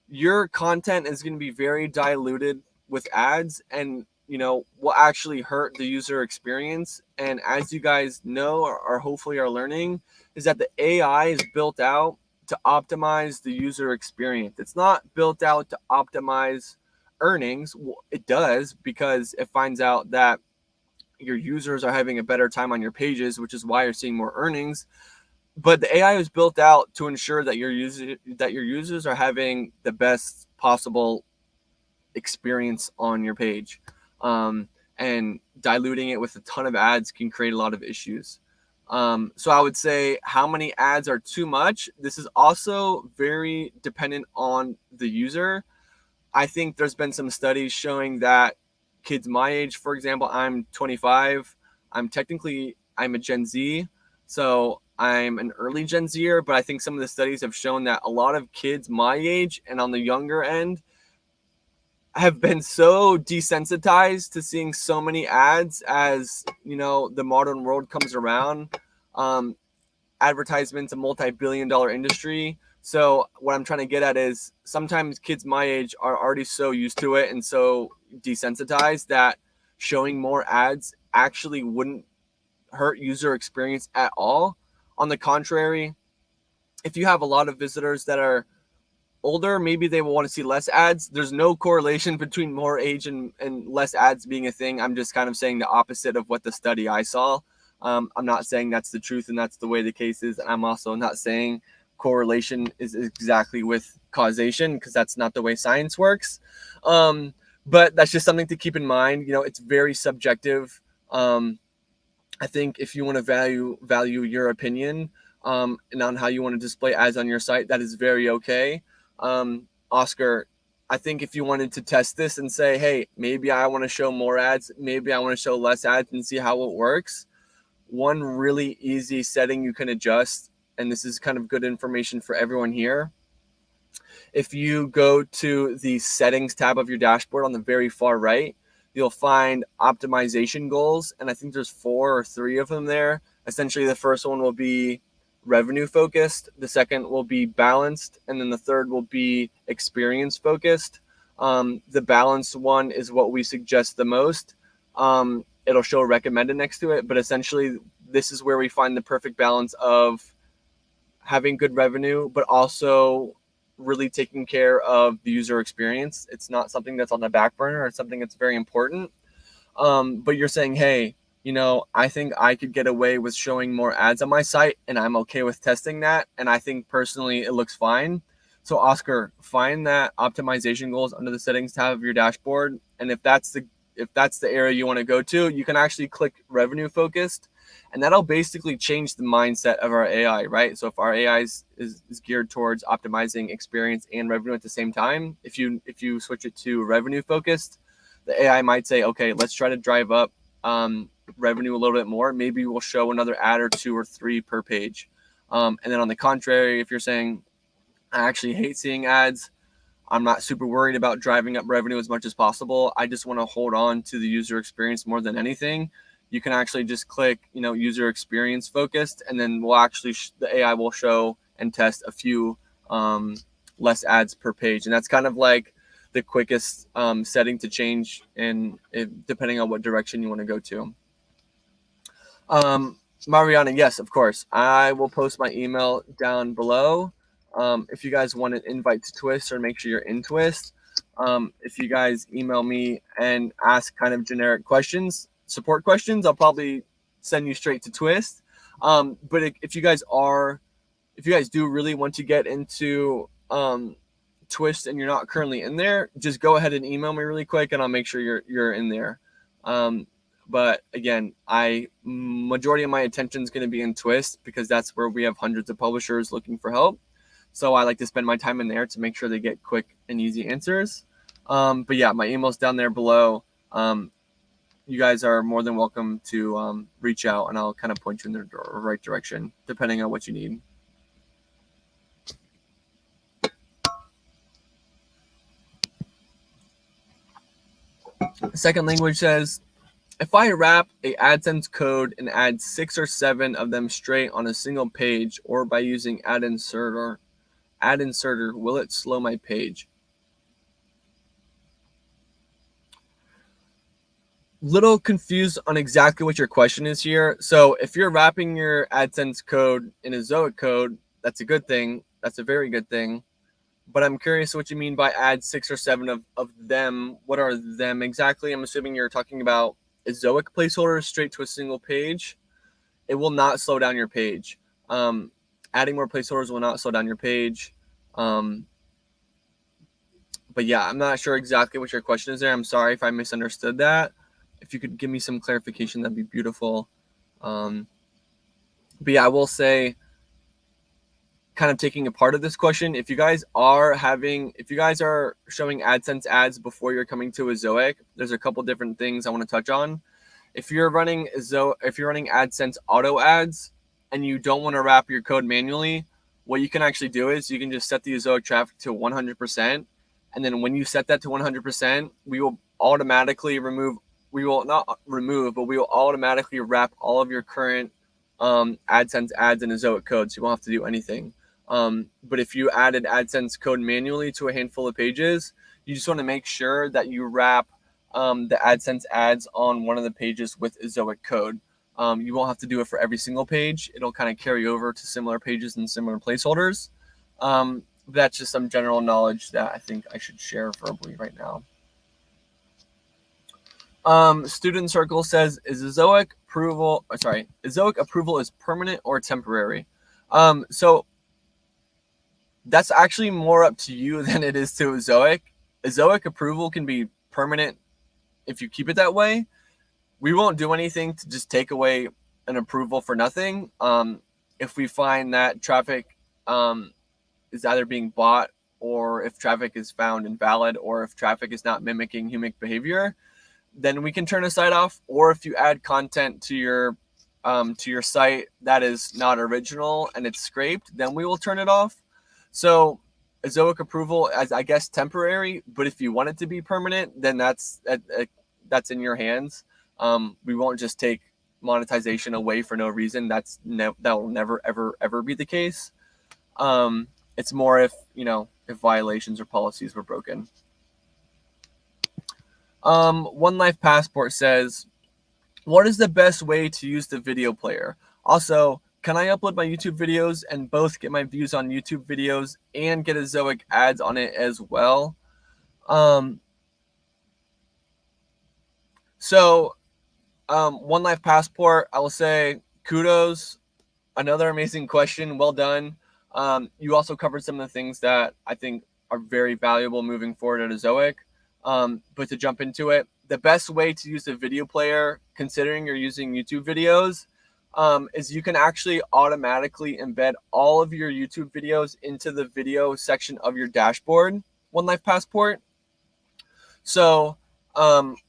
your content is going to be very diluted with ads and, will actually hurt the user experience. And as you guys know, or hopefully are learning, is that the AI is built out to optimize the user experience. It's not built out to optimize earnings. It does because it finds out that your users are having a better time on your pages, which is why you're seeing more earnings. But the AI is built out to ensure that your users are having the best possible experience on your page. And diluting it with a ton of ads can create a lot of issues. So I would say how many ads are too much. This is also very dependent on the user. I think there's been some studies showing that kids my age, for example, I'm 25. I'm a Gen Z. So I'm an early Gen Zer, but I think some of the studies have shown that a lot of kids my age and on the younger end have been so desensitized to seeing so many ads as, the modern world comes around. Advertisements, a multi-billion-dollar industry. So what I'm trying to get at is sometimes kids my age are already so used to it and so desensitized that showing more ads actually wouldn't hurt user experience at all. On the contrary, if you have a lot of visitors that are older, maybe they will want to see less ads. There's no correlation between more age and less ads being a thing. I'm just kind of saying the opposite of what the study I saw. I'm not saying that's the truth and that's the way the case is. I'm also not saying correlation is exactly with causation because that's not the way science works. But that's just something to keep in mind. It's very subjective. I think if you want to value your opinion and on how you want to display ads on your site, that is very okay. Oscar, I think if you wanted to test this and say, hey, maybe I want to show more ads, maybe I want to show less ads and see how it works, one really easy setting you can adjust, and this is kind of good information for everyone here. If you go to the settings tab of your dashboard on the very far right, you'll find optimization goals. And I think there's 4 or 3 of them there. Essentially, the first one will be revenue focused. The second will be balanced. And then the third will be experience focused. The balanced one is what we suggest the most. It'll show recommended next to it. But essentially, this is where we find the perfect balance of having good revenue, but also really taking care of the user experience. It's not something that's on the back burner. It's something that's very important. But you're saying, hey, I think I could get away with showing more ads on my site, and I'm okay with testing that. And I think personally it looks fine. So Oscar, find that optimization goals under the settings tab of your dashboard. And if that's the area you want to go to, you can actually click revenue focused, and that'll basically change the mindset of our AI, right? So if our AI is geared towards optimizing experience and revenue at the same time, if you switch it to revenue focused, the AI might say, okay, let's try to drive up revenue a little bit more. Maybe we'll show another ad or 2 or 3 per page. And then on the contrary, if you're saying, I actually hate seeing ads, I'm not super worried about driving up revenue as much as possible, I just want to hold on to the user experience more than anything, you can actually just click, user experience focused, and then we'll actually, the AI will show and test a few less ads per page. And that's kind of like the quickest setting to change, and depending on what direction you want to go to. Mariana, yes, of course. I will post my email down below. If you guys want an invite to Twist, or make sure you're in Twist, if you guys email me and ask kind of generic questions, support questions, I'll probably send you straight to Twist. But if you guys do really want to get into Twist and you're not currently in there, just go ahead and email me really quick, and I'll make sure you're in there. But again, majority of my attention is going to be in Twist, because that's where we have hundreds of publishers looking for help. So I like to spend my time in there to make sure they get quick and easy answers. But yeah, my email's down there below. You guys are more than welcome to reach out, and I'll kind of point you in the right direction, depending on what you need. Second language says, if I wrap a AdSense code and add 6 or 7 of them straight on a single page, or by using ad inserter, will it slow my page? Little confused on exactly what your question is here. So if you're wrapping your AdSense code in a Zoic code, that's a good thing. That's a very good thing. But I'm curious what you mean by add 6 or 7 of them. What are them exactly? I'm assuming you're talking about Ezoic placeholders straight to a single page. It will not slow down your page. Adding more placeholders will not slow down your page. But yeah, I'm not sure exactly what your question is there. I'm sorry if I misunderstood that. If you could give me some clarification, that'd be beautiful. But yeah, I will say, kind of taking a part of this question, if you guys are showing AdSense ads before you're coming to Ezoic, there's a couple different things I want to touch on. If you're running AdSense auto ads and you don't want to wrap your code manually, what you can actually do is you can just set the Ezoic traffic to 100%. And then when you set that to 100%, we will automatically automatically wrap all of your current AdSense ads in Ezoic code, so you won't have to do anything. But if you added AdSense code manually to a handful of pages, you just want to make sure that you wrap the AdSense ads on one of the pages with Ezoic code. You won't have to do it for every single page. It'll kind of carry over to similar pages and similar placeholders. That's just some general knowledge that I think I should share verbally right now. Student Circle says, is Ezoic approval is permanent or temporary? So that's actually more up to you than it is to Ezoic. Ezoic approval can be permanent if you keep it that way. We won't do anything to just take away an approval for nothing. If we find that traffic is either being bought, or if traffic is found invalid, or if traffic is not mimicking human behavior, then we can turn a site off. Or if you add content to your site that is not original and it's scraped, then we will turn it off. So Ezoic approval is, I guess, temporary, but if you want it to be permanent, then that's in your hands. We won't just take monetization away for no reason. That will never ever be the case. It's more if violations or policies were broken. One Life Passport says, what is the best way to use the video player? Also, can I upload my YouTube videos and both get my views on YouTube videos and get Ezoic ads on it as well? One Life Passport, I will say kudos. Another amazing question. Well done. You also covered some of the things that I think are very valuable moving forward at Ezoic. But to jump into it, the best way to use the video player, considering you're using YouTube videos, is you can actually automatically embed all of your YouTube videos into the video section of your dashboard, One Life Passport. So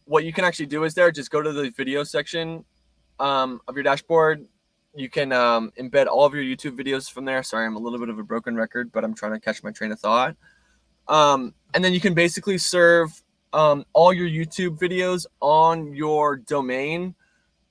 what you can actually do is just go to the video section of your dashboard. You can embed all of your YouTube videos from there. Sorry, I'm a little bit of a broken record, but I'm trying to catch my train of thought. And then you can basically serve all your YouTube videos on your domain.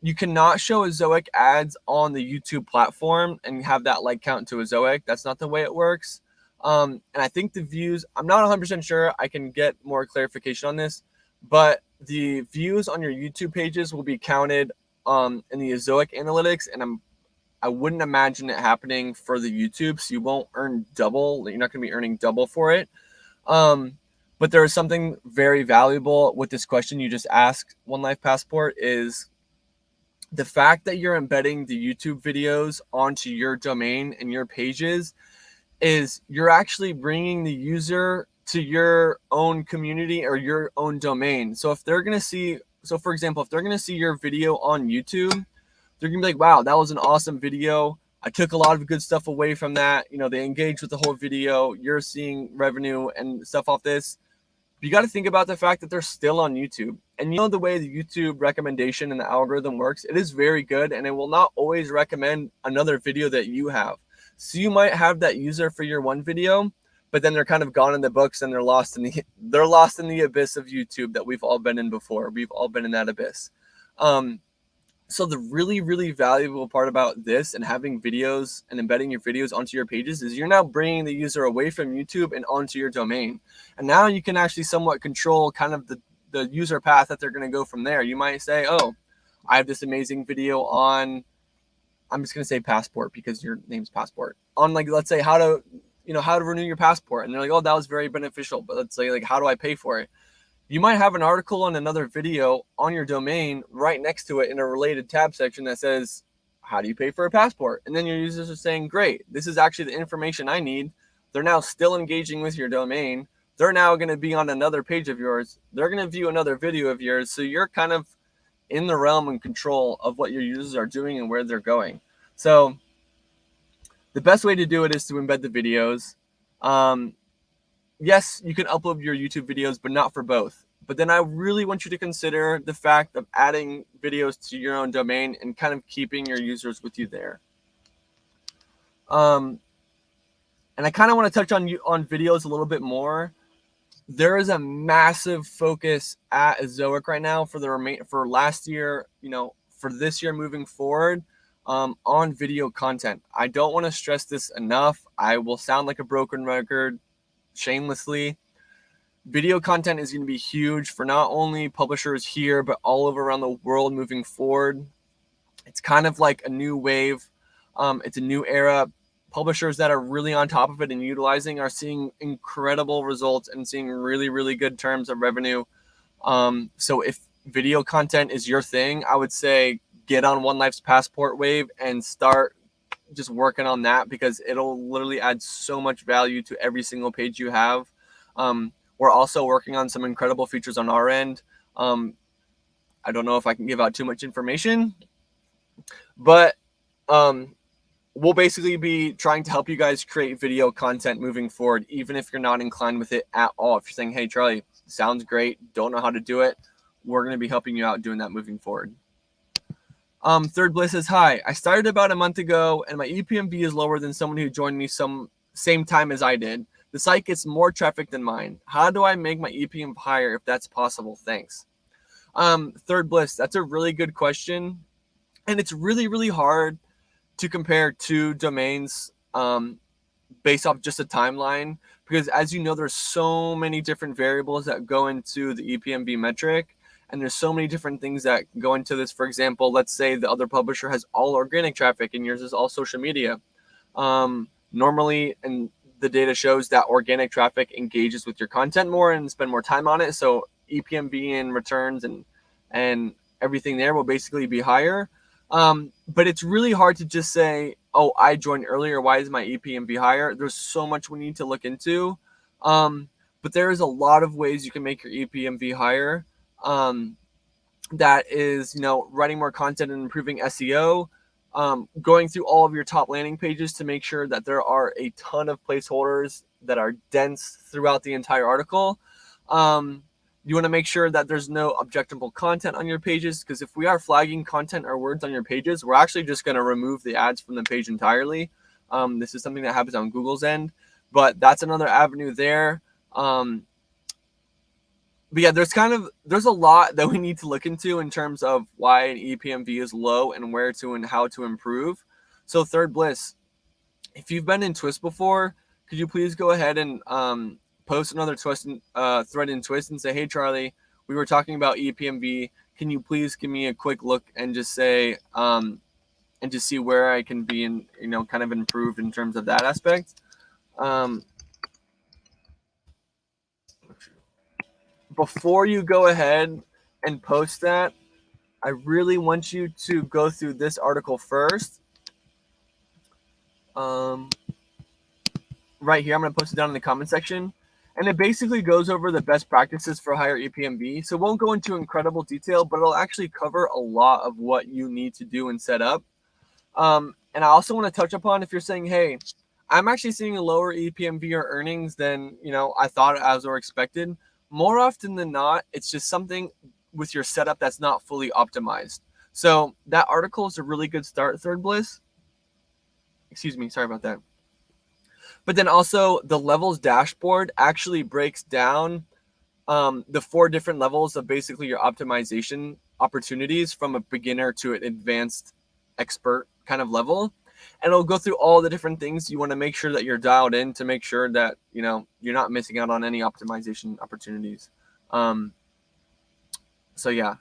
You cannot show Ezoic ads on the YouTube platform and have that like count to Ezoic. That's not the way it works. And I think the views, I'm not 100% sure. I can get more clarification on this, but the views on your YouTube pages will be counted in the Ezoic analytics, and I wouldn't imagine it happening for the YouTube, so you won't earn double. You're not going to be earning double for it. But there is something very valuable with this question you just asked, One Life Passport, is the fact that you're embedding the YouTube videos onto your domain and your pages is you're actually bringing the user to your own community or your own domain. So if they're going to see, for example, if they're going to see your video on YouTube, they're going to be like, wow, that was an awesome video. I took a lot of good stuff away from that. They engaged with the whole video. You're seeing revenue and stuff off this. You got to think about the fact that they're still on YouTube. And the way the YouTube recommendation and the algorithm works, it is very good, and it will not always recommend another video that you have. So you might have that user for your one video, but then they're kind of gone in the books and they're lost in the abyss of YouTube that we've all been in before. We've all been in that abyss. So the really, really valuable part about this and having videos and embedding your videos onto your pages is you're now bringing the user away from YouTube and onto your domain. And now you can actually somewhat control kind of the user path that they're going to go from there. You might say, oh, I have this amazing video on, I'm just going to say Passport because your name's Passport, on let's say how to renew your passport. And they're like, oh, that was very beneficial. But let's say how do I pay for it? You might have an article and another video on your domain right next to it in a related tab section that says, how do you pay for a passport? And then your users are saying, great, this is actually the information I need. They're now still engaging with your domain. They're now going to be on another page of yours. They're going to view another video of yours. So you're kind of in the realm and control of what your users are doing and where they're going. So the best way to do it is to embed the videos. Yes, you can upload your YouTube videos, but not for both. But then I really want you to consider the fact of adding videos to your own domain and kind of keeping your users with you there. And I kind of want to touch on videos a little bit more. There is a massive focus at Ezoic right now for last year, for this year moving forward, on video content. I don't want to stress this enough. I will sound like a broken record shamelessly. Video content is going to be huge for not only publishers here, but all over around the world moving forward. It's kind of like a new wave. It's a new era. Publishers that are really on top of it and utilizing are seeing incredible results and seeing really, really good terms of revenue. So if video content is your thing, I would say get on One Life's Passport wave and start just working on that, because it'll literally add so much value to every single page you have. We're also working on some incredible features on our end. I don't know if I can give out too much information, but we'll basically be trying to help you guys create video content moving forward, even if you're not inclined with it at all. If you're saying, hey, Charlie, sounds great, don't know how to do it, we're going to be helping you out doing that moving forward. Third Bliss says, hi, I started about a month ago and my ePMV is lower than someone who joined me same time as I did. The site gets more traffic than mine. How do I make my ePMV higher if that's possible? Thanks. Third Bliss, that's a really good question. And it's really, really hard to compare two domains based off just a timeline, because as you know, there's so many different variables that go into the ePMV metric. And there's so many different things that go into this. For example, let's say the other publisher has all organic traffic and yours is all social media. Normally, and the data shows that organic traffic engages with your content more and spend more time on it. So ePMV and returns and everything there will basically be higher. But it's really hard to just say, oh, I joined earlier, why is my ePMV higher? There's so much we need to look into. But there is a lot of ways you can make your ePMV higher. That is, writing more content and improving SEO, going through all of your top landing pages to make sure that there are a ton of placeholders that are dense throughout the entire article. You want to make sure that there's no objectionable content on your pages, because if we are flagging content or words on your pages, we're actually just going to remove the ads from the page entirely. This is something that happens on Google's end, but that's another avenue there. But yeah, there's a lot that we need to look into in terms of why an ePMV is low and where to and how to improve. So Third Bliss, if you've been in Twist before, could you please go ahead and post another Twist thread in Twist and say, hey Charlie, we were talking about ePMV. Can you please give me a quick look and just say and just see where I can be in, kind of improved in terms of that aspect. Before you go ahead and post that, I really want you to go through this article first. Right here, I'm going to post it down in the comment section. And it basically goes over the best practices for higher ePMV. So it won't go into incredible detail, but it'll actually cover a lot of what you need to do and set up. And I also want to touch upon, if you're saying, hey, I'm actually seeing a lower ePMV or earnings than, I thought as or expected. More often than not, it's just something with your setup that's not fully optimized. So that article is a really good start, Third Bliss. Excuse me, sorry about that. But then also the levels dashboard actually breaks down the 4 different levels of basically your optimization opportunities from a beginner to an advanced expert kind of level. And it'll go through all the different things you want to make sure that you're dialed in to make sure that, you're not missing out on any optimization opportunities. So yeah,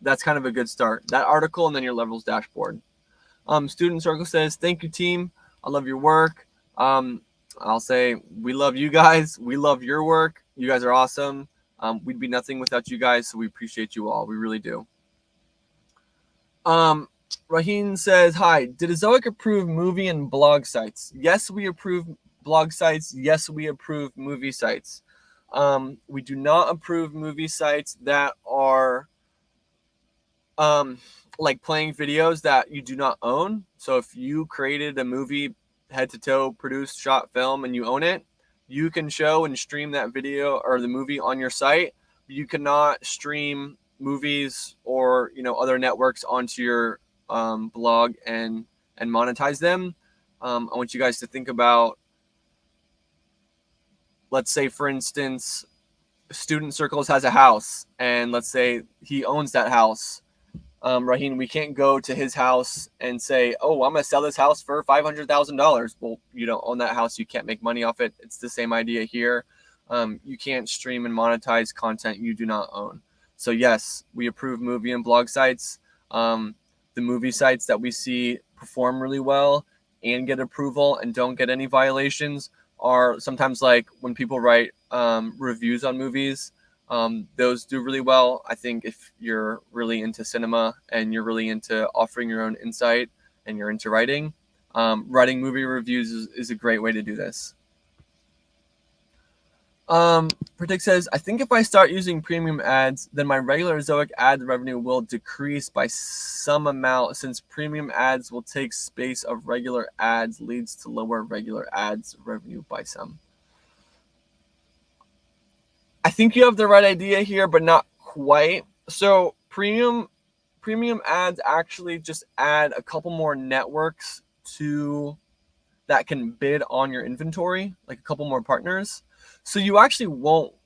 that's kind of a good start. That article and then your levels dashboard. Student Circle says, thank you, team. I love your work. I'll say we love you guys. We love your work. You guys are awesome. We'd be nothing without you guys, so we appreciate you all. We really do. Raheen says, hi, did Zoic approve movie and blog sites? Yes, we approve blog sites. Yes, we approve movie sites. We do not approve movie sites that are like playing videos that you do not own. So if you created a movie, head to toe, produced, shot, film, and you own it, you can show and stream that video or the movie on your site. You cannot stream movies or other networks onto your blog and monetize them. I want you guys to think about, let's say for instance, Student Circles has a house, and let's say he owns that house. Raheen, we can't go to his house and say, oh, I'm going to sell this house for $500,000. Well, you don't own that house. You can't make money off it. It's the same idea here. You can't stream and monetize content you do not own. So yes, we approve movie and blog sites. The movie sites that we see perform really well and get approval and don't get any violations are sometimes like when people write reviews on movies. Those do really well. I think if you're really into cinema and you're really into offering your own insight and you're into writing, writing movie reviews is a great way to do this. Predict says, I think if I start using premium ads, then my regular Zoic ad revenue will decrease by some amount, since premium ads will take space of regular ads, leads to lower regular ads revenue by some. I think you have the right idea here, but not quite. So premium ads actually just add a couple more networks to that can bid on your inventory, like a couple more partners. So you actually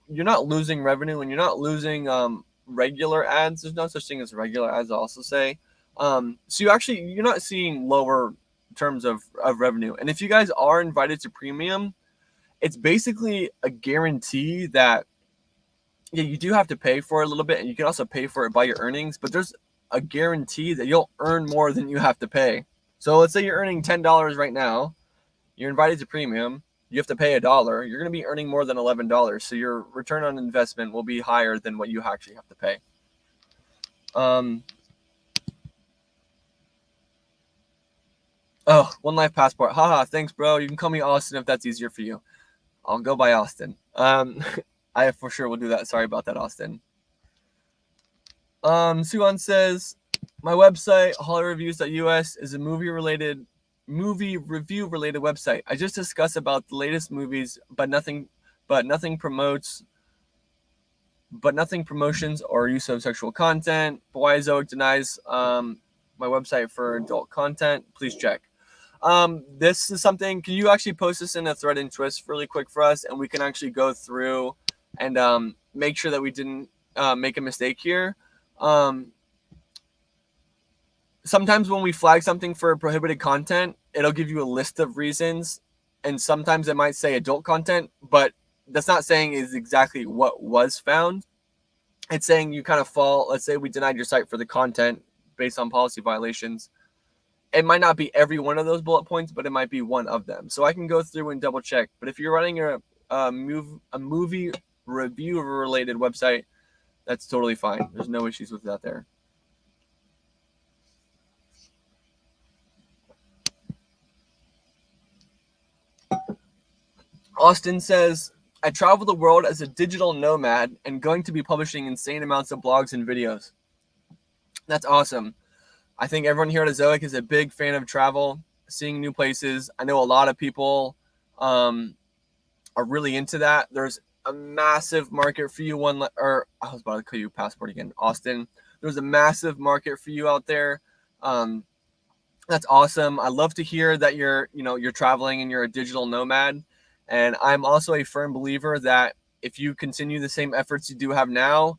you're not losing revenue, and you're not losing regular ads. There's no such thing as regular ads, I'll also say. So you're not seeing lower terms of revenue. And if you guys are invited to premium, it's basically a guarantee that yeah, you do have to pay for it a little bit, and you can also pay for it by your earnings, but there's a guarantee that you'll earn more than you have to pay. So let's say you're earning $10 right now, you're invited to premium, you have to pay $1, you're going to be earning more than $11. So your return on investment will be higher than what you actually have to pay. Oh, One Life Passport. Haha, thanks, bro. You can call me Austin if that's easier for you. I'll go by Austin. I for sure will do that. Sorry about that, Austin. Suan says, my website, hollyreviews.us, is a movie review related website. I just discuss about the latest movies, but nothing promotions or use of sexual content. But why Zoic denies my website for adult content, please check. This is something, can you actually post this in a thread in Twist really quick for us, and we can actually go through and make sure that we didn't make a mistake here. Sometimes when we flag something for prohibited content, it'll give you a list of reasons, and sometimes it might say adult content, but that's not saying is exactly what was found. It's saying you kind of fall, let's say we denied your site for the content based on policy violations. It might not be every one of those bullet points, but it might be one of them. So I can go through and double check. But if you're running a movie review related website, that's totally fine. There's no issues with that there. Austin says, I travel the world as a digital nomad and going to be publishing insane amounts of blogs and videos. That's awesome. I think everyone here at Ezoic is a big fan of travel, seeing new places. I know a lot of people are really into that. There's a massive market for you. I was about to call you Passport again, Austin. There's a massive market for you out there. That's awesome. I love to hear that you're traveling and you're a digital nomad. And I'm also a firm believer that if you continue the same efforts you do have now,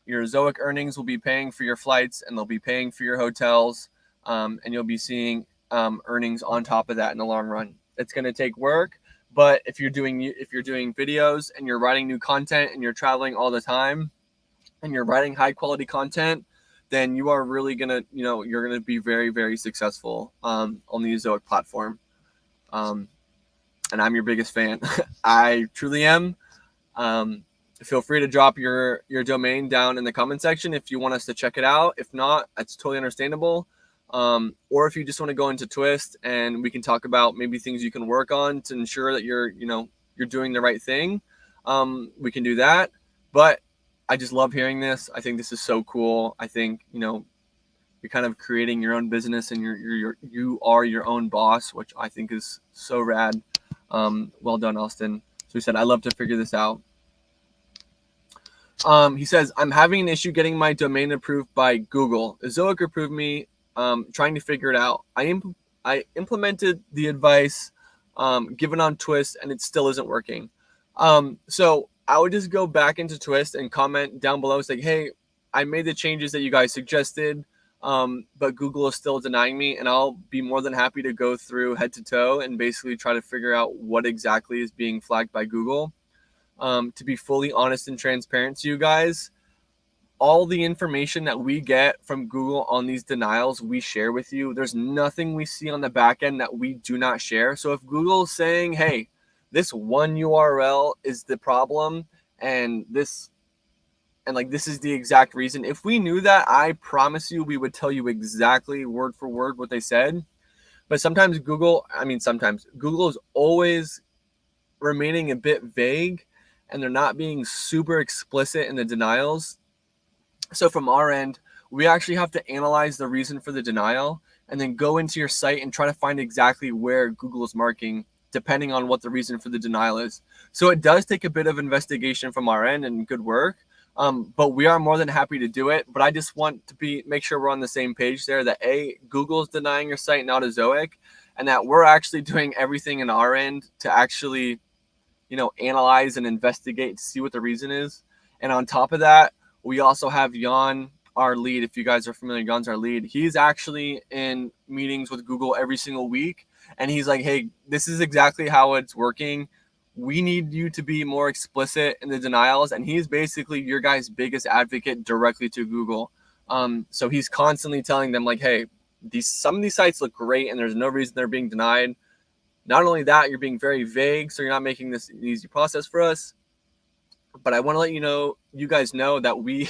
your Zoic earnings will be paying for your flights, and they'll be paying for your hotels, and you'll be seeing earnings on top of that in the long run. It's going to take work, but if you're doing videos and you're writing new content and you're traveling all the time and you're writing high quality content, then you are really gonna, you're gonna be very, very successful on the Ezoic platform. And I'm your biggest fan. I truly am. Feel free to drop your domain down in the comment section if you want us to check it out. If not, that's totally understandable. Or if you just want to go into Twist and we can talk about maybe things you can work on to ensure that you're doing the right thing, we can do that. But I just love hearing this. I think this is so cool. I think, you're kind of creating your own business and you are your own boss, which I think is so rad. Well done, Austin. So he said, I love to figure this out. He says, I'm having an issue getting my domain approved by Google. Zoic approved me, trying to figure it out. I implemented the advice given on Twist, and it still isn't working. So I would just go back into Twist and comment down below saying, hey, I made the changes that you guys suggested, but Google is still denying me, and I'll be more than happy to go through head to toe and basically try to figure out what exactly is being flagged by Google. To be fully honest and transparent to you guys, all the information that we get from Google on these denials, we share with you. There's nothing we see on the back end that we do not share. So if Google's saying, hey, this one URL is the problem, and this is the exact reason, if we knew that, I promise you we would tell you exactly word for word what they said. But sometimes Google is always remaining a bit vague, and they're not being super explicit in the denials. So from our end, we actually have to analyze the reason for the denial and then go into your site and try to find exactly where Google is marking, depending on what the reason for the denial is. So it does take a bit of investigation from our end and good work, but we are more than happy to do it. But I just want to make sure we're on the same page there, that Google's denying your site, not Ezoic, and that we're actually doing everything in our end to actually analyze and investigate to see what the reason is. And on top of that, we also have Jan, our lead. If you guys are familiar, Jan's our lead. He's actually in meetings with Google every single week. And he's like, hey, this is exactly how it's working. we need you to be more explicit in the denials. And he's basically your guys' biggest advocate directly to Google. So he's constantly telling them like, hey, some of these sites look great and there's no reason they're being denied. Not only that, you're being very vague, so you're not making this an easy process for us. But I want to let you guys know that we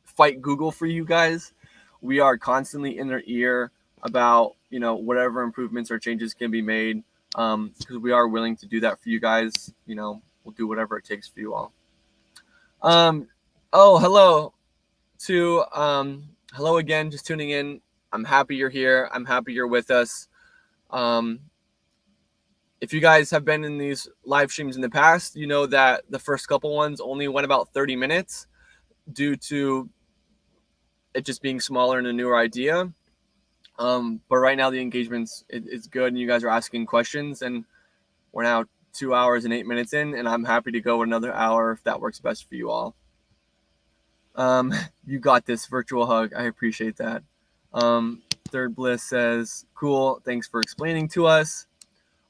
fight Google for you guys. We are constantly in their ear about, whatever improvements or changes can be made, because we are willing to do that for you guys. We'll do whatever it takes for you all. Hello again, just tuning in. I'm happy you're here. I'm happy you're with us. If you guys have been in these live streams in the past, you know that the first couple ones only went about 30 minutes due to it just being smaller and a newer idea. But right now the engagement's it's good and you guys are asking questions, and we're now 2 hours and 8 minutes in, and I'm happy to go another hour if that works best for you all. You got this, virtual hug. I appreciate that. Third Bliss says, cool, thanks for explaining to us.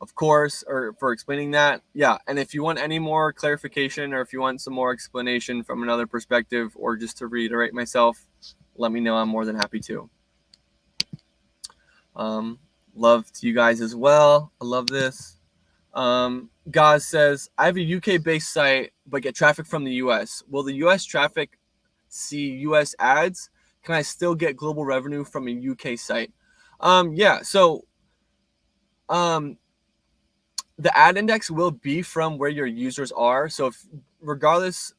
Of course, or for explaining that. Yeah, and if you want any more clarification or if you want some more explanation from another perspective or just to reiterate myself, let me know. I'm more than happy to. Love to you guys as well. I love this. Gaz says, I have a UK-based site but get traffic from the US. Will the US traffic see US ads? Can I still get global revenue from a UK site? Yeah, so the ad index will be from where your users are. So regardless,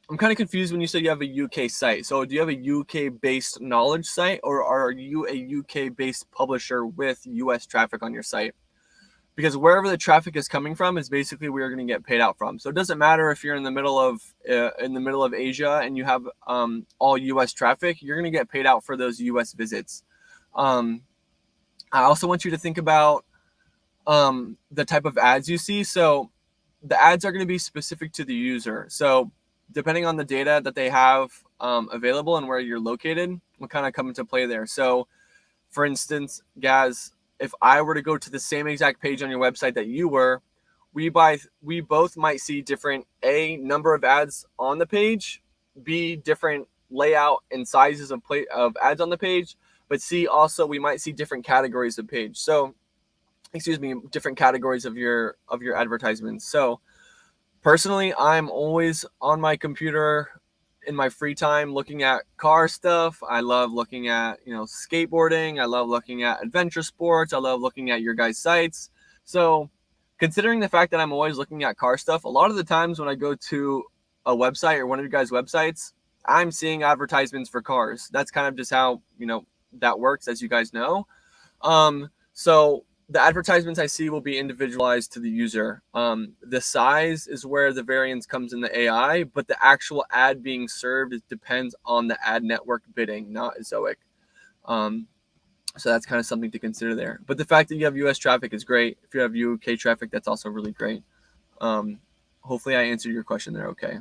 I'm kind of confused when you said you have a UK site. So do you have a UK-based knowledge site, or are you a UK-based publisher with US traffic on your site? Because wherever the traffic is coming from is basically where you're going to get paid out from. So it doesn't matter if you're in the middle of Asia and you have all US traffic, you're going to get paid out for those US visits. I also want you to think about the type of ads you see. So the ads are going to be specific to the user. So depending on the data that they have available and where you're located, will kind of come into play there. So for instance, Gaz, if I were to go to the same exact page on your website that you were, we both might see different A, number of ads on the page, B, different layout and sizes of ads on the page, but C, also we might see different categories of page. So different categories of your advertisements. So personally, I'm always on my computer in my free time looking at car stuff. I love looking at, skateboarding. I love looking at adventure sports. I love looking at your guys' sites. So considering the fact that I'm always looking at car stuff, a lot of the times when I go to a website or one of your guys' websites, I'm seeing advertisements for cars. That's kind of just how, that works, as you guys know. So the advertisements I see will be individualized to the user. The size is where the variance comes in the AI, but the actual ad being served, it depends on the ad network bidding, not Zoic. So that's kind of something to consider there. But the fact that you have US traffic is great. If you have UK traffic, that's also really great. Hopefully I answered your question there okay.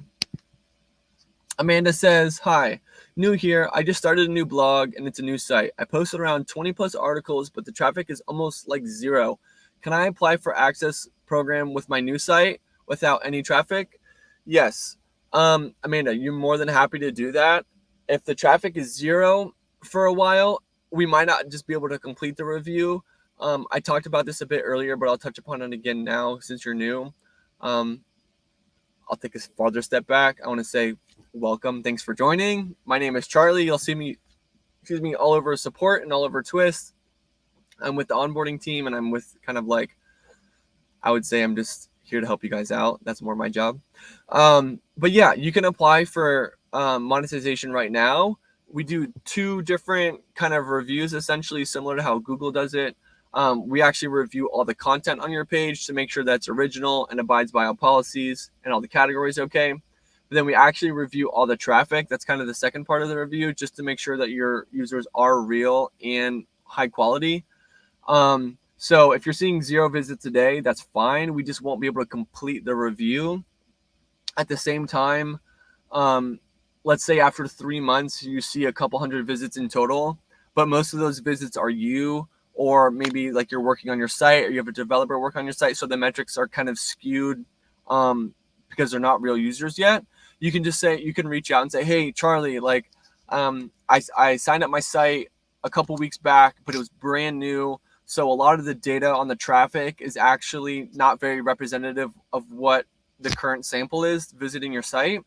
Amanda says, hi, new here. I just started a new blog and it's a new site. I posted around 20 plus articles, but the traffic is almost like zero. Can I apply for access program with my new site without any traffic? Yes. Amanda, you're more than happy to do that. If the traffic is zero for a while, we might not just be able to complete the review. I talked about this a bit earlier, but I'll touch upon it again now since you're new. I'll take a farther step back. I want to say, welcome. Thanks for joining. My name is Charlie. You'll see me, all over support and all over Twist. I'm with the onboarding team and I'm with kind of like, I would say I'm just here to help you guys out. That's more my job. But yeah, you can apply for monetization right now. We do 2 different kind of reviews, essentially similar to how Google does it. We actually review all the content on your page to make sure that's original and abides by all policies and all the categories okay. But then we actually review all the traffic. That's kind of the second part of the review, just to make sure that your users are real and high quality. So if you're seeing 0 visits a day, that's fine. We just won't be able to complete the review. At the same time, let's say after 3 months, you see a couple hundred visits in total, but most of those visits are you or maybe like you're working on your site or you have a developer work on your site, so the metrics are kind of skewed because they're not real users yet, you can just say, you can reach out and say, hey, Charlie, like I signed up my site a couple weeks back, but it was brand new. So a lot of the data on the traffic is actually not very representative of what the current sample is visiting your site.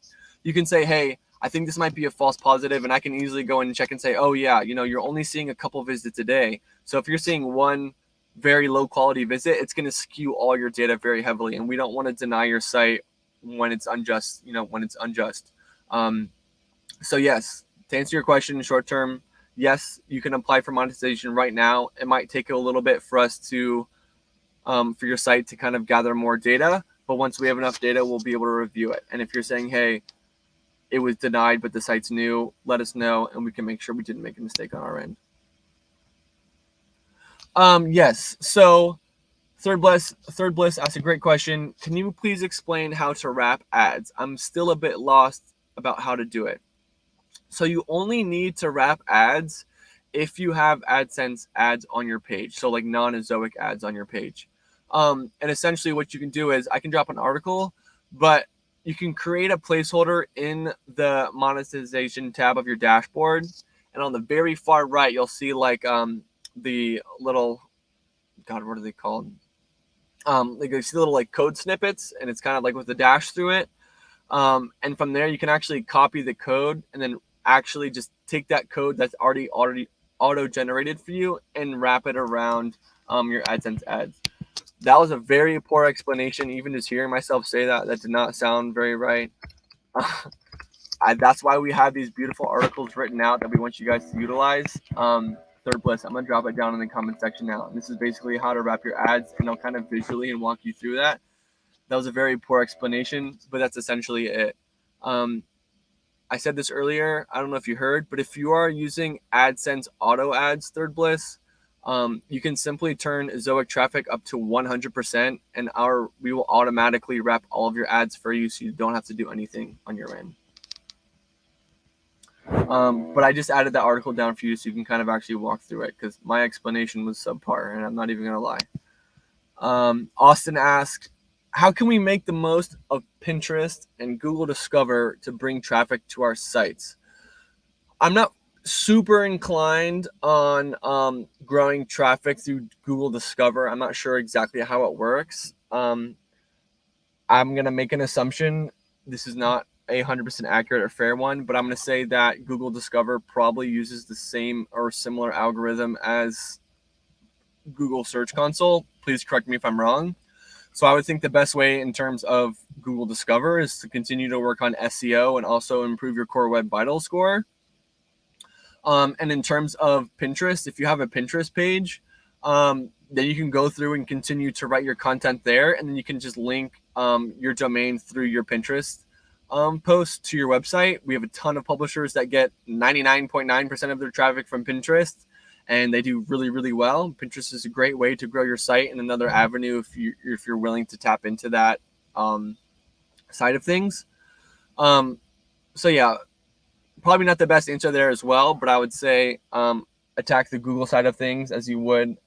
You can say, hey, I think this might be a false positive, and I can easily go in and check and say, oh yeah, you know, you're only seeing a couple visits a day. So if you're seeing one very low quality visit, it's going to skew all your data very heavily, and we don't want to deny your site when it's unjust, you know, when it's unjust. So yes, to answer your question in short term, yes, you can apply for monetization right now. It might take a little bit for us to, for your site to kind of gather more data, but once we have enough data, we'll be able to review it. And if you're saying, hey, it was denied, but the site's new, let us know, and we can make sure we didn't make a mistake on our end. Yes, so Third Bliss asked a great question. Can you please explain how to wrap ads? I'm still a bit lost about how to do it. So you only need to wrap ads if you have AdSense ads on your page. So like non-Ezoic ads on your page. And essentially what you can do is, I can drop an article, but you can create a placeholder in the monetization tab of your dashboard. And on the very far right, you'll see like the little, God, what are they called? Like you see little like code snippets, and it's kind of like with the dash through it. And from there, you can actually copy the code and then actually just take that code that's already auto-generated for you and wrap it around your AdSense ads. That was a very poor explanation. Even just hearing myself say that did not sound very right. That's why we have these beautiful articles written out that we want you guys to utilize. Third Bliss, I'm going to drop it down in the comment section now. And this is basically how to wrap your ads, and I'll kind of visually and walk you through that. That was a very poor explanation, but that's essentially it. I said this earlier, I don't know if you heard, but if you are using AdSense auto ads, Third Bliss, you can simply turn Zoic traffic up to 100%, and we will automatically wrap all of your ads for you, so you don't have to do anything on your end. But I just added that article down for you so you can kind of actually walk through it, because my explanation was subpar, and I'm not even going to lie. Austin asked, how can we make the most of Pinterest and Google Discover to bring traffic to our sites? I'm not super inclined on growing traffic through Google Discover. I'm not sure exactly how it works. I'm going to make an assumption. This is not 100% accurate or fair one, but I'm going to say that Google Discover probably uses the same or similar algorithm as Google Search Console. Please correct me if I'm wrong. So I would think the best way in terms of Google Discover is to continue to work on SEO and also improve your Core Web Vitals score. And in terms of Pinterest, if you have a Pinterest page, then you can go through and continue to write your content there, and then you can just link your domain through your Pinterest post to your website. We have a ton of publishers that get 99.9% of their traffic from Pinterest, and they do really, really well. Pinterest is a great way to grow your site and another avenue if you're willing to tap into that side of things. So yeah, probably not the best answer there as well, but I would say attack the Google side of things as you would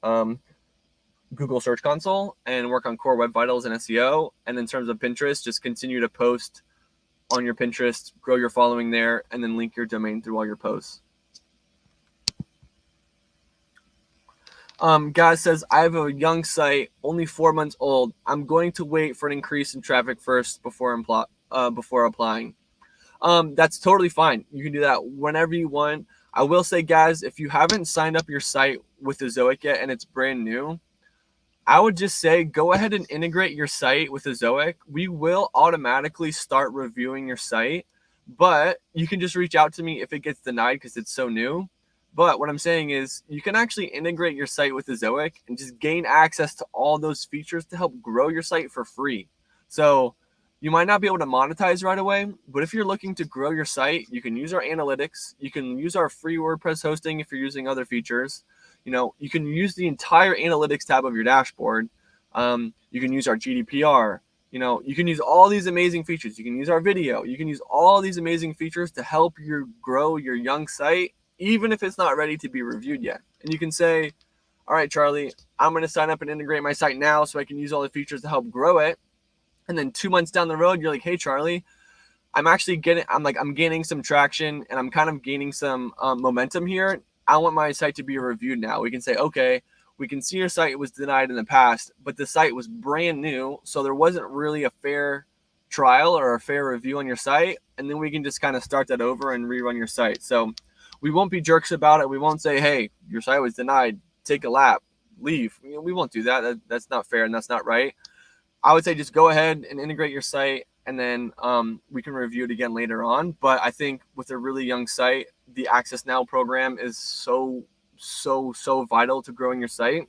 Google Search Console, and work on Core Web Vitals and SEO. And in terms of Pinterest, just continue to post on your Pinterest, grow your following there, and then link your domain through all your posts. Guy says, I have a young site, only 4 months old. I'm going to wait for an increase in traffic first before applying. That's totally fine. You can do that whenever you want. I will say, guys, if you haven't signed up your site with Ezoic yet and it's brand new, I would just say go ahead and integrate your site with Ezoic. We will automatically start reviewing your site, but you can just reach out to me if it gets denied because it's so new. But what I'm saying is you can actually integrate your site with Ezoic and just gain access to all those features to help grow your site for free. So you might not be able to monetize right away, but if you're looking to grow your site, you can use our analytics. You can use our free WordPress hosting if you're using other features. You know, you can use the entire analytics tab of your dashboard. You can use our GDPR. You know, you can use all these amazing features. You can use our video. You can use all these amazing features to help you grow your young site, even if it's not ready to be reviewed yet. And you can say, all right, Charlie, I'm going to sign up and integrate my site now so I can use all the features to help grow it. And then 2 months down the road, you're like, hey, Charlie, I'm gaining some traction and I'm kind of gaining some momentum here. I want my site to be reviewed now. We can say, okay, we can see your site was denied in the past, but the site was brand new, so there wasn't really a fair trial or a fair review on your site. And then we can just kind of start that over and rerun your site. So we won't be jerks about it. We won't say, hey, your site was denied, take a lap, leave. We won't do that. That's not fair and that's not right. I would say just go ahead and integrate your site, and then we can review it again later on. But I think with a really young site, the Access Now program is so vital to growing your site.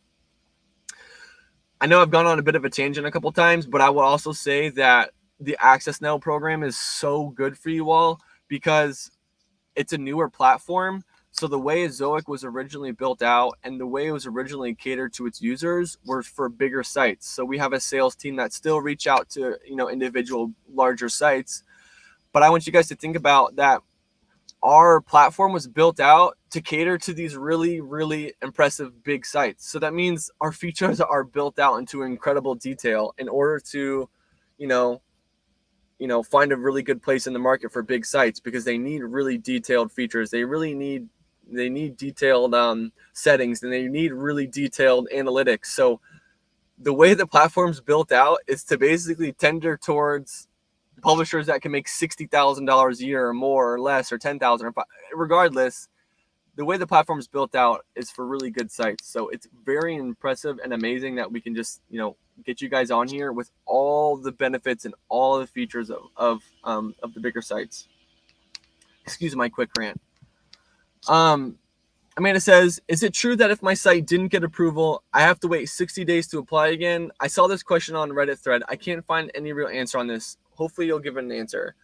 I know I've gone on a bit of a tangent a couple times, but I will also say that the Access Now program is so good for you all because it's a newer platform. So the way Zoic was originally built out and the way it was originally catered to its users were for bigger sites. So we have a sales team that still reach out to, individual larger sites. But I want you guys to think about that our platform was built out to cater to these really, really impressive big sites. So that means our features are built out into incredible detail in order to, find a really good place in the market for big sites, because they need really detailed features. They need detailed settings, and they need really detailed analytics. So the way the platform's built out is to basically tender towards publishers that can make $60,000 a year or more or less, or 10,000, regardless. The way the platform is built out is for really good sites. So it's very impressive and amazing that we can just, get you guys on here with all the benefits and all the features of the bigger sites. Excuse my quick rant. Amanda says, is it true that if my site didn't get approval, I have to wait 60 days to apply again? I saw this question on Reddit thread. I can't find any real answer on this. Hopefully you'll give it an answer.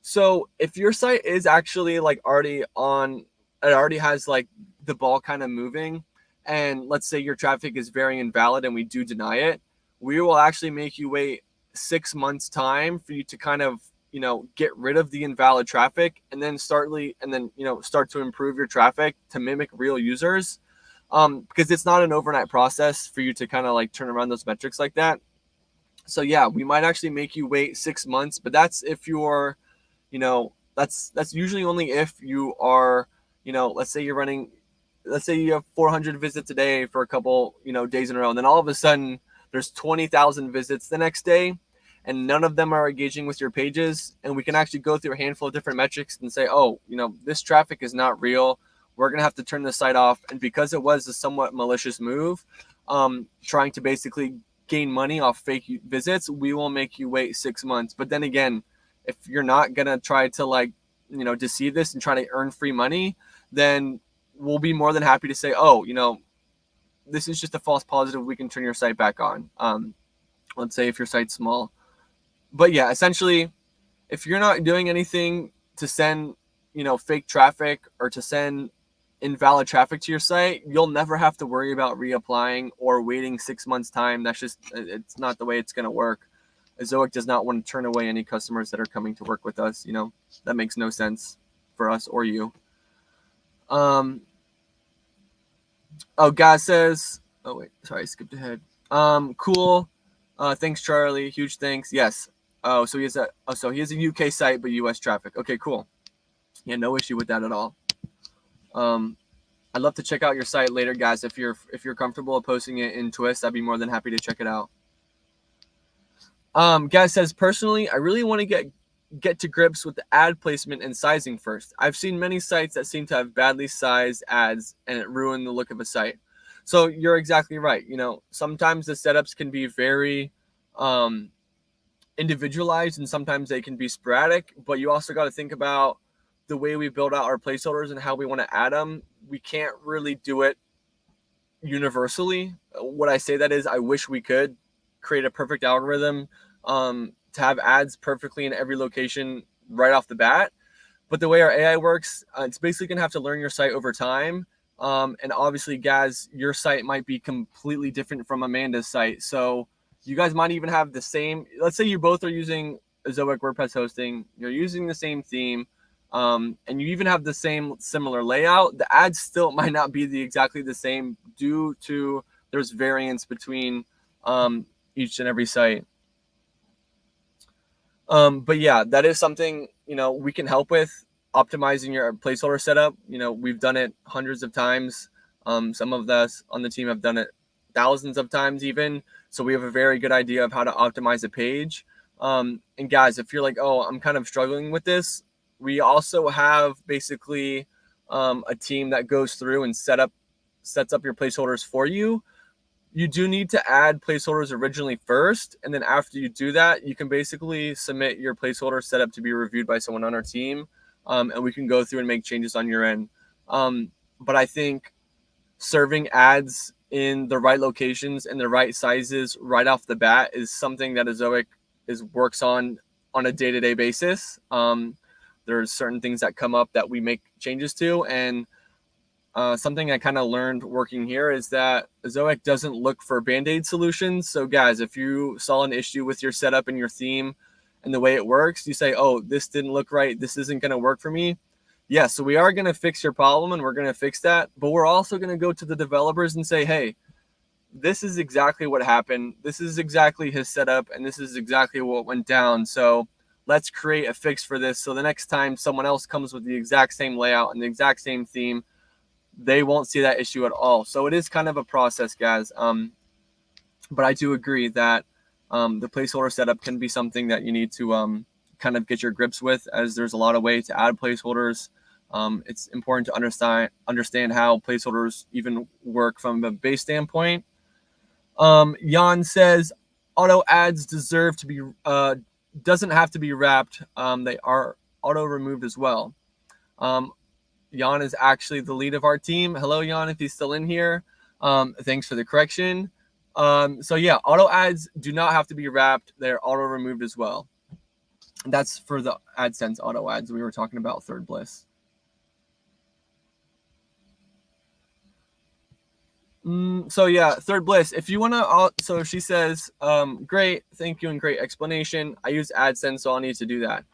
So if your site is actually already has the ball kind of moving, and let's say your traffic is very invalid and we do deny it, we will actually make you wait 6 months time for you to kind of, get rid of the invalid traffic and then start to improve your traffic to mimic real users. Because it's not an overnight process for you to kind of turn around those metrics like that. So yeah, we might actually make you wait 6 months, but that's if you're, that's usually only if you are, let's say you have 400 visits a day for a couple, days in a row. And then all of a sudden there's 20,000 visits the next day, and none of them are engaging with your pages. And we can actually go through a handful of different metrics and say, oh, this traffic is not real. We're going to have to turn the site off. And because it was a somewhat malicious move, trying to basically gain money off fake visits, we will make you wait 6 months. But then again, if you're not going to try to deceive this and try to earn free money, then we'll be more than happy to say, oh, this is just a false positive. We can turn your site back on. Let's say if your site's small. But yeah, essentially, if you're not doing anything to send, fake traffic or to send invalid traffic to your site, you'll never have to worry about reapplying or waiting 6 months time. It's not the way it's going to work. Zoic does not want to turn away any customers that are coming to work with us. That makes no sense for us or you. God says, oh wait, sorry, I skipped ahead. Cool. Thanks, Charlie. Huge thanks. Yes. Oh, so he has a UK site, but US traffic. Okay, cool. Yeah, no issue with that at all. I'd love to check out your site later, guys. If you're comfortable posting it in Twist, I'd be more than happy to check it out. Guys says, personally, I really want to get to grips with the ad placement and sizing first. I've seen many sites that seem to have badly sized ads and it ruined the look of a site. So you're exactly right. Sometimes the setups can be very individualized, and sometimes they can be sporadic, but you also got to think about the way we build out our placeholders and how we want to add them. We can't really do it universally. What I say that is, I wish we could create a perfect algorithm to have ads perfectly in every location right off the bat. But the way our AI works, it's basically going to have to learn your site over time. And obviously, guys, your site might be completely different from Amanda's site. So you guys might even have the same, let's say you both are using Ezoic WordPress hosting, you're using the same theme. and you even have the same similar layout, the ads still might not be exactly the same due to there's variance between each and every site. But yeah, that is something, we can help with optimizing your placeholder setup. We've done it hundreds of times. Some of us on the team have done it thousands of times even. So we have a very good idea of how to optimize a page. And guys, if you're like, oh, I'm kind of struggling with this, we also have basically a team that goes through and sets up your placeholders for you. You do need to add placeholders originally first, and then after you do that, you can basically submit your placeholder setup to be reviewed by someone on our team, and we can go through and make changes on your end. But I think serving ads in the right locations and the right sizes right off the bat is something that Ezoic works on a day-to-day basis. There's certain things that come up that we make changes to, and something I kind of learned working here is that Zoic doesn't look for Band-Aid solutions. So guys, if you saw an issue with your setup and your theme and the way it works, you say, oh, this didn't look right, this isn't going to work for me. Yeah, so we are going to fix your problem and we're going to fix that. But we're also going to go to the developers and say, hey, this is exactly what happened. This is exactly his setup and this is exactly what went down. So let's create a fix for this. So the next time someone else comes with the exact same layout and the exact same theme, they won't see that issue at all. So it is kind of a process, guys. But I do agree that the placeholder setup can be something that you need to kind of get your grips with, as there's a lot of ways to add placeholders. It's important to understand how placeholders even work from a base standpoint. Jan says auto ads deserve to be doesn't have to be wrapped. They are auto removed as well. Jan is actually the lead of our team. Hello, Jan, if he's still in here. Thanks for the correction. So yeah, auto ads do not have to be wrapped. They're auto removed as well. That's for the AdSense auto ads we were talking about, Third Bliss. So yeah, Third Bliss, if you want to, so she says, great, thank you, and great explanation. I use AdSense, so I'll need to do that.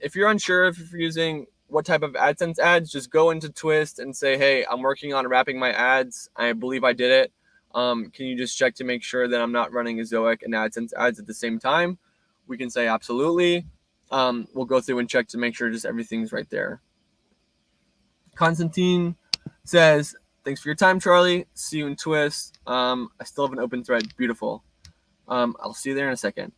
If you're unsure if you're using what type of AdSense ads, just go into Twist and say, hey, I'm working on wrapping my ads. I believe I did it. Can you just check to make sure that I'm not running Ezoic and AdSense ads at the same time? We can say absolutely. We'll go through and check to make sure just everything's right there. Constantine says, thanks for your time, Charlie. See you in Twist. I still have an open thread. Beautiful. I'll see you there in a second.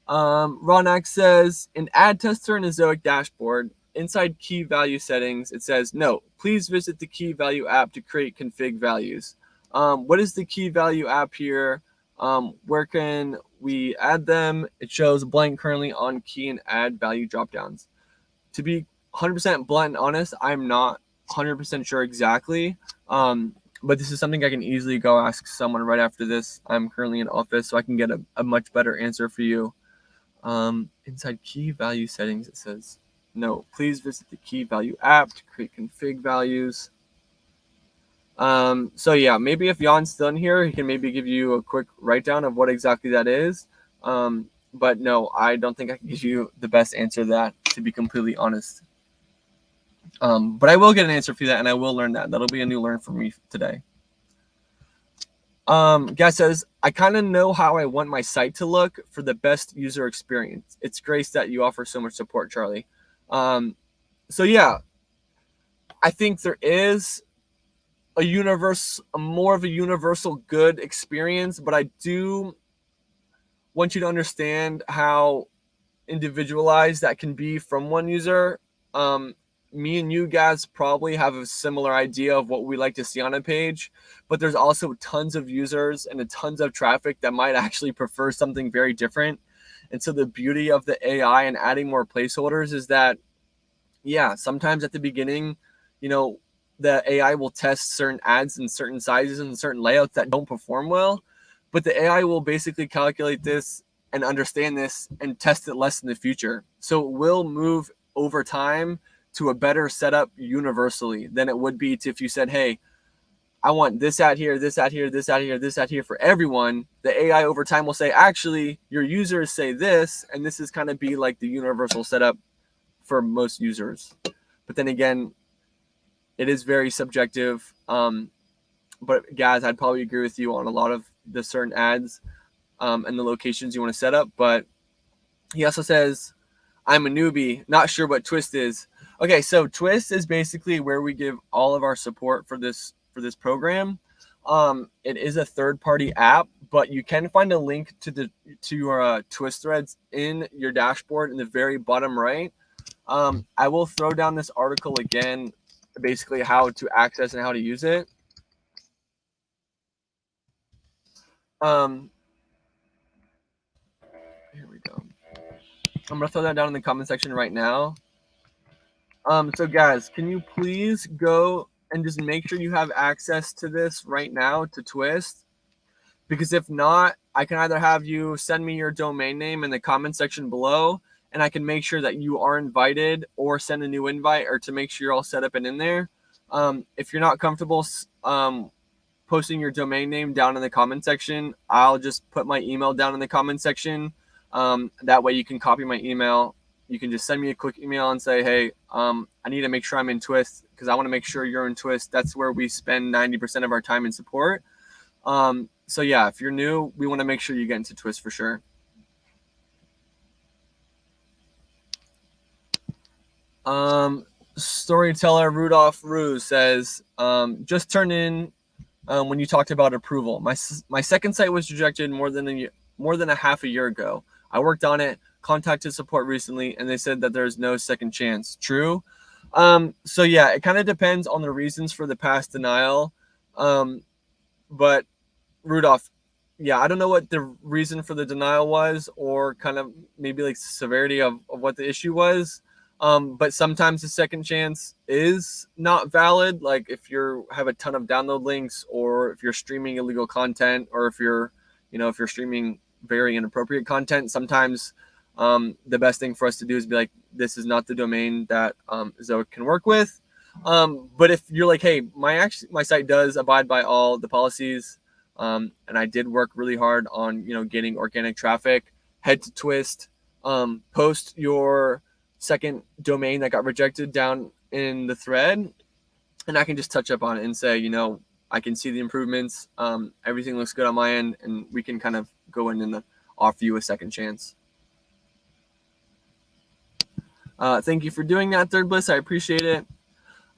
Ronak says, in Ad Tester and Ezoic dashboard, inside key value settings, it says, no, please visit the key value app to create config values. What is the key value app here? Where can we add them? It shows blank currently on key and add value dropdowns. To be 100% blunt and honest, I'm not 100% sure exactly. But this is something I can easily go ask someone right after this. I'm currently in office, so I can get a much better answer for you. Inside key value settings, it says, no, please visit the key value app to create config values. So yeah, maybe if Jan's still in here, he can maybe give you a quick write down of what exactly that is. But no, I don't think I can give you the best answer to that, to be completely honest. But I will get an answer for that, and I will learn that. That'll be a new learn for me today. Guy says, I kind of know how I want my site to look for the best user experience. It's great that you offer so much support, Charlie. So yeah, I think there is more of a universal good experience, but I do want you to understand how individualized that can be from one user. Me and you guys probably have a similar idea of what we like to see on a page, but there's also tons of users and tons of traffic that might actually prefer something very different. And so the beauty of the AI and adding more placeholders is that, yeah, sometimes at the beginning, the AI will test certain ads in certain sizes and certain layouts that don't perform well, but the AI will basically calculate this and understand this and test it less in the future. So it will move over time to a better setup universally than it would be if you said, hey, I want this ad here, this ad here, this ad here, this ad here for everyone. The AI over time will say, actually, your users say this, and this is kind of be like the universal setup for most users. But then again, it is very subjective. But guys, I'd probably agree with you on a lot of the certain ads and the locations you want to set up. But he also says, I'm a newbie, not sure what Twist is. Okay, so Twist is basically where we give all of our support for this program. It is a third-party app, but you can find a link to your Twist threads in your dashboard in the very bottom right. I will throw down this article again, basically how to access and how to use it. Here we go. I'm gonna throw that down in the comment section right now. So guys, can you please go and just make sure you have access to this right now to Twist? Because if not, I can either have you send me your domain name in the comment section below, and I can make sure that you are invited, or send a new invite, or to make sure you're all set up and in there. If you're not comfortable posting your domain name down in the comment section, I'll just put my email down in the comment section. That way you can copy my email. You can just send me a quick email and say, hey, I need to make sure I'm in Twist because I want to make sure you're in Twist. That's where we spend 90% of our time in support. So yeah, if you're new, we want to make sure you get into Twist for sure. Storyteller Rudolph Ruse says, just turn in when you talked about approval. My second site was rejected more than a half a year ago. I worked on it, contacted support recently, and they said that there's no second chance. True? So yeah, it kind of depends on the reasons for the past denial. But Rudolph, yeah, I don't know what the reason for the denial was, or kind of maybe like severity of what the issue was. But sometimes the second chance is not valid. Like if you have a ton of download links, or if you're streaming illegal content, or if you're streaming very inappropriate content, sometimes the best thing for us to do is be like, this is not the domain that Zoic can work with. But if you're like, hey, my site does abide by all the policies, and I did work really hard on getting organic traffic, head to Twist, post your second domain that got rejected down in the thread, and I can just touch up on it and say, I can see the improvements. Everything looks good on my end, and we can kind of go in and offer you a second chance. Thank you for doing that, Third Bliss. I appreciate it.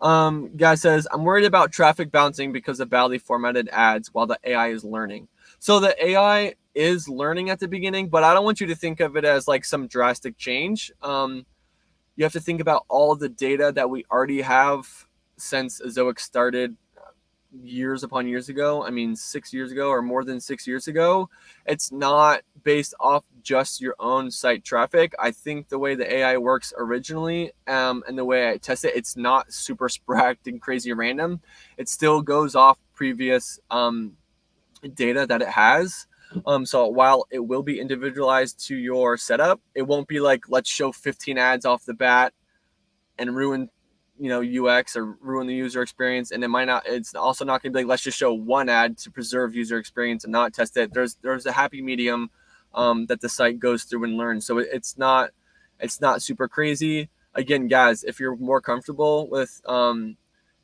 Guy says, I'm worried about traffic bouncing because of badly formatted ads while the AI is learning. So the AI is learning at the beginning, but I don't want you to think of it as like some drastic change. You have to think about all the data that we already have since Zoic started years upon years ago. I mean, 6 years ago, or more than 6 years ago. It's not based off just your own site traffic. I think the way the AI works originally, and the way I test it, it's not super sporadic and crazy random. It still goes off previous data that it has. So while it will be individualized to your setup, it won't be like, let's show 15 ads off the bat and ruin UX or ruin the user experience. And it's also not going to be like, let's just show one ad to preserve user experience and not test it. There's a happy medium that the site goes through and learns. So it's not super crazy. Again, guys, if you're more comfortable with,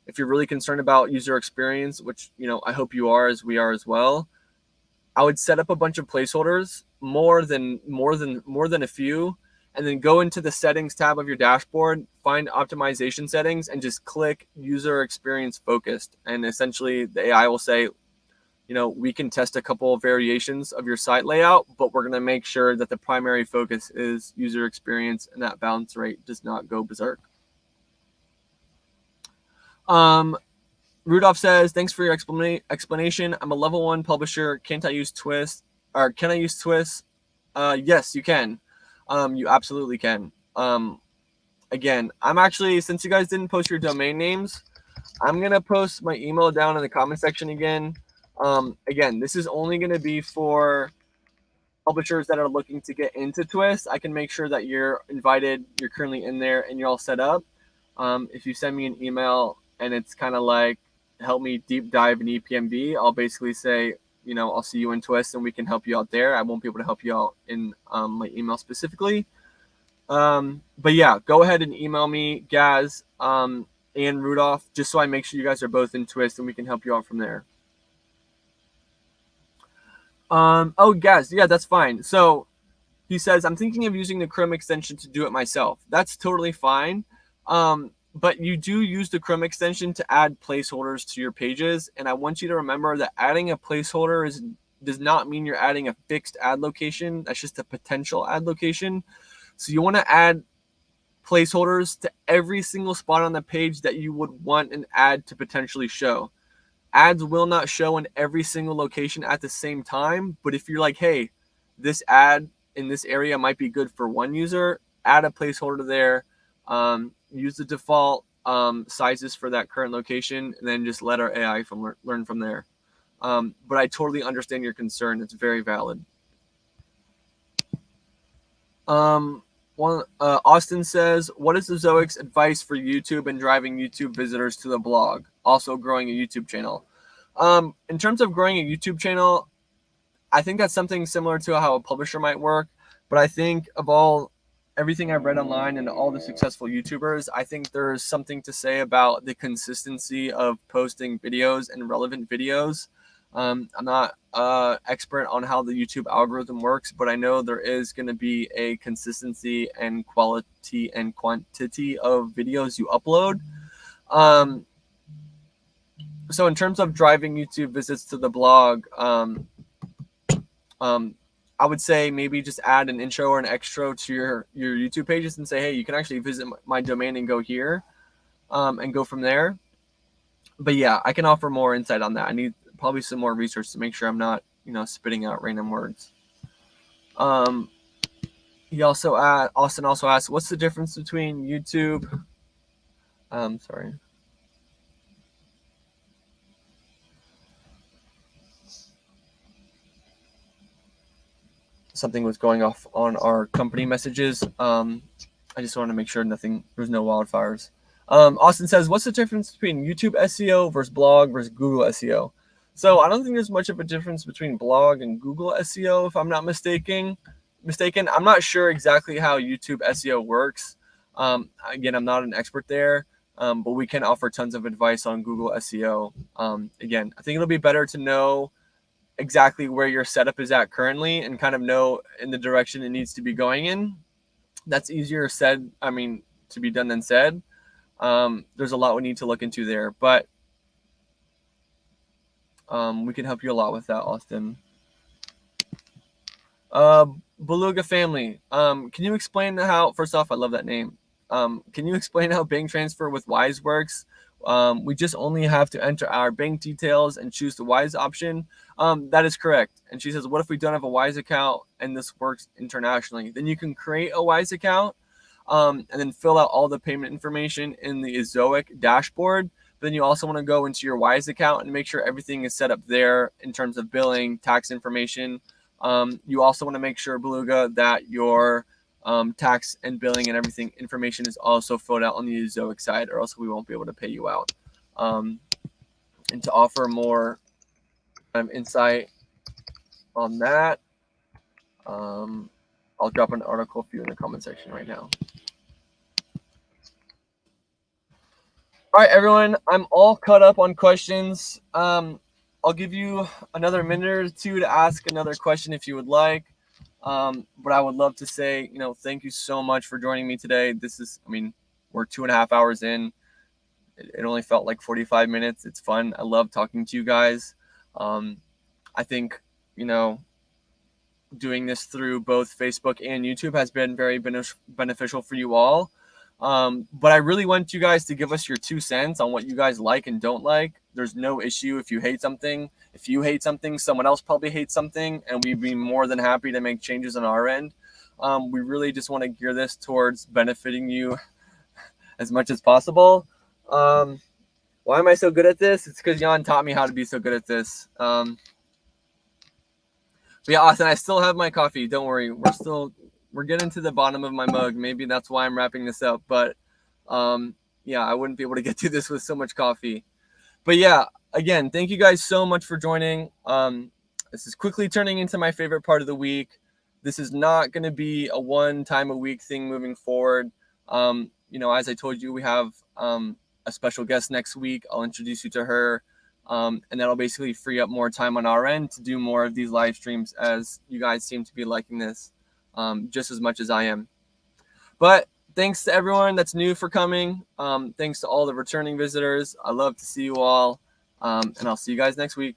if you're really concerned about user experience, which, I hope you are, as we are as well, I would set up a bunch of placeholders, more than a few, and then go into the settings tab of your dashboard, find optimization settings, and just click user experience focused. And essentially the AI will say, we can test a couple of variations of your site layout, but we're going to make sure that the primary focus is user experience and that bounce rate does not go berserk. Rudolph says, thanks for your explanation. I'm a level 1 publisher. Can I use Twist? Yes, you can. You absolutely can. Again, I'm actually, since you guys didn't post your domain names, I'm going to post my email down in the comment section again. Again, this is only going to be for publishers that are looking to get into Twist. I can make sure that you're invited, you're currently in there, and you're all set up. If you send me an email and it's kind of like, help me deep dive in ePMV, I'll basically say, I'll see you in Twist and we can help you out there. I won't be able to help you out in my email specifically. But yeah, go ahead and email me, Gaz, and Rudolph, just so I make sure you guys are both in Twist and we can help you out from there. Oh, Gaz, yeah, that's fine. So he says, I'm thinking of using the Chrome extension to do it myself. That's totally fine. But you do use the Chrome extension to add placeholders to your pages. And I want you to remember that adding a placeholder does not mean you're adding a fixed ad location. That's just a potential ad location. So you want to add placeholders to every single spot on the page that you would want an ad to potentially show. Ads will not show in every single location at the same time. But if you're like, hey, this ad in this area might be good for one user, add a placeholder there. Use the default sizes for that current location, and then just let our AI learn from there. But I totally understand your concern. It's very valid. Austin says, what is the Zoic's advice for YouTube and driving YouTube visitors to the blog? Also growing a YouTube channel. In terms of growing a YouTube channel, I think that's something similar to how a publisher might work. But I think of everything I've read online and all the successful YouTubers, I think there's something to say about the consistency of posting videos and relevant videos. I'm not expert on how the YouTube algorithm works, but I know there is going to be a consistency and quality and quantity of videos you upload. So in terms of driving YouTube visits to the blog, I would say maybe just add an intro or an extra to your YouTube pages and say, hey, you can actually visit my domain and go here, and go from there. But yeah, I can offer more insight on that. I need probably some more research to make sure I'm not, spitting out random words. Austin also asked, what's the difference between YouTube? Sorry. Something was going off on our company messages. I just want to make sure there's no wildfires. Austin says, what's the difference between YouTube SEO versus blog versus Google SEO? So I don't think there's much of a difference between blog and Google SEO, if I'm not mistaken. I'm not sure exactly how YouTube SEO works. Again, I'm not an expert there, but we can offer tons of advice on Google SEO. Again, I think it'll be better to know exactly where your setup is at currently and kind of know in the direction it needs to be going in. That's easier said, to be done than said. There's a lot we need to look into there, but we can help you a lot with that, Austin. Beluga family, can you explain how, first off, I love that name. Can you explain how bank transfer with Wise works? We just only have to enter our bank details and choose the Wise option. That is correct. And she says, what if we don't have a Wise account and this works internationally? Then you can create a Wise account, and then fill out all the payment information in the Ezoic dashboard. But then you also want to go into your Wise account and make sure everything is set up there in terms of billing, tax information. You also want to make sure, Beluga, that your tax and billing and everything information is also filled out on the Zoic side, or else we won't be able to pay you out. And to offer more insight on that, I'll drop an article for you in the comment section right now. All right, everyone, I'm all caught up on questions. I'll give you another minute or two to ask another question if you would like. But I would love to say, thank you so much for joining me today. This is, we're 2.5 hours in. It only felt like 45 minutes. It's fun. I love talking to you guys. I think, doing this through both Facebook and YouTube has been very beneficial for you all. But I really want you guys to give us your 2 cents on what you guys like and don't like. There's no issue if you hate something. If you hate something, someone else probably hates something, and we'd be more than happy to make changes on our end. We really just want to gear this towards benefiting you as much as possible. Why am I so good at this? It's because Jan taught me how to be so good at this. But yeah, Austin, I still have my coffee. Don't worry. We're getting to the bottom of my mug. Maybe that's why I'm wrapping this up. But yeah, I wouldn't be able to get through this with so much coffee. But yeah, again, thank you guys so much for joining. This is quickly turning into my favorite part of the week. This is not going to be a one-time-a-week thing moving forward. As I told you, we have a special guest next week. I'll introduce you to her, and that'll basically free up more time on our end to do more of these live streams, as you guys seem to be liking this just as much as I am. But thanks to everyone that's new for coming. Thanks to all the returning visitors. I love to see you all, and I'll see you guys next week.